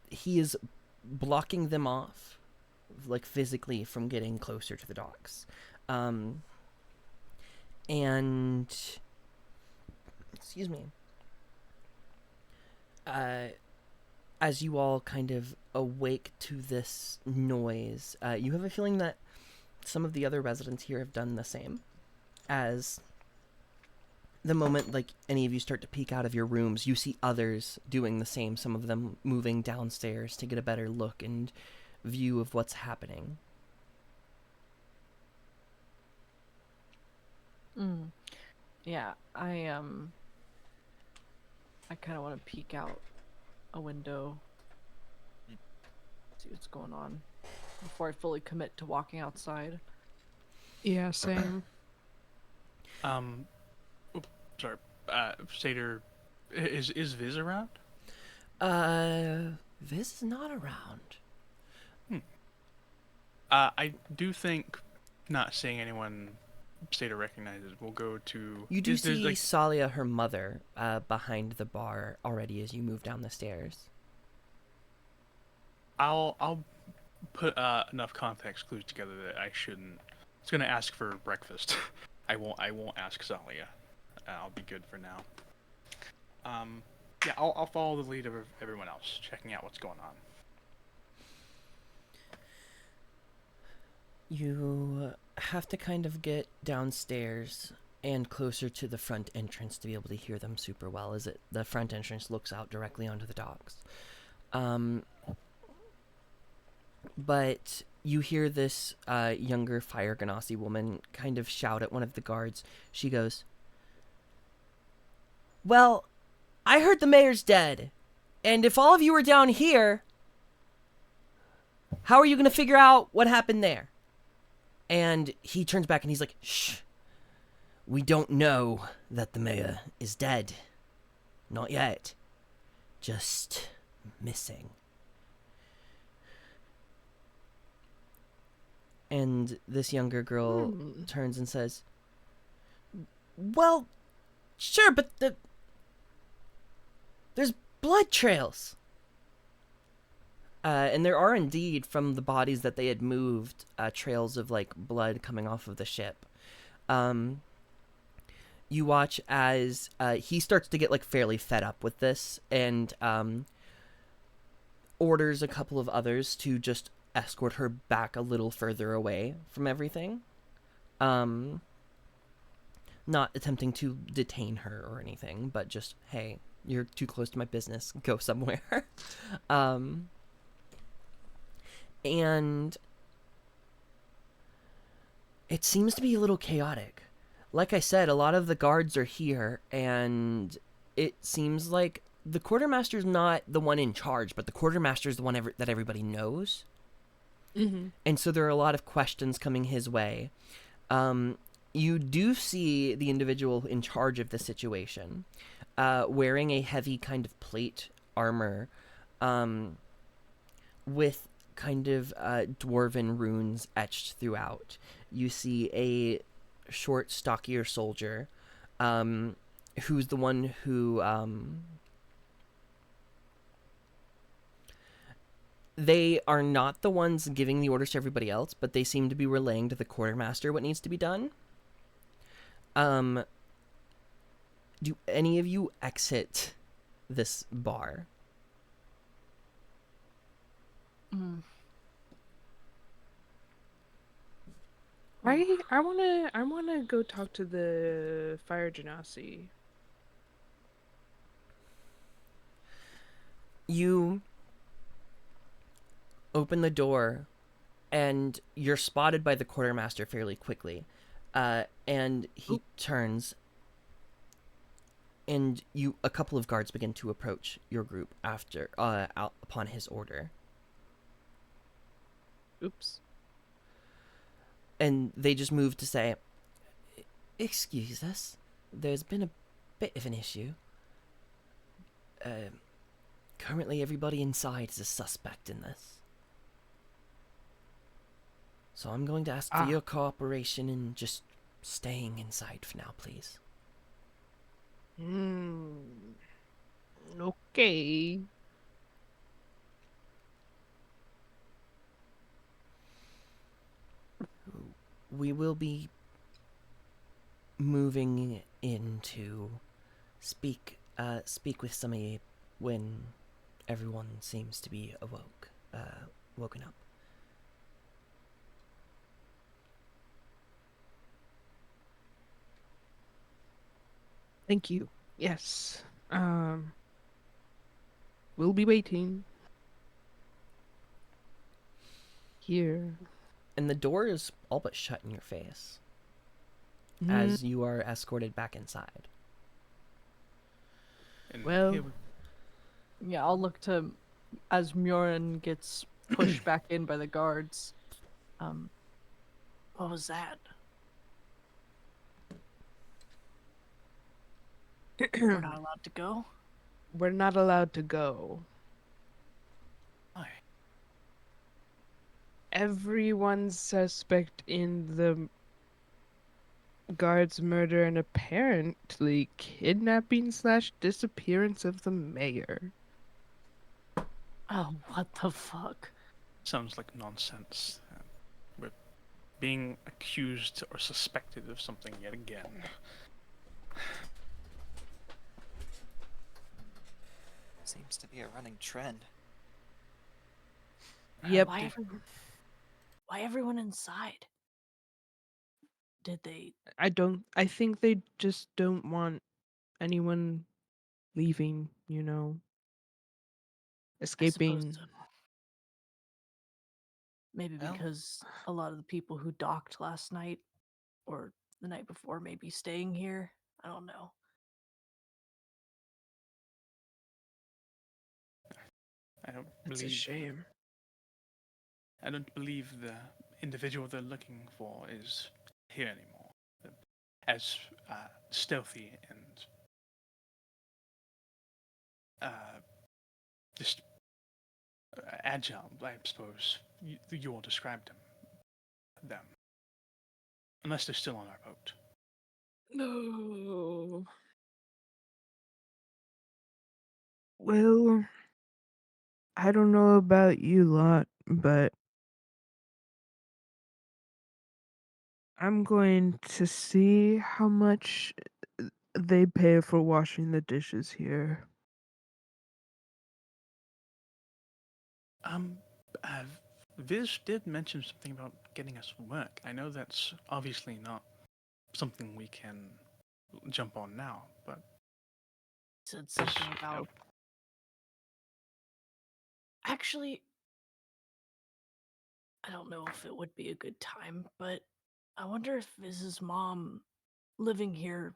he is blocking them off, like physically, from getting closer to the docks. And excuse me. As you all kind of awake to this noise, you have a feeling that some of the other residents here have done the same. As the moment, like, any of you start to peek out of your rooms, you see others doing the same, some of them moving downstairs to get a better look and view of what's happening. Yeah, I kind of want to peek out a window, see what's going on before I fully commit to walking outside. Yeah, same. Sorry. Satyr, is Viz around? Viz is not around. I do think not seeing anyone Satyr recognizes. We'll go to. You do there's, see like, Salia, her mother, behind the bar already as you move down the stairs. I'll put enough context clues together that I shouldn't. It's gonna ask for breakfast. I won't ask Salia. I'll be good for now. Yeah, I'll follow the lead of everyone else, checking out what's going on. You have to kind of get downstairs and closer to the front entrance to be able to hear them super well, as the front entrance looks out directly onto the docks. But you hear this younger Fire Ganassi woman kind of shout at one of the guards. She goes, "Well, I heard the mayor's dead, and if all of you are down here, how are you going to figure out what happened there?" And he turns back and he's like, "Shh. We don't know that the mayor is dead. Not yet. Just missing." And this younger girl turns and says, "Well, sure, but there's blood trails." And there are indeed, from the bodies that they had moved, trails of, like, blood coming off of the ship. You watch as he starts to get, like, fairly fed up with this and orders a couple of others to just escort her back a little further away from everything. Not attempting to detain her or anything, but just, hey, you're too close to my business. Go somewhere. And it seems to be a little chaotic. Like I said, a lot of the guards are here, and it seems like the quartermaster's not the one in charge, but the quartermaster's the one that everybody knows. Mm-hmm. And so there are a lot of questions coming his way. You do see the individual in charge of the situation wearing a heavy kind of plate armor with kind of dwarven runes etched throughout. You see a short, stockier soldier who's the one who... they are not the ones giving the orders to everybody else, but they seem to be relaying to the quartermaster what needs to be done. Do any of you exit this bar? I wanna go talk to the Fire Genasi. You open the door, and you're spotted by the quartermaster fairly quickly. And he turns, and a couple of guards begin to approach your group after out upon his order. Oops. And they just move to say, "Excuse us, there's been a bit of an issue. Currently everybody inside is a suspect in this. So I'm going to ask for your cooperation in just staying inside for now, please. Okay. We will be moving in to speak with some of you when everyone seems to be woken up. Thank you. Yes. We'll be waiting here. And the door is all but shut in your face Mm, as you are escorted back inside. And Well- here we- Yeah, I'll look to as Mjorin gets pushed back in by the guards. What was that? We're not allowed to go. We're not allowed to go. Why? Everyone's suspect in the guard's murder and apparently kidnapping / disappearance of the mayor. Oh, what the fuck? Sounds like nonsense. We're being accused or suspected of something yet again. Seems to be a running trend. Yep. Why everyone inside? Did they? I think they just don't want anyone leaving, I suppose escaping. so. Maybe Well- because a lot of the people who docked last night or the night before may be staying here. I don't know. I don't It's a believe shame. I don't believe the individual they're looking for is here anymore. As stealthy and just agile, I suppose you all described them. Unless they're still on our boat. No. Well, I don't know about you lot, but I'm going to see how much they pay for washing the dishes here. Uh, Viz did mention something about getting us work. I know that's obviously not something we can jump on now, but Said something Yes, about. nope. Actually, I don't know if it would be a good time, but I wonder if Viz's mom living here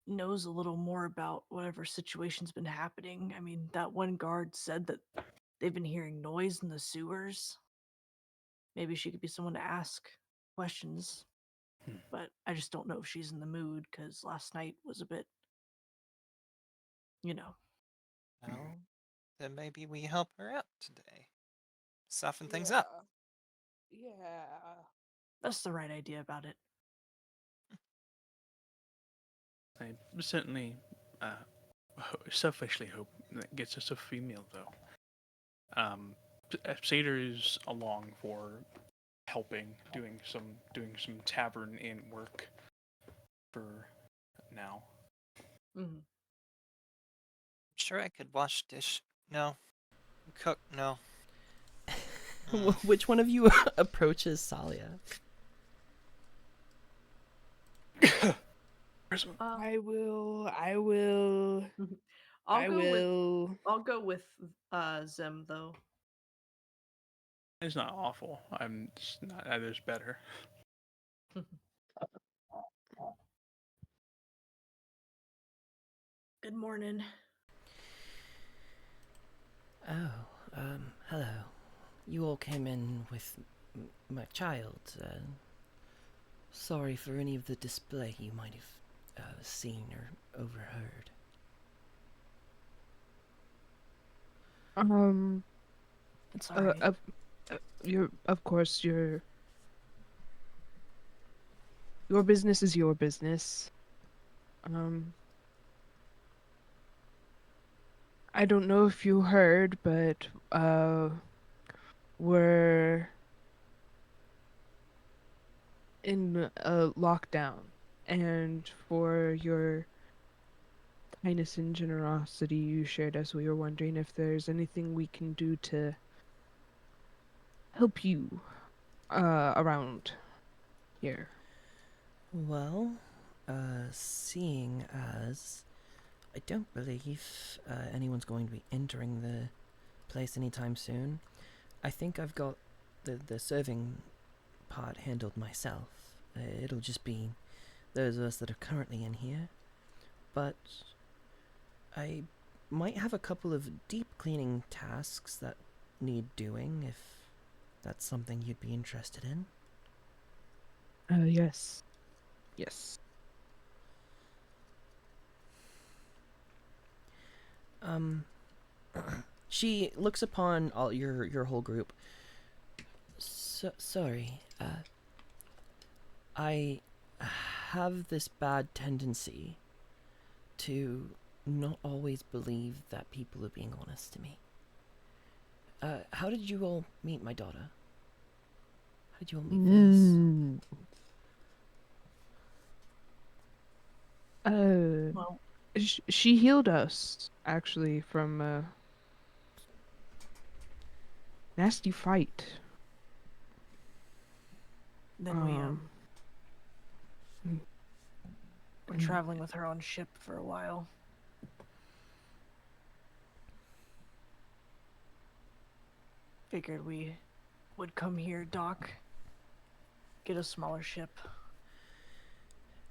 knows a little more about whatever situation's been happening. I mean, that one guard said that they've been hearing noise in the sewers. Maybe she could be someone to ask questions. Hmm. But I just don't know if she's in the mood because last night was a bit, you know. Well, then maybe we help her out today. Soften things up. Yeah. That's the right idea about it. I certainly selfishly hope that gets us a free meal, though. Seder is along for helping, doing some tavern in work for now. Mhm. Sure, I could wash dish. No. Cook. No. Mm. Which one of you approaches Salia? I will. I'll I go will. I'll go with Zem though. It's not awful. I'm just not. There's better. Good morning. Oh, hello. You all came in with my child. Sorry for any of the display you might have seen or overheard. It's alright. You're of course you're Your business is your business. I don't know if you heard, but we're in a lockdown, and for your kindness and generosity you shared us, we were wondering if there's anything we can do to help you around here. Well, seeing as I don't believe anyone's going to be entering the place anytime soon, I think I've got the serving part handled myself. It'll just be those of us that are currently in here, but I might have a couple of deep cleaning tasks that need doing if that's something you'd be interested in. Yes. Yes. Um, she looks upon all your whole group. Sorry, I have this bad tendency to not always believe that people are being honest to me. How did you all meet my daughter? How did you all meet Viz? Mm. Well, She healed us actually from a nasty fight. then we Um, were and traveling with her on ship for a while. Figured we would come here, dock, get a smaller ship.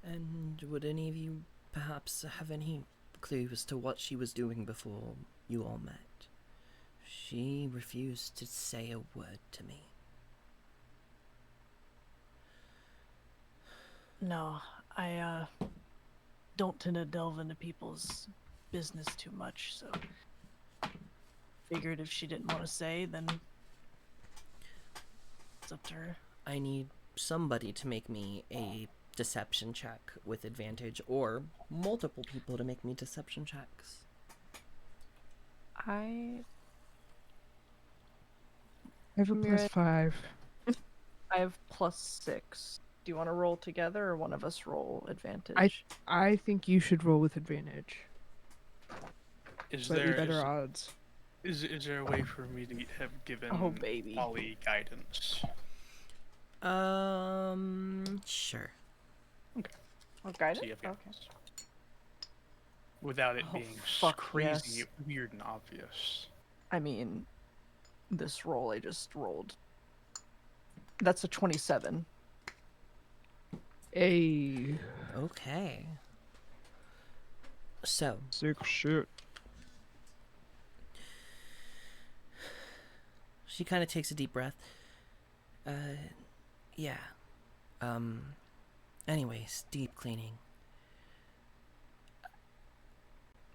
And would any of you perhaps have any clue as to what she was doing before you all met? She refused to say a word to me. No, I don't tend to delve into people's business too much, so figured if she didn't want to say, then it's up to her. I need somebody to make me a deception check with advantage, or multiple people to make me deception checks. I I have a Mira- +5. have +6. Do you want to roll together or one of us roll advantage? I think you should roll with advantage. Is Slightly there better odds. is there a way for me to have given Oh, baby. Ollie guidance? Sure. Okay. Oh, guidance? See if Okay. it's without it Oh, being fuck crazy yes. weird and obvious. I mean, this roll I just rolled. That's a 27. Hey, Okay. So, sick shit. she kind of takes a deep breath. Yeah. Anyways, deep cleaning.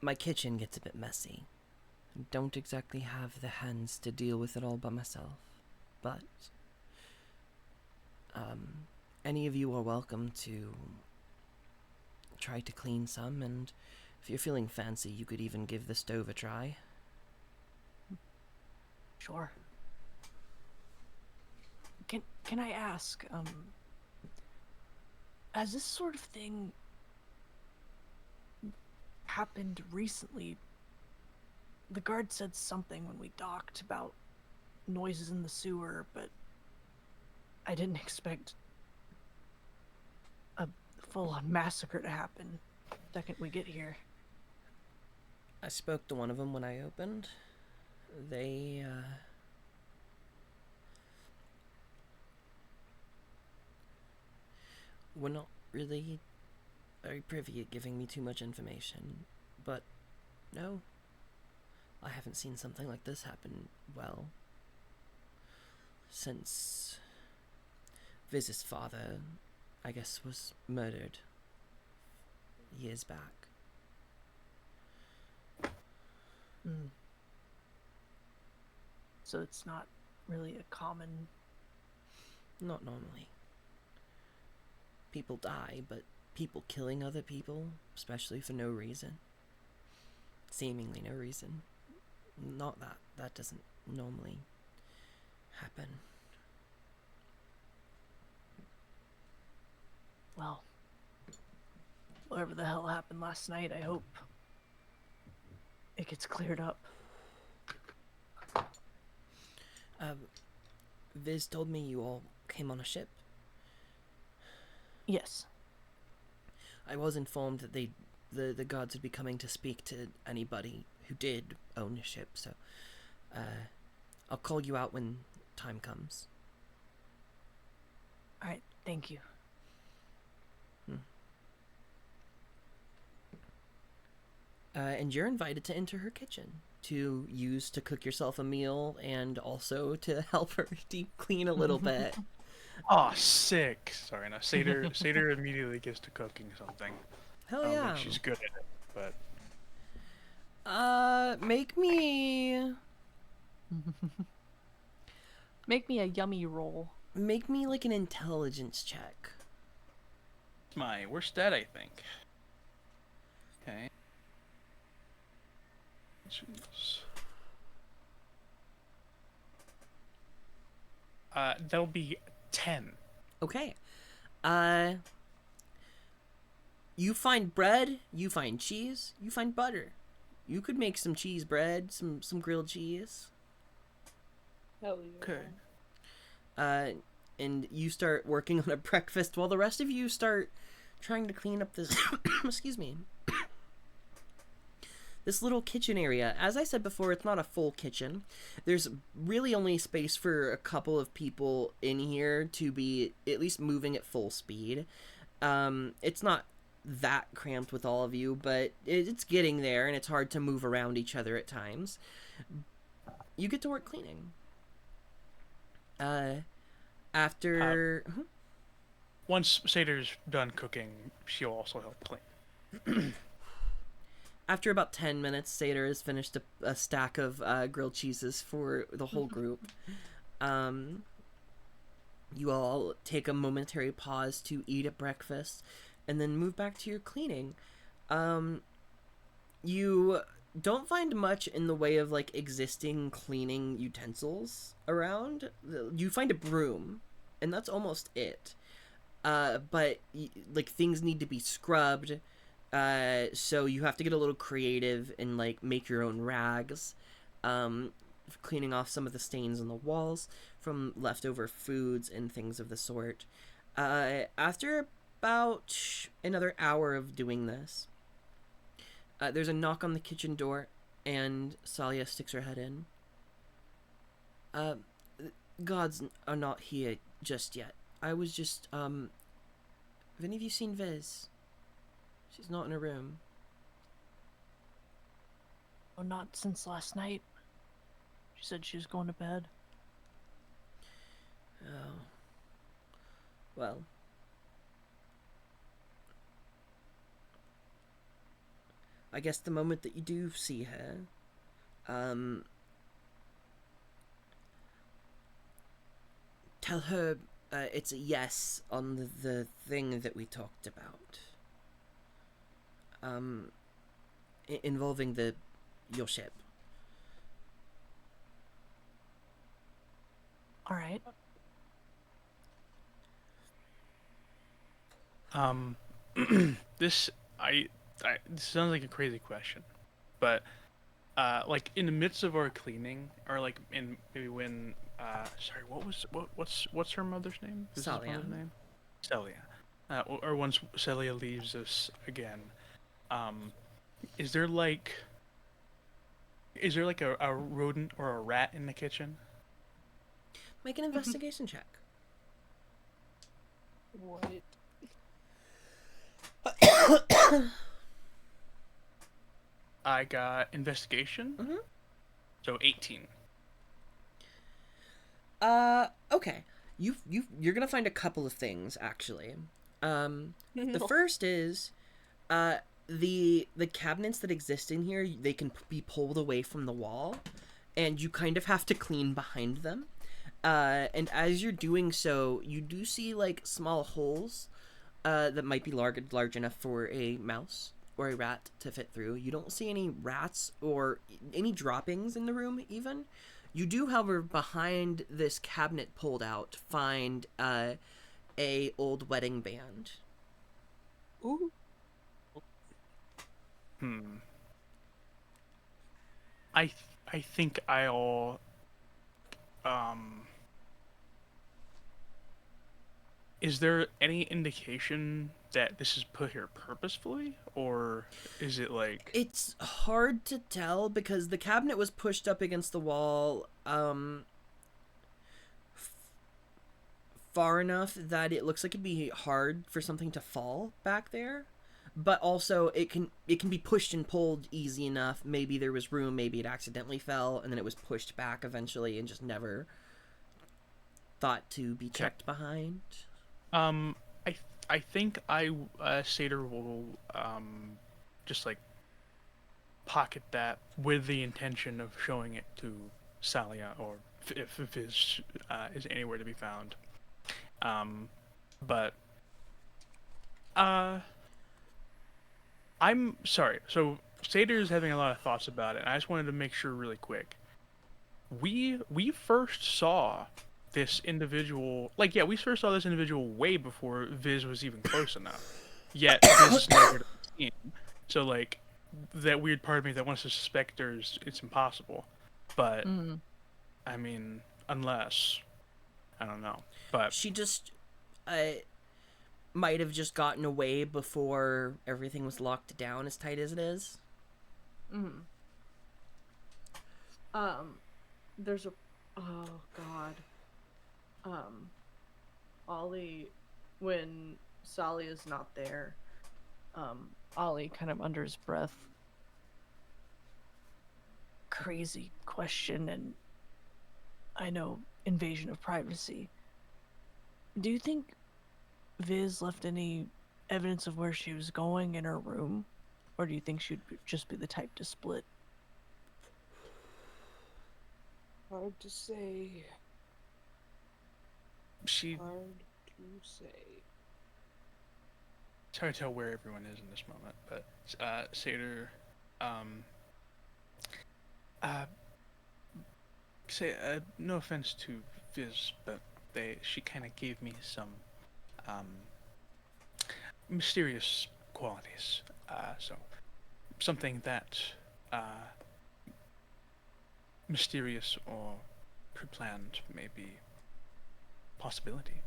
My kitchen gets a bit messy. Don't exactly have the hands to deal with it all by myself. But, any of you are welcome to try to clean some, and if you're feeling fancy, you could even give the stove a try. Sure. Can I ask, has this sort of thing happened recently? The guard said something when we docked about noises in the sewer, but I didn't expect a full-on massacre to happen the second we get here. I spoke to one of them when I opened. They, were not really very privy at giving me too much information. But, no, I haven't seen something like this happen, well, since Viz's father, I guess, was murdered years back. Mm. So it's not really a common... Not normally. people die, but people killing other people, especially for no reason, seemingly no reason, not that. That doesn't normally happen. Well, whatever the hell happened last night, I hope it gets cleared up. Viz told me you all came on a ship. Yes. I was informed that the gods would be coming to speak to anybody who did own a ship, so I'll call you out when time comes. All right. Thank you. And you're invited to enter her kitchen to use to cook yourself a meal and also to help her deep clean a little bit. Oh, sick. Sorry, no. Seder immediately gets to cooking something. Hell I don't yeah. think she's good at it, but Make me Make me a yummy roll. like an intelligence check. it's my worst stat, I think. Okay. Jeez. That'll be 10. Okay. You find bread, you find cheese, you find butter. You could make some cheese bread, some grilled cheese. Hell yeah. Okay. And you start working on a breakfast while the rest of you start trying to clean up this excuse me. This little kitchen area. As I said before, it's not a full kitchen. There's really only space for a couple of people in here to be at least moving at full speed. It's not that cramped with all of you, but it's getting there, and it's hard to move around each other at times. You get to work cleaning. After... Once Seder's done cooking, she'll also help clean. After about 10 minutes, Seder has finished a stack of grilled cheeses for the whole group. You all take a momentary pause to eat at breakfast and then move back to your cleaning. You don't find much in the way of like existing cleaning utensils around. You find a broom, and that's almost it. But like things need to be scrubbed. So you have to get a little creative and like make your own rags, cleaning off some of the stains on the walls from leftover foods and things of the sort. After about another hour of doing this, there's a knock on the kitchen door, and Salia sticks her head in. Gods are not here just yet. I was just, have any of you seen Viz? She's not in her room. Oh, not since last night. She said she was going to bed. Oh. Well. I guess the moment that you do see her, tell her it's a yes on the thing that we talked about. Involving your ship. All right. This sounds like a crazy question, but like in the midst of our cleaning, or like in maybe when sorry, what's her mother's name? This is her Celia. mother's name? Celia. Or once Celia leaves us again, is there like a rodent or a rat in the kitchen? Make an investigation check. What? I got investigation. Mhm. So 18. Okay. You're gonna find a couple of things actually. The first is, the cabinets that exist in here, they can be pulled away from the wall, and you kind of have to clean behind them. And as you're doing so, you do see like small holes that might be large enough for a mouse or a rat to fit through. You don't see any rats or any droppings in the room, even. You do, however, behind this cabinet pulled out, find a old wedding band. Ooh. I think I'll is there any indication that this is put here purposefully, or is it like It's hard to tell because the cabinet was pushed up against the wall far enough that it looks like it'd be hard for something to fall back there. But also it can be pushed and pulled easy enough. Maybe there was room, maybe it accidentally fell and then it was pushed back eventually and just never thought to be checked behind. I think Satyr will just like pocket that with the intention of showing it to Salia, or if Viz is anywhere to be found. But I'm sorry. So Satyr is having a lot of thoughts about it, and I just wanted to make sure really quick. We first saw this individual, like, yeah, we first saw this individual way before Viz was even close enough. Yet Viz is nowhere to be seen. So like, that weird part of me that wants to suspect it's impossible. But I mean, unless I don't know. But She just might have just gotten away before everything was locked down as tight as it is. There's a, oh god. Ollie, when Sally is not there, Ollie kind of under his breath. Crazy question, and I know invasion of privacy. Do you think Viz left any evidence of where she was going in her room? Or do you think she'd just be the type to split? Hard to say. she Hard to say. it's hard to tell where everyone is in this moment. But Satyr, say no offense to Viz, but she kind of gave me some mysterious qualities. So something that mysterious or pre-planned may be possibility.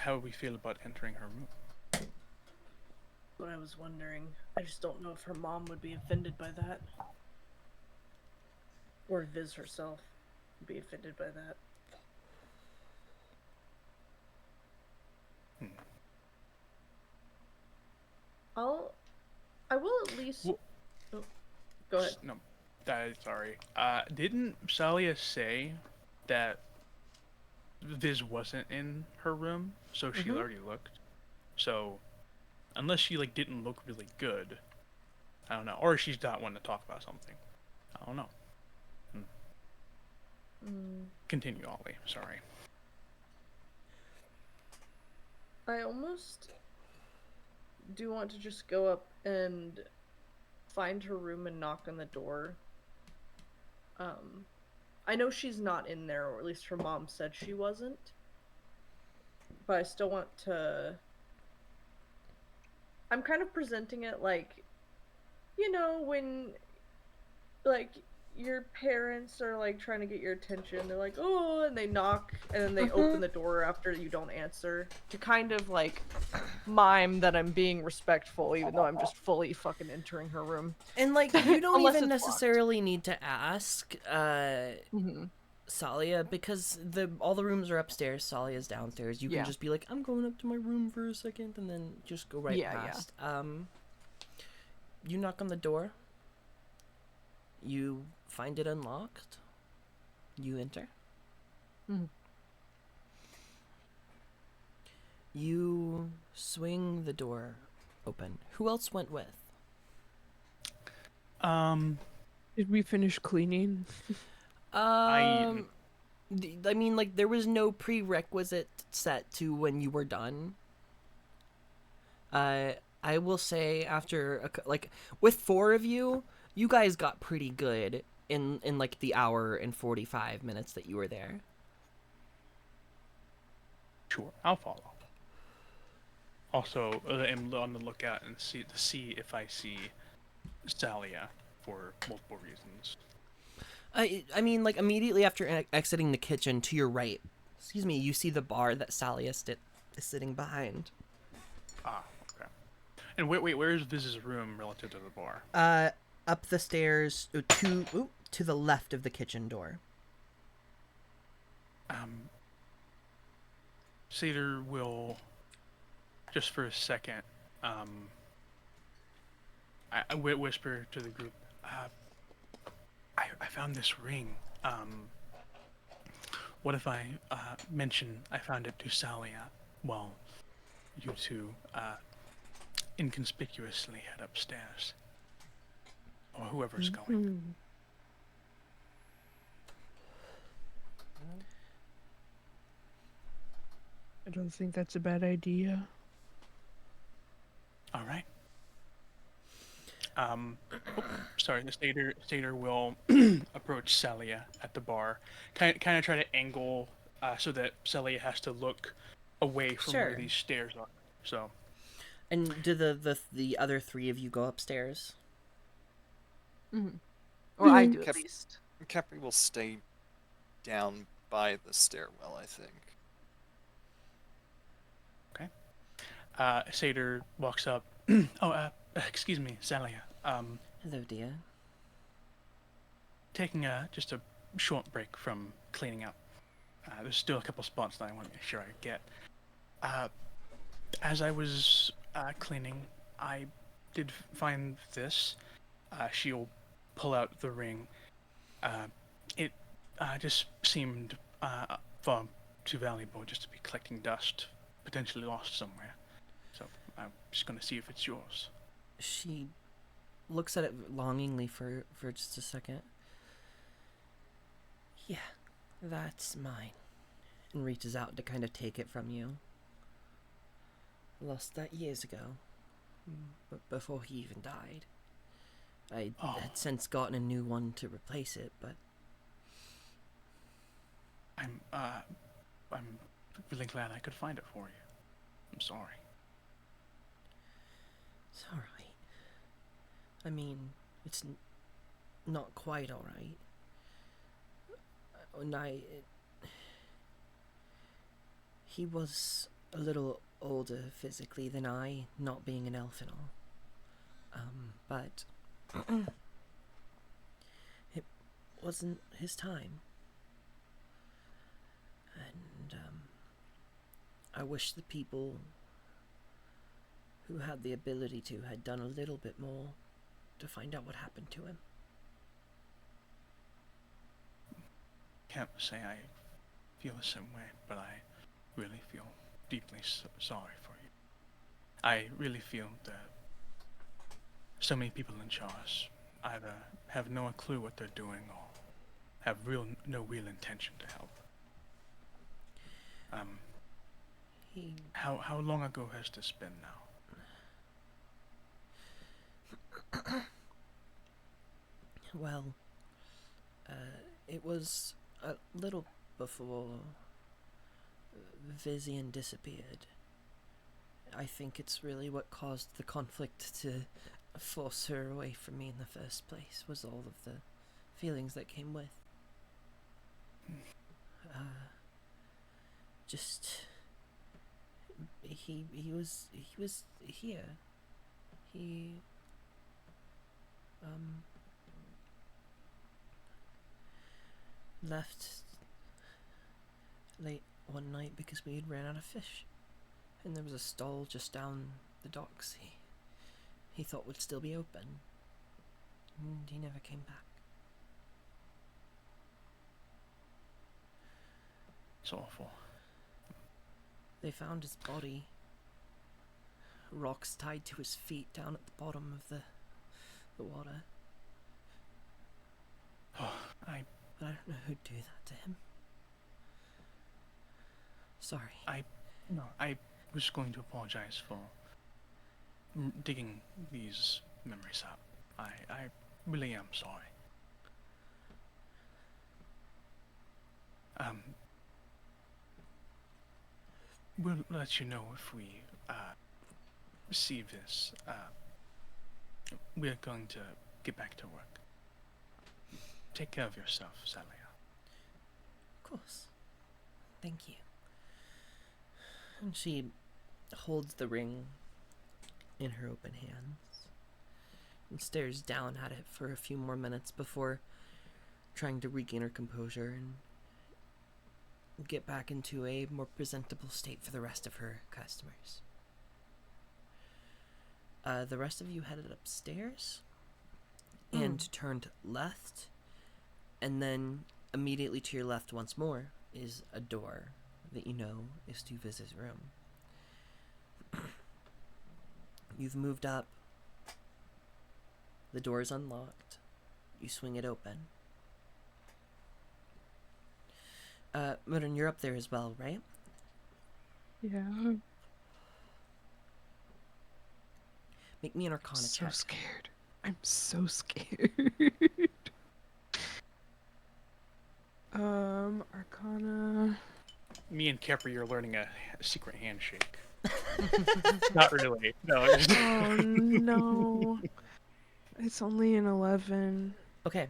How would we feel about entering her room? What I was wondering. I just don't know if her mom would be offended by that. Or Viz herself would be offended by that. I will at least. Well, oh, go ahead. No, sorry. Didn't Salia say that Viz wasn't in her room, so she already looked? So, unless she like didn't look really good, I don't know, or she's not one to talk about something. I don't know. Continue, Ollie. Sorry. I almost do want to just go up and find her room and knock on the door. I know she's not in there, or at least her mom said she wasn't. But I still want to... I'm kind of presenting it like, you know, when, like, your parents are, like, trying to get your attention. They're like, oh, and they knock, and then they open the door after you don't answer. To kind of, like, mime that I'm being respectful, even though I'm just fully fucking entering her room. And like, you don't Unless even it's necessarily need to ask Salia, because all the rooms are upstairs, Salia's downstairs. You can just be like, I'm going up to my room for a second, and then just go right past. You knock on the door. You find it unlocked. You enter. You swing the door open. Who else went with? Did we finish cleaning? I mean, like, there was no prerequisite set to when you were done. I will say after like with 4 of you, you guys got pretty good in like the hour and 45 minutes that you were there. Sure, I'll follow. Also, I'm on the lookout and see if I see Salia for multiple reasons. I mean, like immediately after exiting the kitchen to your right, excuse me, you see the bar that Sally is sitting behind. Ah, okay. And where's Viz's room relative to the bar? Up the stairs to the left of the kitchen door. Seder will, just for a second, I whisper to the group, I found this ring. What if I mention I found it to Salia while you two inconspicuously head upstairs? Or whoever's going. I don't think that's a bad idea. All right. Sorry, the Stater will approach Celia at the bar, kind of try to angle so that Celia has to look away from where Sure. these stairs are. So, And do the other 3 of you go upstairs? Or I do at Kef- least. Capri will stay down by the stairwell, I think. Sater walks up. Excuse me, Celia. Hello, dear. Taking just a short break from cleaning up. There's still a couple spots that I want to make sure I get. As I was cleaning, I did find this. She'll pull out the ring. It just seemed far too valuable just to be collecting dust, potentially lost somewhere. So I'm just gonna see if it's yours. She looks at it longingly for just a second. Yeah, that's mine. And reaches out to kind of take it from you. Lost that years ago. But before he even died. I had since gotten a new one to replace it, but I'm really glad I could find it for you. I'm sorry. it's alright. I mean, it's not quite alright. He was a little older physically than I, not being an elf and all. But it wasn't his time. And I wish the people who had the ability to had done a little bit more to find out what happened to him. Can't say I feel the same way, but I really feel deeply sorry for you. I really feel that so many people in charge either have no clue what they're doing or have no real intention to help. How long ago has this been now? Well, it was a little before Vizian disappeared. I think it's really what caused the conflict to force her away from me in the first place, was all of the feelings that came with. Just he was here. He left late one night because we had ran out of fish, and there was a stall just down the docks he thought would still be open, and he never came back. It's awful. They found his body, rocks tied to his feet down at the bottom of the water. But I don't know who'd do that to him. Sorry. I was going to apologize for digging these memories up. I really am sorry. Um, we'll let you know if we receive this. We're going to get back to work. Take care of yourself, Salia. Of course. Thank you. And she holds the ring in her open hands and stares down at it for a few more minutes before trying to regain her composure and get back into a more presentable state for the rest of her customers. The rest of you headed upstairs and turned left, and then immediately to your left once more is a door that you know is to Viz's room. You've moved up. The door is unlocked. You swing it open. Modern, you're up there as well, right? Yeah. Make me an Arcana So check. scared. I'm so scared. Arcana. Me and Capri are learning a secret handshake. Not really. No. Oh no. It's only an 11. Okay.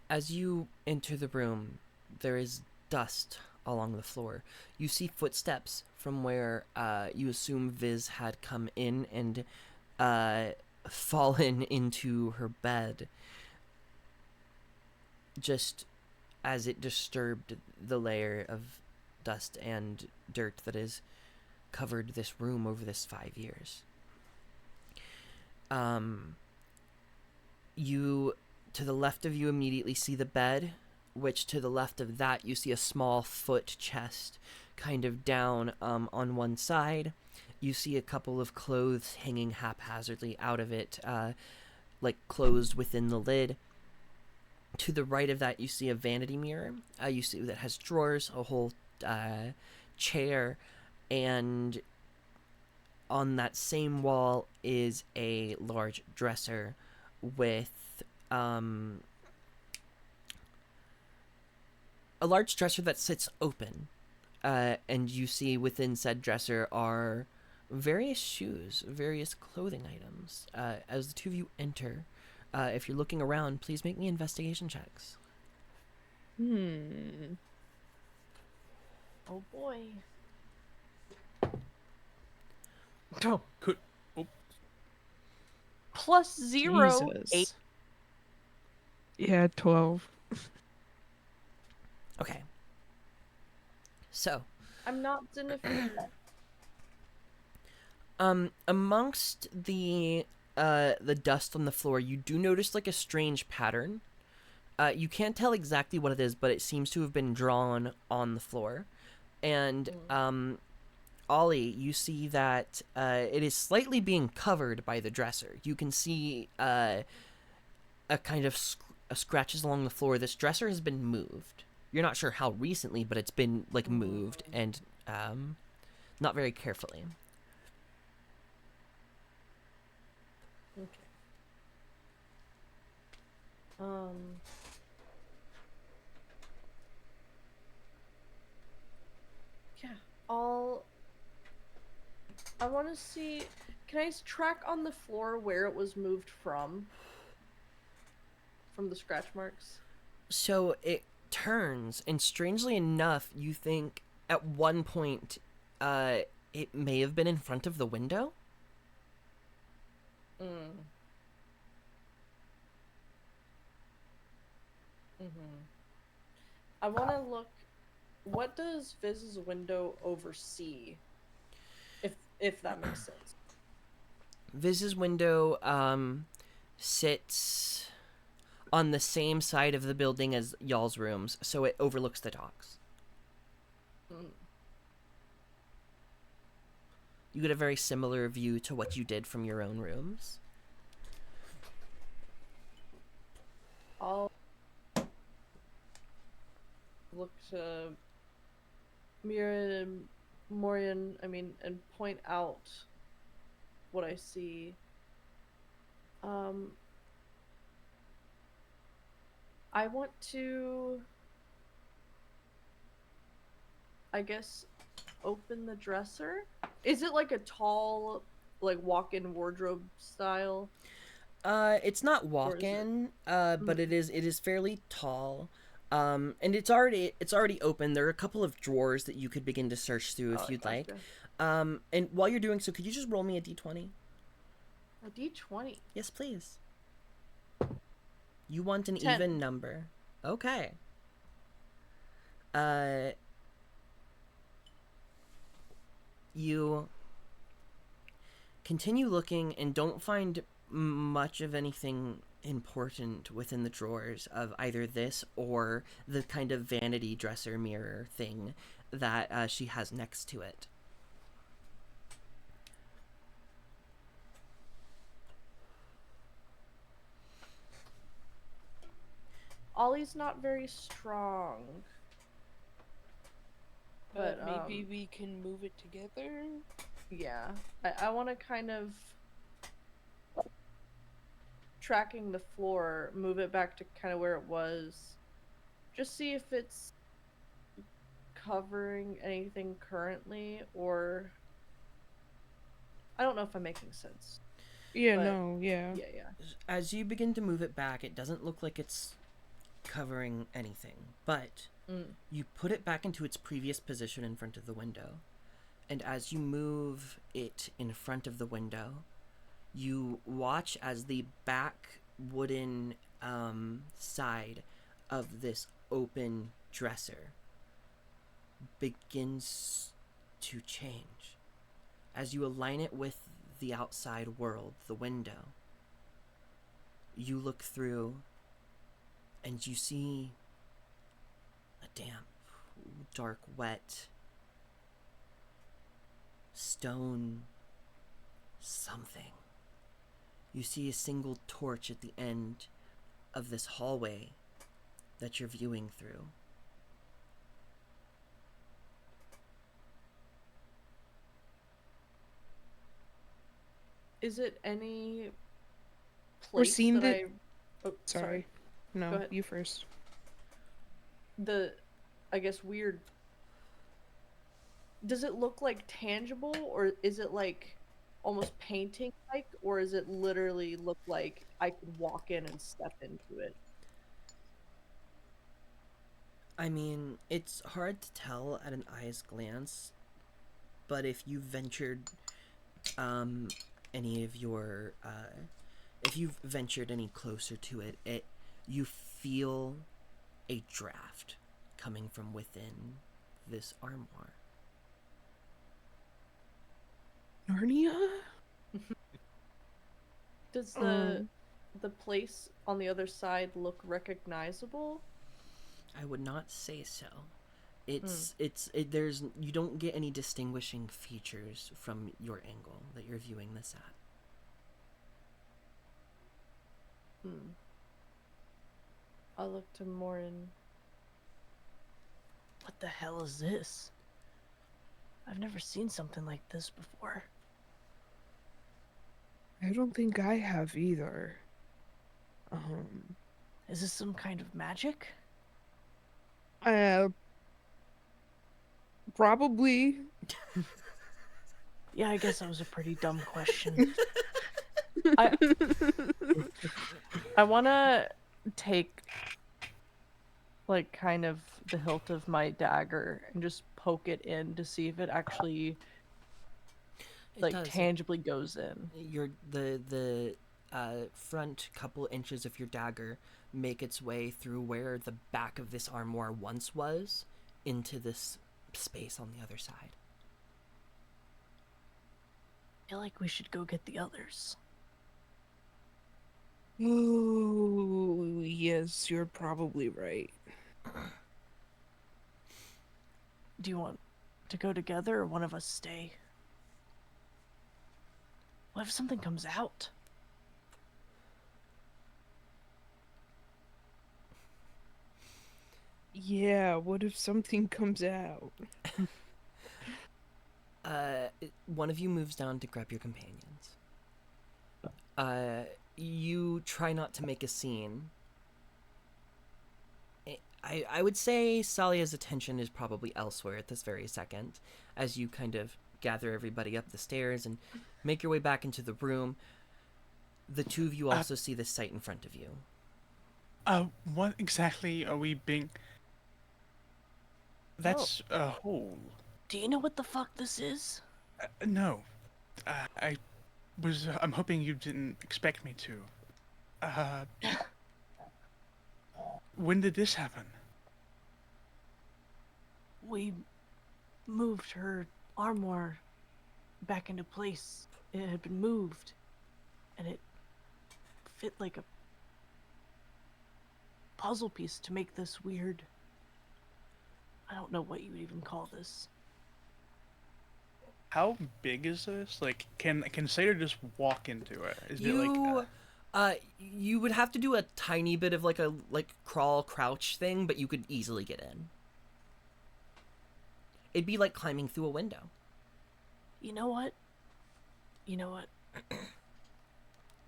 As you enter the room, there is dust along the floor. You see footsteps from where you assume Viz had come in and fallen into her bed, just as it disturbed the layer of dust and dirt that has covered this room over this 5 years. You, to the left of you, immediately see the bed, which to the left of that you see a small foot chest kind of down on one side. You see a couple of clothes hanging haphazardly out of it, like closed within the lid. To the right of that, you see a vanity mirror. You see that has drawers, a whole chair, and on that same wall is a large dresser with a large dresser that sits open. And you see within said dresser are various shoes, various clothing items. As the two of you enter, if you're looking around, please make me investigation checks. Oh boy. Oh, could. Oh, +0, 8. Jesus. Yeah, 12. Okay. So, I'm not significant. amongst the dust on the floor, you do notice like a strange pattern. You can't tell exactly what it is, but it seems to have been drawn on the floor. And Ollie, you see that it is slightly being covered by the dresser. You can see a kind of scratches along the floor. This dresser has been moved. You're not sure how recently, but it's been like moved and not very carefully. Okay. Yeah, I want to see. Can I track on the floor where it was moved from? From the scratch marks? So it turns, and strangely enough, you think at one point it may have been in front of the window. I want to look. What does Viz's window oversee? If that makes sense. Viz's window sits on the same side of the building as y'all's rooms, so it overlooks the docks. You get a very similar view to what you did from your own rooms. I'll look to Morian, and point out what I see. I want to, I guess, open the dresser. Is it like a tall, like walk-in wardrobe style? It's not Or is it? walk-in, but Mm. it is fairly tall. And it's already open. There are a couple of drawers that you could begin to search through Oh, if I you'd like. gotcha. And while you're doing so, could you just roll me a d20? A D20. Yes, please. You want an 10. even number. Okay. Uh, you continue looking and don't find much of anything important within the drawers of either this or the kind of vanity dresser mirror thing that she has next to it. Ollie's not very strong. But Maybe we can move it together. yeah. I want to kind of tracking the floor, move it back to kind of where it was. Just see if it's covering anything currently, or I don't know if I'm making sense. Yeah, But- no, yeah. Yeah. As you begin to move it back, it doesn't look like it's covering anything, but Mm. you put it back into its previous position in front of the window. And as you move it in front of the window, you watch as the back wooden side of this open dresser begins to change. As you align it with the outside world, the window, you look through and you see a damp, dark, wet stone something. You see a single torch at the end of this hallway that you're viewing through. Is it any We're place seeing that the- Oh, Sorry. Go No, ahead. you first. The, I guess, weird. Does it look like tangible, or is it like almost painting like, or is it literally look like I could walk in and step into it? I mean, it's hard to tell at an eye's glance, but if you ventured any of your if you've ventured any closer to it, you feel a draft coming from within this armoire. Narnia? Does Um, the place on the other side look recognizable? I would not say so. There's you don't get any distinguishing features from your angle that you're viewing this at. I'll look to Morin. What the hell is this? I've never seen something like this before. I don't think I have either. Is this some kind of magic? Probably. Yeah, I guess that was a pretty dumb question. I want to take, like, kind of the hilt of my dagger and just poke it in to see if it actually, It like, does. tangibly goes in. The front couple inches of your dagger make its way through where the back of this armoire once was into this space on the other side. I feel like we should go get the others. Oh, yes, you're probably right. Do you want to go together or one of us stay? What if something comes out? Yeah, what if something comes out? One of you moves down to grab your companions. You try not to make a scene. I would say Salia's attention is probably elsewhere at this very second, as you kind of gather everybody up the stairs and make your way back into the room. The two of you also see the sight in front of you. What exactly are we being? That's a hole. Do you know what the fuck this is? No, I'm hoping you didn't expect me to. Uh, when did this happen? We moved her armoire back into place. It had been moved, and it fit like a puzzle piece to make this weird. I don't know what you would even call this. How big is this? Like, can Satyr just walk into it? Is it You, like? you would have to do a tiny bit of like a crawl crouch thing, but you could easily get in. It'd be like climbing through a window. You know what?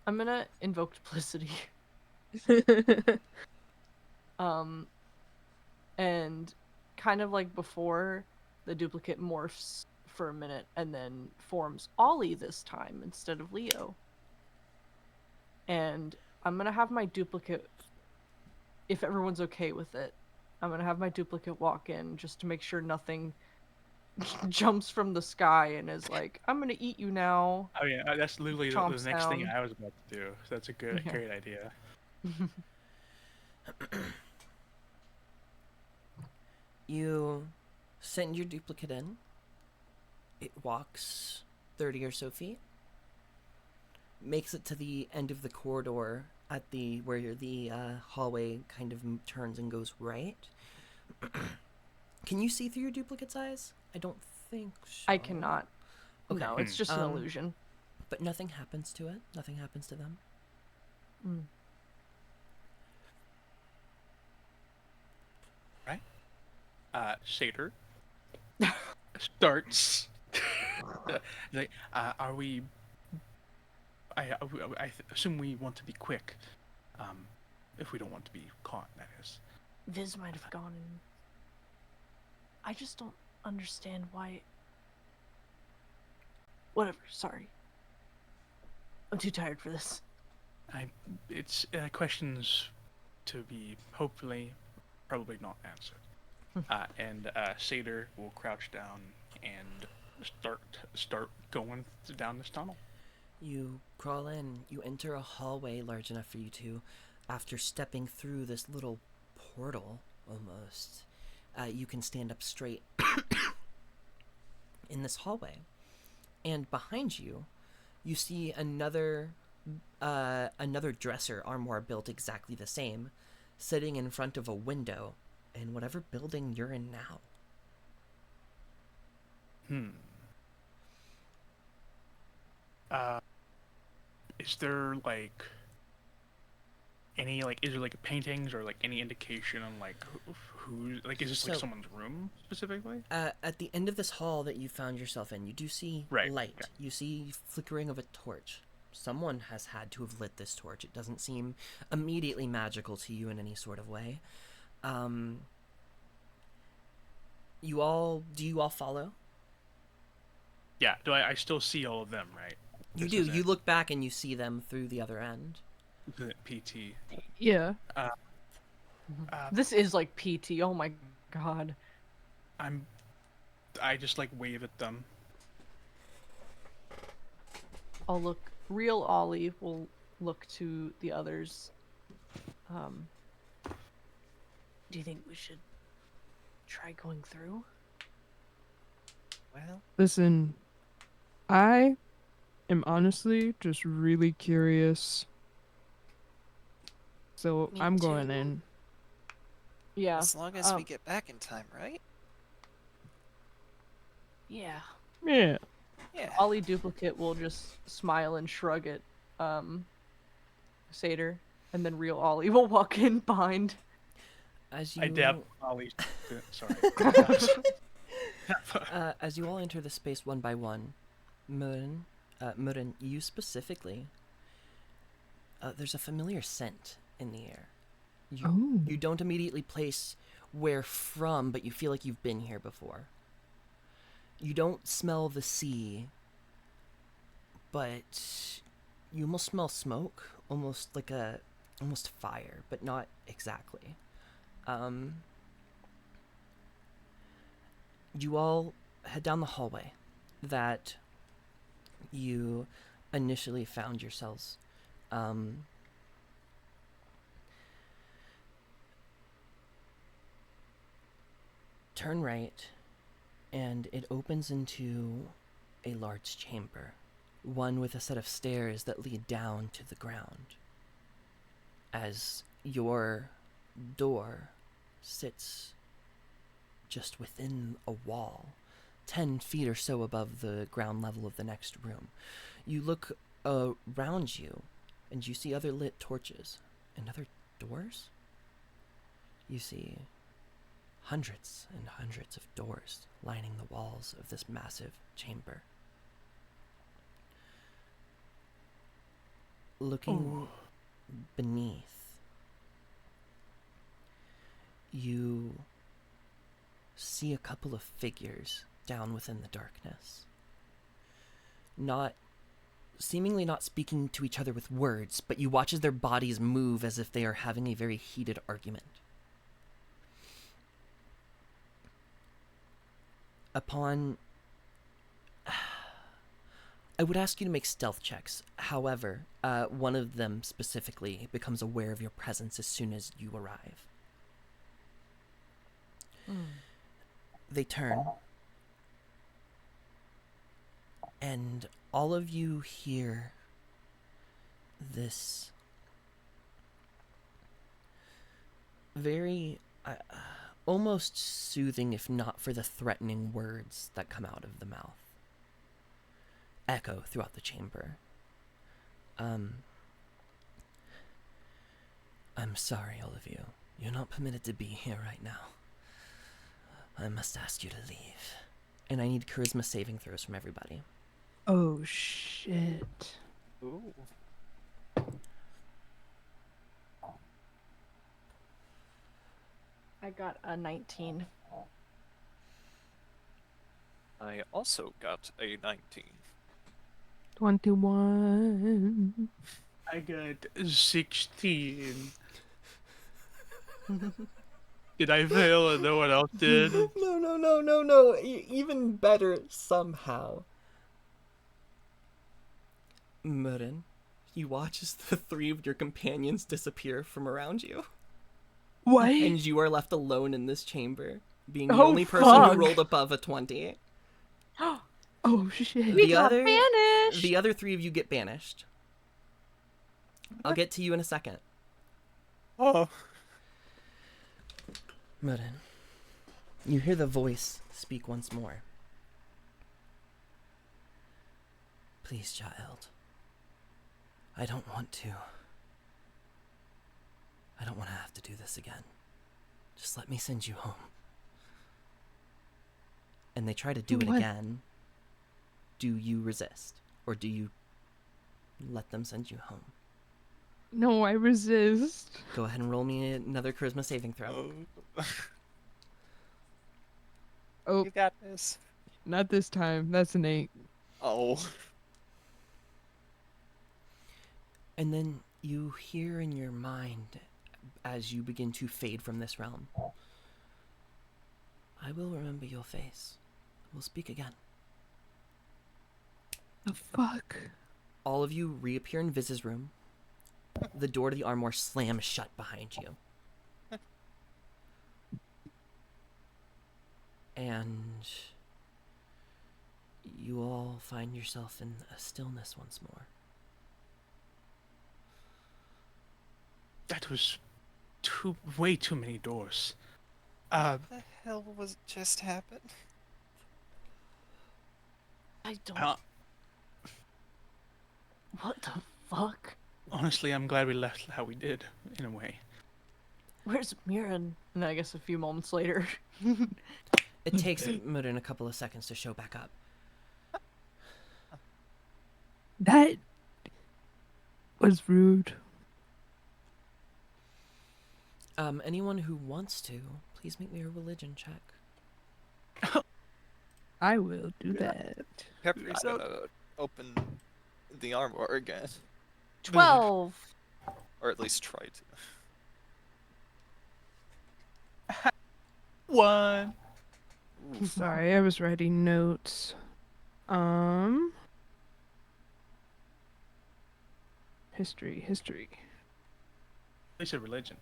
I'm gonna invoke duplicity. And kind of like before, the duplicate morphs for a minute and then forms Ollie this time instead of Leo. And I'm gonna have my duplicate, if everyone's okay with it, I'm gonna have my duplicate walk in just to make sure nothing jumps from the sky and is like, I'm gonna eat you now. Oh yeah, that's literally the Chomps next thing down. I was about to do. So that's a Yeah. great idea. You send your duplicate in. It walks 30 or so feet. Makes it to the end of the corridor at the where the hallway kind of turns and goes right. Can you see through your duplicate's eyes? I don't think so. I cannot. Okay. No, it's just an Um, illusion. But nothing happens to it. Nothing happens to them. Mm. Satyr starts. Like, are we? I assume we want to be quick. If we don't want to be caught, that is. Viz might have gone in. I just don't understand why. Whatever, sorry. I'm too tired for this. It's questions to be hopefully, probably not answered. And Satyr will crouch down and start going down this tunnel. You crawl in. You enter a hallway large enough for you to, after stepping through this little portal, almost. You can stand up straight in this hallway. And behind you, you see another dresser armoire built exactly the same, sitting in front of a window in whatever building you're in now. Is there like any is there like paintings or like any indication on like who like is this like So- someone's room specifically? At the end of this hall that you found yourself in, you do see Right, light. okay. You see flickering of a torch. Someone has had to have lit this torch. It doesn't seem immediately magical to you in any sort of way. Do you all follow? Yeah. Do I still see all of them? Right. You This do. isn't You look back and you see them through the other end. PT. Yeah. This is like PT, oh my god. I just like wave at them. I'll look. Real Ollie will look to the others. Do you think we should try going through? Well, Listen, I am honestly just really curious. So Me I'm going too. in. Yeah. as long as we um, get back in time, right? Yeah. Yeah. Yeah. Ollie duplicate will just smile and shrug at Satyr, and then real Ollie will walk in behind. As you I dab Ollie's. Sorry. as you all enter the space one by one, Murin, you specifically there's a familiar scent in the air. Oh. You don't immediately place where from, but you feel like you've been here before. You don't smell the sea, but you almost smell smoke, almost like almost fire, but not exactly. You all head down the hallway that you initially found yourselves. Turn right, and it opens into a large chamber, one with a set of stairs that lead down to the ground. As your door sits just within a wall, 10 feet or so above the ground level of the next room. You look around you, and you see other lit torches and other doors. You see hundreds and hundreds of doors lining the walls of this massive chamber. Looking beneath, you see a couple of figures down within the darkness. Seemingly not speaking to each other with words, but you watch as their bodies move as if they are having a very heated argument. I would ask you to make stealth checks. However, one of them specifically becomes aware of your presence as soon as you arrive. They turn, and all of you hear this very almost soothing, if not for the threatening words that come out of the mouth, echo throughout the chamber. I'm sorry, all of you. You're not permitted to be here right now. I must ask you to leave. And I need charisma saving throws from everybody. Oh, shit. Ooh. I got a 19. I also got a 19. 21. I got 16. Did I fail and no one else did? No. Even better somehow. Murin, you watch as the three of your companions disappear from around you. What? And you are left alone in this chamber, being the Oh, only person who fuck. rolled above a 20. Oh, shit. We got banished! The other three of you get banished. I'll get to you in a second. Oh. Murin, you hear the voice speak once more. Please, child. I don't want to have to do this again. Just let me send you home. And they try to do it What? again. Do you resist? Or do you let them send you home? No, I resist. Go ahead and roll me another charisma saving throw. Oh, You got this. not this time. That's an 8. Oh. And then you hear in your mind, as you begin to fade from this realm, I will remember your face. We'll speak again. The fuck? All of you reappear in Viz's room. The door to the armoire slams shut behind you. And you all find yourself in a stillness once more. That was way too many doors. What the hell was just happened? I don't. Uh, What the fuck? honestly, I'm glad we left how we did, in a way. Where's Mirren? And I guess a few moments later. It takes Murin a couple of seconds to show back up. That was rude. Anyone who wants to, please make me a religion check. I will do that. Pepper's I don't- gonna open the armor again, 12. or at least try to. 1. Oof. Sorry, I was writing notes. History. They said religion.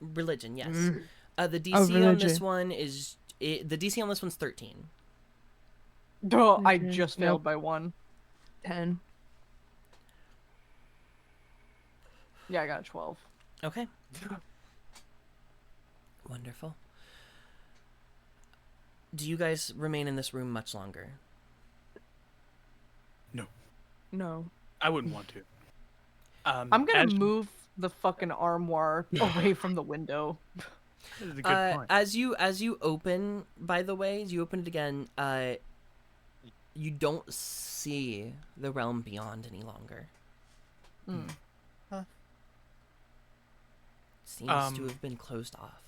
Religion, yes. Mm. The DC Oh, on this religion. one is the DC on this one's 13. Duh, I Religion. just Nope. failed by 1. 10. Yeah, I got a 12. Okay. Wonderful. Do you guys remain in this room much longer? No. I wouldn't want to. I'm gonna as- move the fucking armoire away from the window. This is a good point. As you open, by the way, as you open it again, you don't see the realm beyond any longer. Hmm. Seems to have been closed off.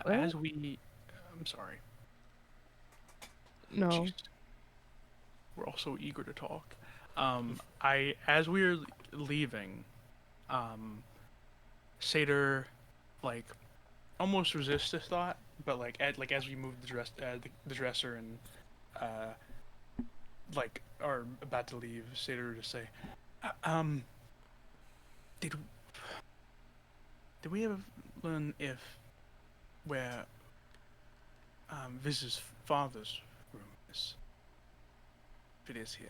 As we, I'm sorry. No. Jeez. We're all so eager to talk. As we were leaving, Seder, like, almost resists this thought, but as we move the dresser and are about to leave, Seder to say, did we ever learn if where Viz's father's room is? If it is here.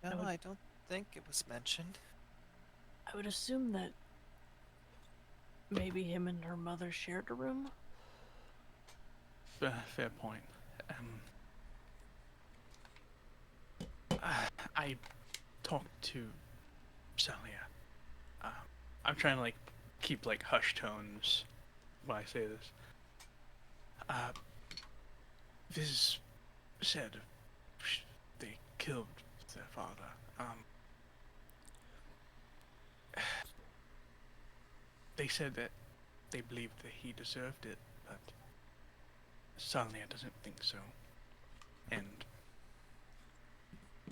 No, I don't think it was mentioned. I would assume that maybe him and her mother shared a room. Fair point. I talked to Salia. I'm trying to keep hush tones when I say this. Viz said they killed their father. They said that they believed that he deserved it, but Salia doesn't think so. And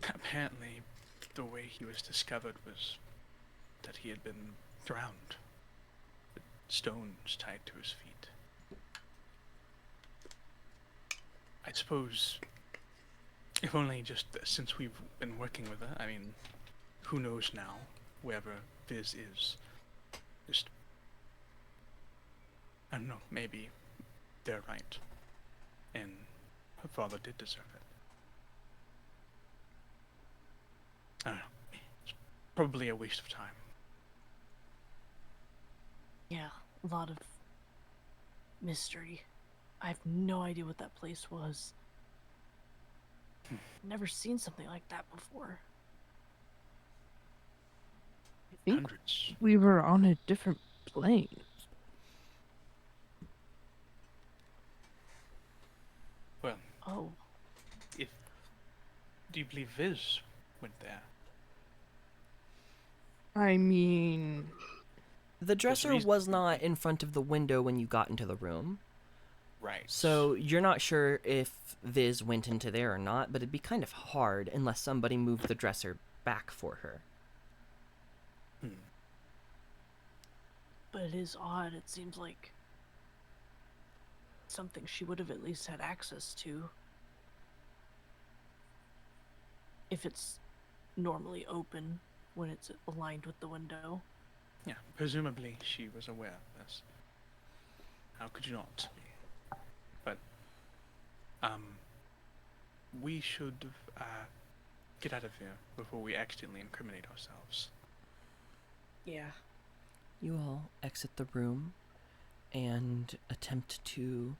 apparently, the way he was discovered was that he had been drowned, with stones tied to his feet. I suppose, if only just since we've been working with her, I mean, who knows now, wherever Viz is. Just, I don't know, maybe they're right, and her father did deserve it. I don't know. It's probably a waste of time. Yeah, a lot of mystery. I have no idea what that place was. Never seen something like that before. I think Hundreds. we were on a different plane. Well, Oh, do you believe Viz went there? I mean, The dresser reason- was not in front of the window when you got into the room, Right. so you're not sure if Viz went into there or not, but it'd be kind of hard unless somebody moved the dresser back for her. but it is odd. It seems like something she would have at least had access to. If it's normally open when it's aligned with the window. Yeah, presumably she was aware of this. How could you not be? But, we should get out of here before we accidentally incriminate ourselves. Yeah. You all exit the room and attempt to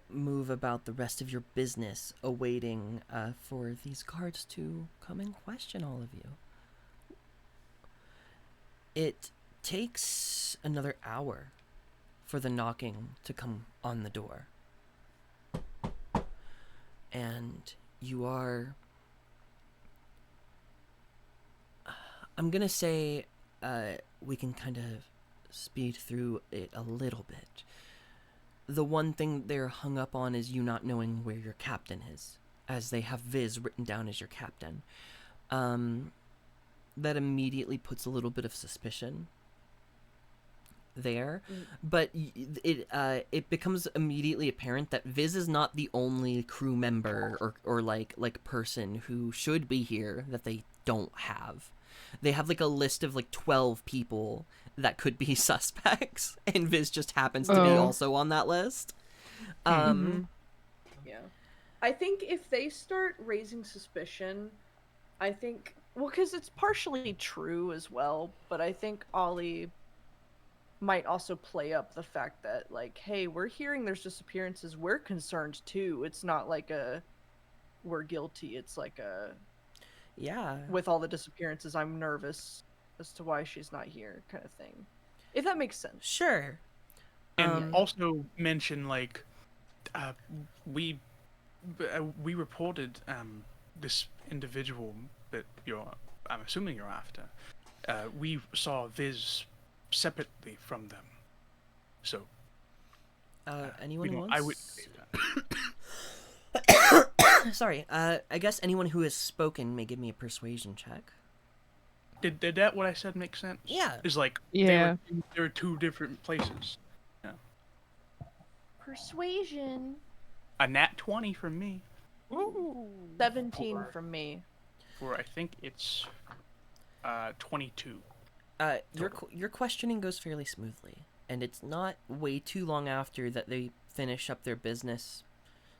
move about the rest of your business, awaiting for these guards to come and question all of you. It takes another hour for the knocking to come on the door. And you are I'm gonna say we can kind of speed through it a little bit. The one thing they're hung up on is you not knowing where your captain is, as they have Viz written down as your captain. That immediately puts a little bit of suspicion there, but it becomes immediately apparent that Viz is not the only crew member or like person who should be here that they don't have. They have like a list of like 12 people that could be suspects, and Viz just happens to be Oh. also on that list. Mhm. Yeah. I think if they start raising suspicion, I think, well, because it's partially true as well, but I think Ollie might also play up the fact that, like, hey, we're hearing there's disappearances. We're concerned too. It's not like a we're guilty. It's like a Yeah. with all the disappearances, I'm nervous as to why she's not here kind of thing. If that makes sense. Sure. And also mention like we reported this individual that I'm assuming you're after. We saw Viz separately from them. So Anyone we who don't, I would wants... Sorry, I guess anyone who has spoken may give me a persuasion check. did that what I said make sense? Yeah. Is like Yeah. they were two different places. Persuasion. A nat 20 from me. Ooh. 17 from me. For I think it's 22. Your questioning goes fairly smoothly, and it's not way too long after that they finish up their business.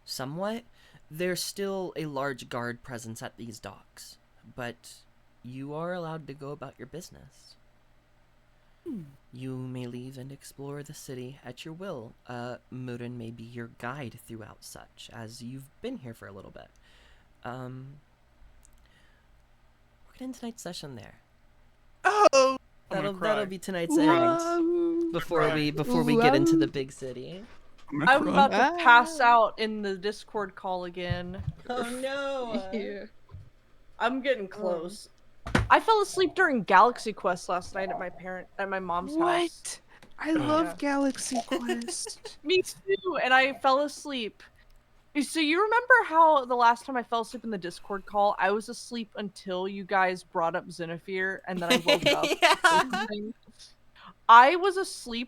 Somewhat, there's still a large guard presence at these docks, but you are allowed to go about your business. You may leave and explore the city at your will. Murin may be your guide throughout such, as you've been here for a little bit. We're gonna end tonight's session there. Oh, That'll be tonight's end. Before we get into the big city. I'm about to pass out in the Discord call again. Oh no! Yeah. I'm getting close. I fell asleep during Galaxy Quest last night at my mom's house. What? I love Yeah. Galaxy Quest. Me too, and I fell asleep. So you remember how the last time I fell asleep in the Discord call, I was asleep until you guys brought up Xenophir, and then I woke up. Yeah. I was asleep